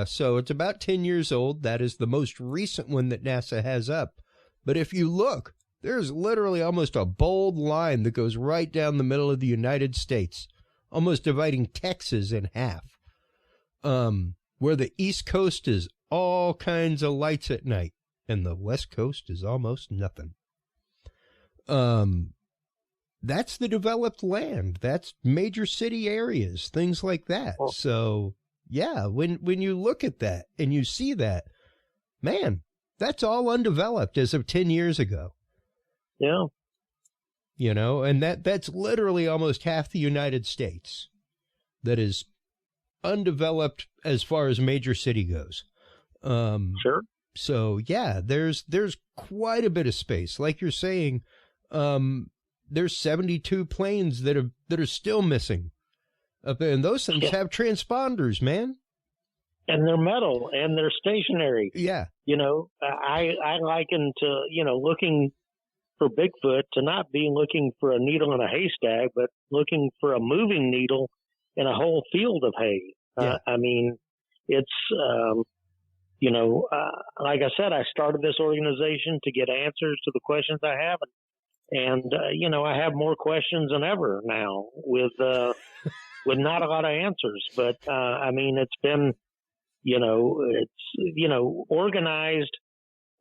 so it's about 10 years old. That is the most recent one that NASA has up. But if you look, there's literally almost a bold line that goes right down the middle of the United States, almost dividing Texas in half, where the East Coast is all kinds of lights at night, and the West Coast is almost nothing. That's the developed land. That's major city areas, things like that. Oh. So, yeah, when you look at that and you see that, man, that's all undeveloped as of 10 years ago. Yeah. And that's literally almost half the United States that is undeveloped as far as major city goes. Sure. So, yeah, there's quite a bit of space. Like you're saying, there's 72 planes that are still missing up there, and those things have transponders, man. And they're metal and they're stationary. Yeah. I liken to, looking for Bigfoot to not be looking for a needle in a haystack, but looking for a moving needle in a whole field of hay. Yeah. It's, like I said, I started this organization to get answers to the questions I have. And I have more questions than ever now with not a lot of answers. But, it's been, organized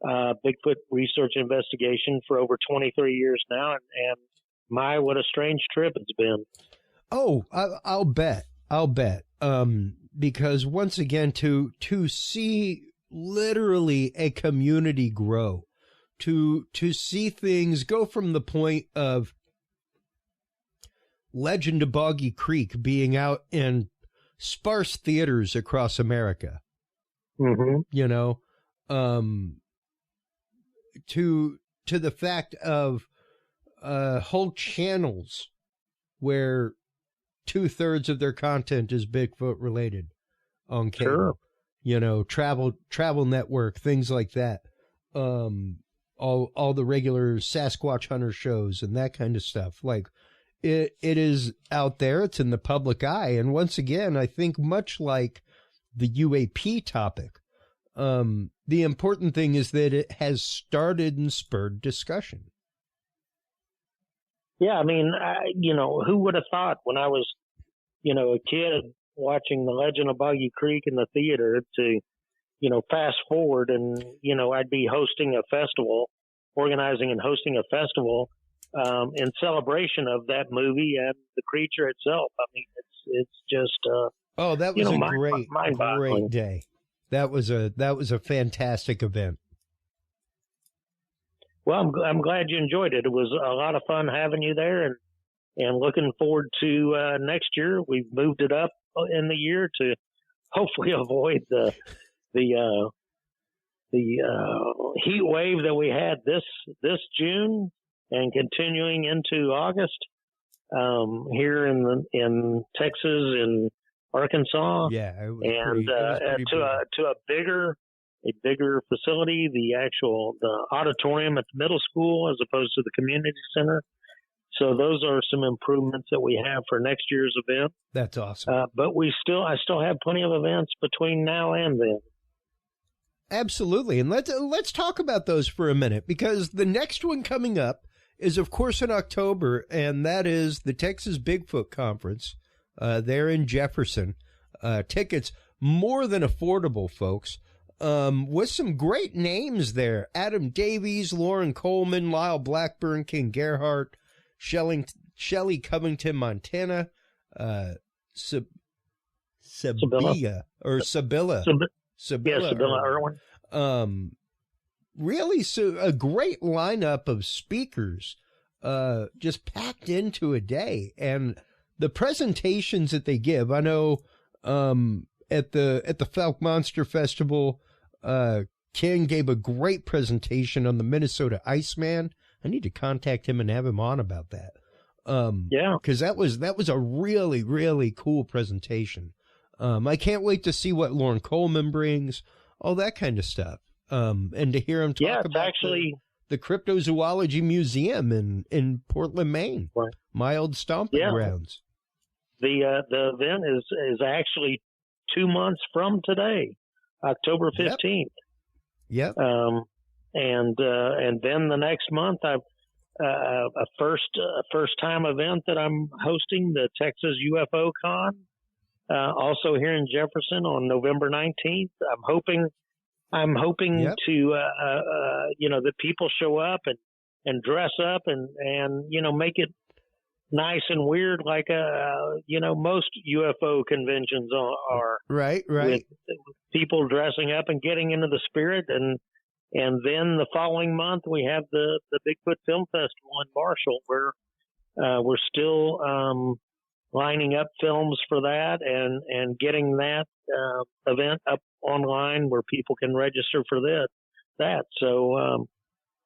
Bigfoot research investigation for over 23 years now. And what a strange trip it's been. Oh, I'll bet. Because once again, to see literally a community grow, to see things go from the point of Legend of Boggy Creek being out in sparse theaters across America, to the fact of whole channels where 2/3 of their content is Bigfoot related on cable, travel network, things like that. All the regular Sasquatch hunter shows and that kind of stuff. Like it is out there. It's in the public eye. And once again, I think much like the UAP topic, the important thing is that it has started and spurred discussion. Yeah. Who would have thought when I was, a kid watching The Legend of Boggy Creek in the theater to, fast forward and, I'd be organizing and hosting a festival in celebration of that movie and the creature itself. It's just that was a great day. That was a fantastic event. Well, I'm glad you enjoyed it. It was a lot of fun having you there, and looking forward to next year. We've moved it up in the year to hopefully avoid the heat wave that we had this June and continuing into August here in Texas and Arkansas. Yeah, and to a bigger a bigger facility, the auditorium at the middle school as opposed to the community center. So those are some improvements that we have for next year's event. That's awesome. But I still have plenty of events between now and then. Absolutely. And let's talk about those for a minute, because the next one coming up is, of course, in October, and that is the Texas Bigfoot Conference there in Jefferson. Tickets more than affordable, folks, with some great names there. Adam Davies, Lauren Coleman, Lyle Blackburn, King Gerhardt, Shelley Covington, Montana, Sabilla Irwin. Really, so a great lineup of speakers, just packed into a day, and the presentations that they give. I know, at the Falk Monster Festival, Ken gave a great presentation on the Minnesota Iceman. I need to contact him and have him on about that. Yeah, because that was a really, really cool presentation. I can't wait to see what Lauren Coleman brings, all that kind of stuff. And to hear him talk about actually the Cryptozoology Museum in Portland, Maine, right. My old stomping grounds. The event is actually 2 months from today, October 15th. Yep. And then the next month, I've a first time event that I'm hosting, the Texas UFOCon, also here in Jefferson on November 19th. I'm hoping yep. to that people show up and dress up and make it nice and weird like most UFO conventions are. Right. With people dressing up and getting into the spirit, and then the following month we have the Bigfoot Film Festival in Marshall, where we're still lining up films for that and getting that event up online where people can register for that. So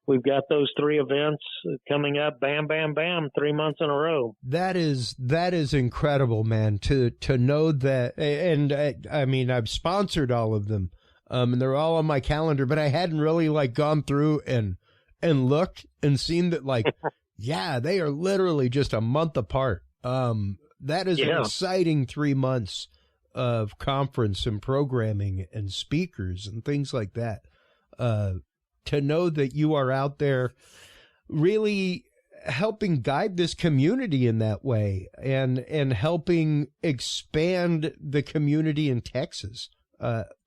we've got those 3 events coming up, bam, bam, bam, 3 months in a row. That is incredible, man, to know that. And I mean, I've sponsored all of them, and they're all on my calendar, but I hadn't really gone through and looked and seen that yeah, they are literally just a month apart. That is an exciting 3 months of conference and programming and speakers and things like that. To know that you are out there really helping guide this community in that way and helping expand the community in Texas.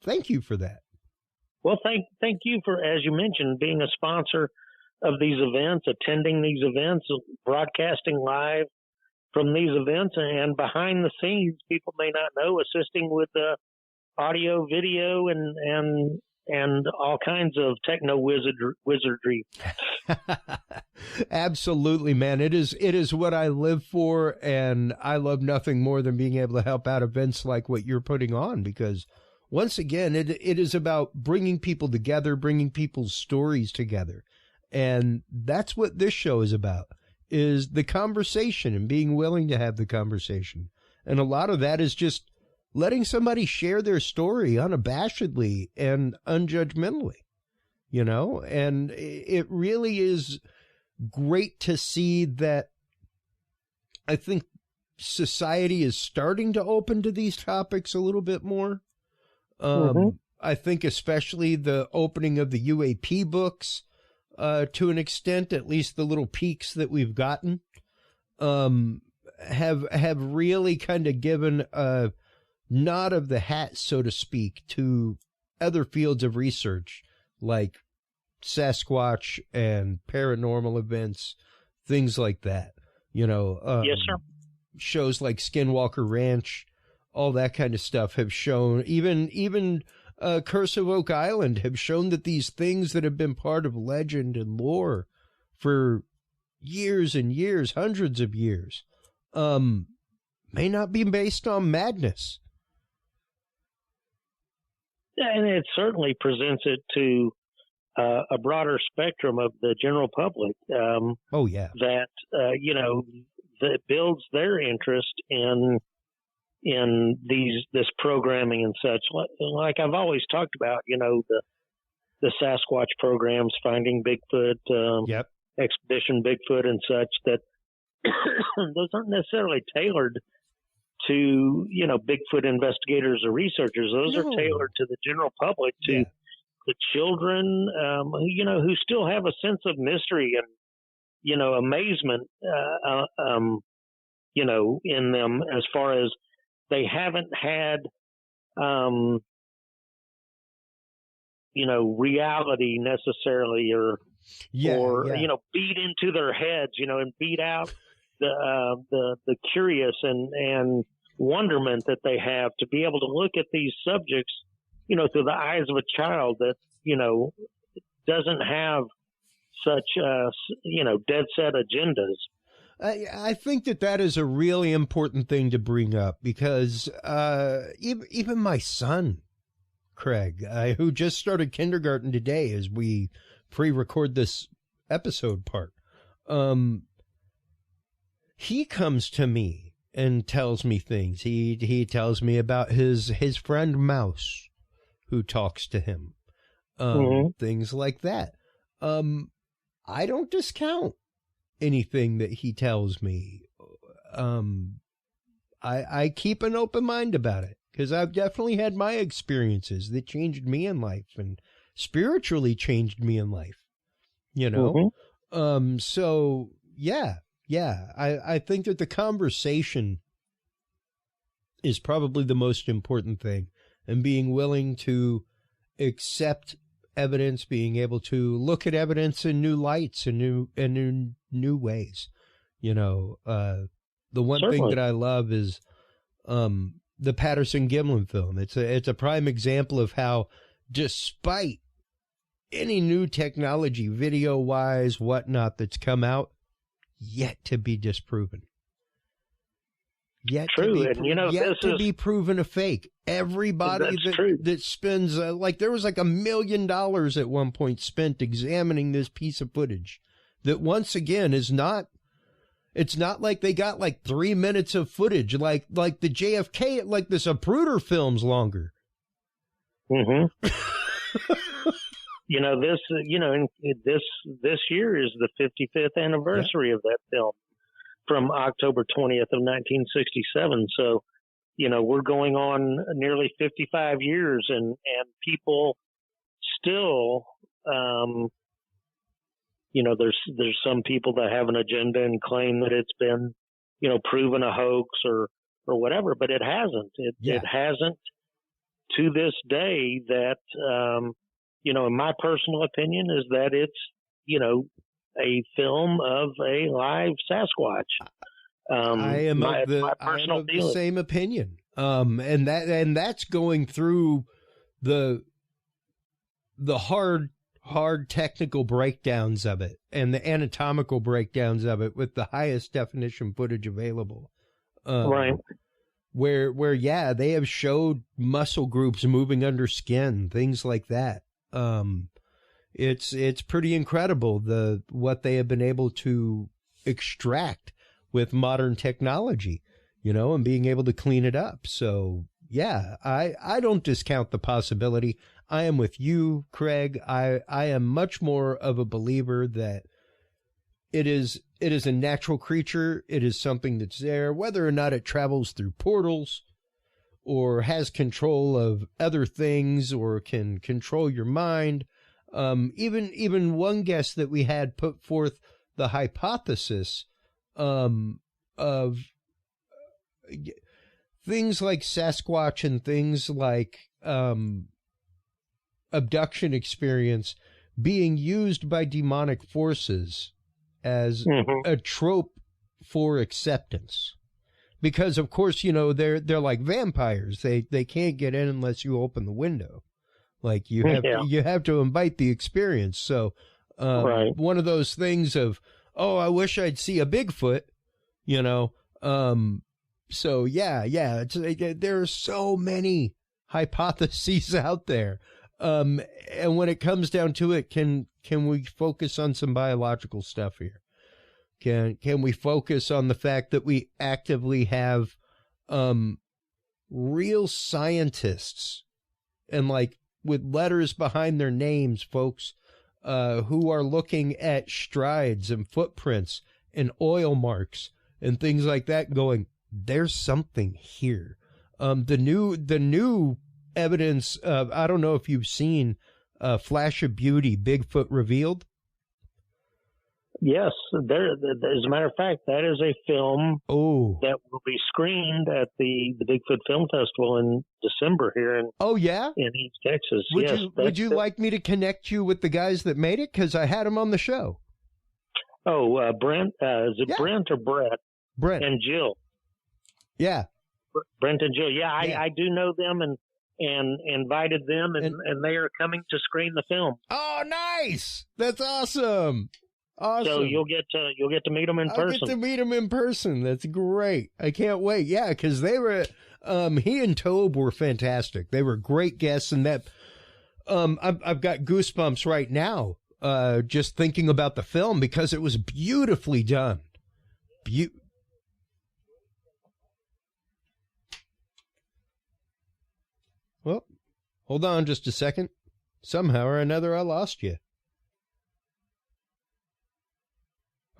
Thank you for that. Well, thank you for, as you mentioned, being a sponsor of these events, attending these events, broadcasting live from these events, and behind the scenes, people may not know, assisting with audio, video, and all kinds of techno wizardry. Absolutely, man. It is what I live for, and I love nothing more than being able to help out events like what you're putting on, because once again, it is about bringing people together, bringing people's stories together. And that's what this show is about, is the conversation and being willing to have the conversation. And a lot of that is just letting somebody share their story unabashedly and unjudgmentally, and it really is great to see that. I think society is starting to open to these topics a little bit more. I think especially the opening of the UAP books, to an extent, at least the little peaks that we've gotten, have really kind of given a nod of the hat, so to speak, to other fields of research like Sasquatch and paranormal events, things like that. Yes, sir. Shows like Skinwalker Ranch, all that kind of stuff have shown, even Curse of Oak Island have shown that these things that have been part of legend and lore for years and years, hundreds of years, may not be based on madness. Yeah, and it certainly presents it to a broader spectrum of the general public. That builds their interest in this programming and such. Like I've always talked about, the Sasquatch programs, Finding Bigfoot, Yep. Expedition Bigfoot and such, that those aren't necessarily tailored to, Bigfoot investigators or researchers. Those are tailored to the general public, to the children, who still have a sense of mystery and, amazement, in them, as far as they haven't had, reality necessarily, or beat into their heads, and beat out the curious and wonderment that they have to be able to look at these subjects, through the eyes of a child that, doesn't have such, dead set agendas. I think that is a really important thing to bring up, because even my son, Craig, who just started kindergarten today as we pre-record this episode part, he comes to me and tells me things. He tells me about his friend Mouse, who talks to him, things like that. I don't discount anything that he tells me. I keep an open mind about it, because I've definitely had my experiences that changed me in life and spiritually changed me in life, so I think that the conversation is probably the most important thing, and being willing to accept evidence, being able to look at evidence in new lights and new ways. The one thing that I love is the Patterson-Gimlin film. It's a prime example of how, despite any new technology, video-wise, whatnot, that's come out, yet to be disproven. Yet to be proven a fake. Everybody that spends, there was $1 million at one point spent examining this piece of footage that, once again, is not, it's not like they got 3 minutes of footage, like the JFK, like the Zapruder film's longer. This year is the 55th anniversary of that film, from October 20th of 1967. So, we're going on nearly 55 years, and people still, there's some people that have an agenda and claim that it's been, proven a hoax or whatever, but it hasn't. It hasn't to this day. That, in my personal opinion, is that it's, a film of a live Sasquatch. I am of the same opinion. And that's going through the hard technical breakdowns of it and the anatomical breakdowns of it with the highest definition footage available. Right. Where they have showed muscle groups moving under skin, things like that. It's pretty incredible what they have been able to extract with modern technology, and being able to clean it up. So I don't discount the possibility. I am with you, Craig. I am much more of a believer that it is a natural creature. It is something that's there, whether or not it travels through portals or has control of other things or can control your mind. Even one guest that we had put forth the hypothesis of things like Sasquatch and things like abduction experience being used by demonic forces as a trope for acceptance. Because, of course, they're like vampires. They can't get in unless you open the window. Like you have to invite the experience. So one of those things of, I wish I'd see a Bigfoot, So there are so many hypotheses out there. And when it comes down to it, can we focus on some biological stuff here? Can we focus on the fact that we actively have real scientists and letters behind their names, folks, who are looking at strides and footprints and oil marks and things like that, going, there's something here. The new evidence, I don't know if you've seen Flash of Beauty, Bigfoot Revealed. Yes, as a matter of fact, that is a film that will be screened at the Bigfoot Film Festival in December here in East Texas. Would you like me to connect you with the guys that made it? Because I had them on the show. Oh, Brent, is it Brent or Brett? Brent. And Jill. Yeah. Brent and Jill. Yeah, I do know them and invited them, and they are coming to screen the film. Oh, nice! That's awesome. Awesome. So you'll get to meet them in person. I'll get to meet them in person. That's great. I can't wait. Yeah, because they were, he and Tobe were fantastic. They were great guests, and that, I've got goosebumps right now, just thinking about the film because it was beautifully done. Well, hold on just a second. Somehow or another, I lost you.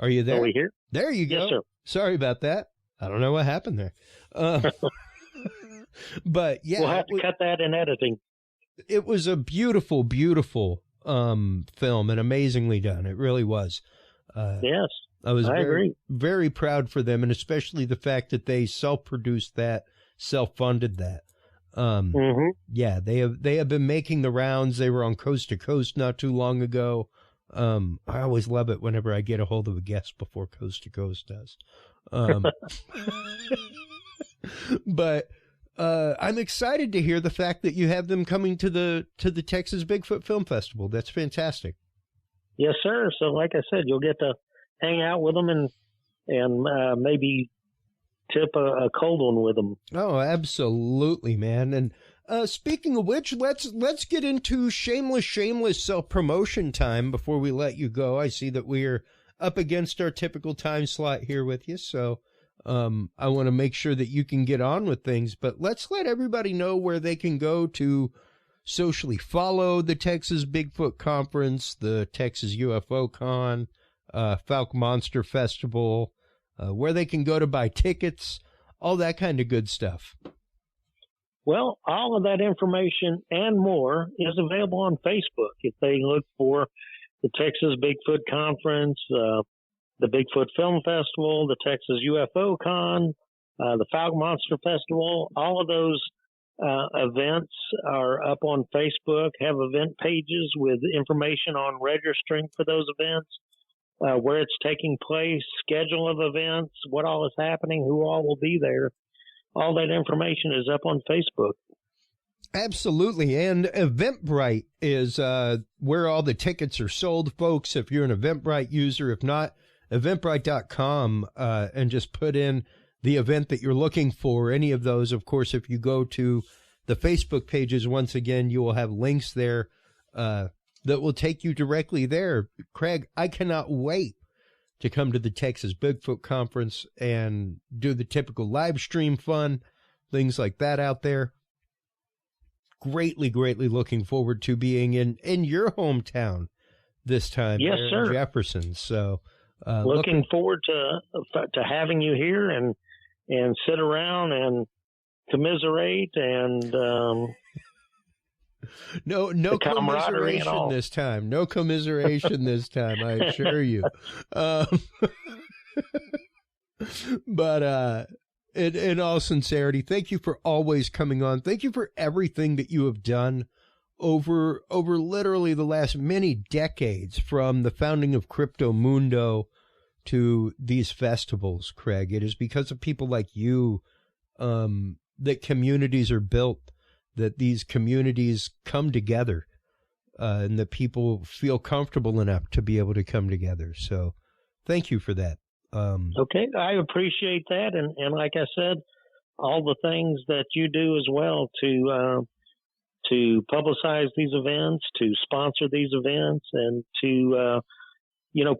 Are you there? Are we here? There you go. Yes, sir. Sorry about that. I don't know what happened there. But yeah. We'll have to cut that in editing. It was a beautiful, beautiful film and amazingly done. It really was. Yes. I very, agree. Very proud for them, and especially the fact that they self-produced that, self-funded that. Yeah, they have been making the rounds. They were on Coast to Coast not too long ago. I always love it whenever I get a hold of a guest before Coast to Coast does. But I'm excited to hear the fact that you have them coming to the Texas Bigfoot Film Festival. That's fantastic. Yes, sir. So like I said, you'll get to hang out with them and maybe tip a cold one with them. Oh, absolutely, man. And speaking of which, let's get into shameless self-promotion time before we let you go. I see that we're up against our typical time slot here with you, so I want to make sure that you can get on with things. But let's let everybody know where they can go to socially follow the Texas Bigfoot Conference, the Texas UFOCon, Falk Monster Festival, where they can go to buy tickets, all that kind of good stuff. Well, all of that information and more is available on Facebook. If they look for the Texas Bigfoot Conference, the Bigfoot Film Festival, the Texas UFOCon, the Falk Monster Festival, all of those events are up on Facebook, have event pages with information on registering for those events, where it's taking place, schedule of events, what all is happening, who all will be there. All that information is up on Facebook. Absolutely. And Eventbrite is where all the tickets are sold, folks. If you're an Eventbrite user, if not, Eventbrite.com, and just put in the event that you're looking for, any of those. Of course, if you go to the Facebook pages, once again, you will have links there that will take you directly there. Craig, I cannot wait to come to the Texas Bigfoot Conference and do the typical live stream fun, things like that out there. Greatly looking forward to being in your hometown this time. Yes, sir. In Jefferson. So looking forward to having you here and sit around and commiserate and no commiseration this time. No commiseration this time, I assure you. But in all sincerity, thank you for always coming on. Thank you for everything that you have done over literally the last many decades, from the founding of Cryptomundo to these festivals, Craig. It is because of people like you that communities are built, that these communities come together, and that people feel comfortable enough to be able to come together. So thank you for that. Okay, I appreciate that. And like I said, all the things that you do as well to publicize these events, to sponsor these events, and to,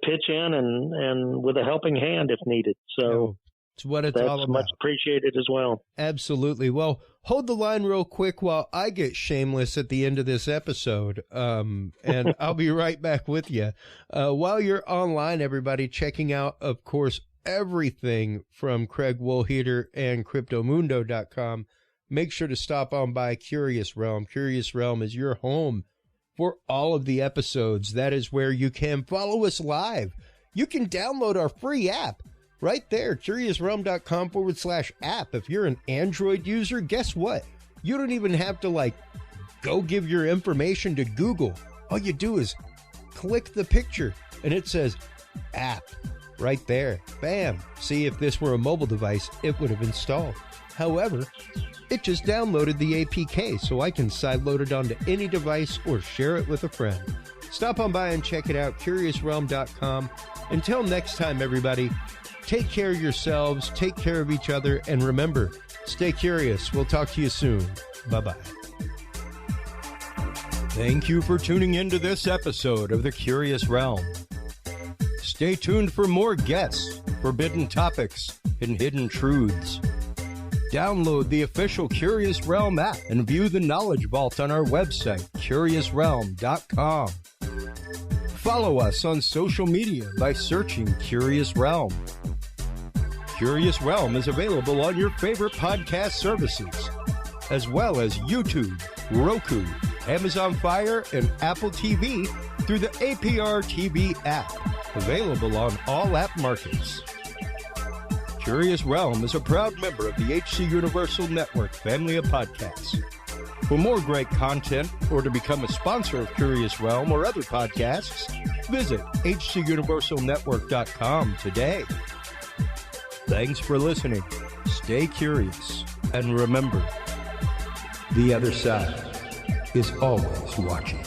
pitch in and with a helping hand if needed. So It's what it's all about. That's much appreciated as well. Absolutely. Well, hold the line real quick while I get shameless at the end of this episode, and I'll be right back with you. While you're online, everybody, checking out, of course, everything from Craig Woolheater and Cryptomundo.com, make sure to stop on by Curious Realm. Curious Realm is your home for all of the episodes. That is where you can follow us live. You can download our free app. Right there, curiousrealm.com/app. If you're an Android user, guess what? You don't even have to, go give your information to Google. All you do is click the picture, and it says app right there. Bam. See, if this were a mobile device, it would have installed. However, it just downloaded the APK, so I can sideload it onto any device or share it with a friend. Stop on by and check it out, curiousrealm.com. Until next time, everybody, take care of yourselves, take care of each other, and remember, stay curious. We'll talk to you soon. Bye-bye. Thank you for tuning into this episode of The Curious Realm. Stay tuned for more guests, forbidden topics, and hidden truths. Download the official Curious Realm app and view the Knowledge Vault on our website, curiousrealm.com. Follow us on social media by searching Curious Realm. Curious Realm is available on your favorite podcast services, as well as YouTube, Roku, Amazon Fire, and Apple TV through the APR TV app, available on all app markets. Curious Realm is a proud member of the HC Universal Network family of podcasts. For more great content or to become a sponsor of Curious Realm or other podcasts, visit hcuniversalnetwork.com today. Thanks for listening. Stay curious. And remember, the other side is always watching.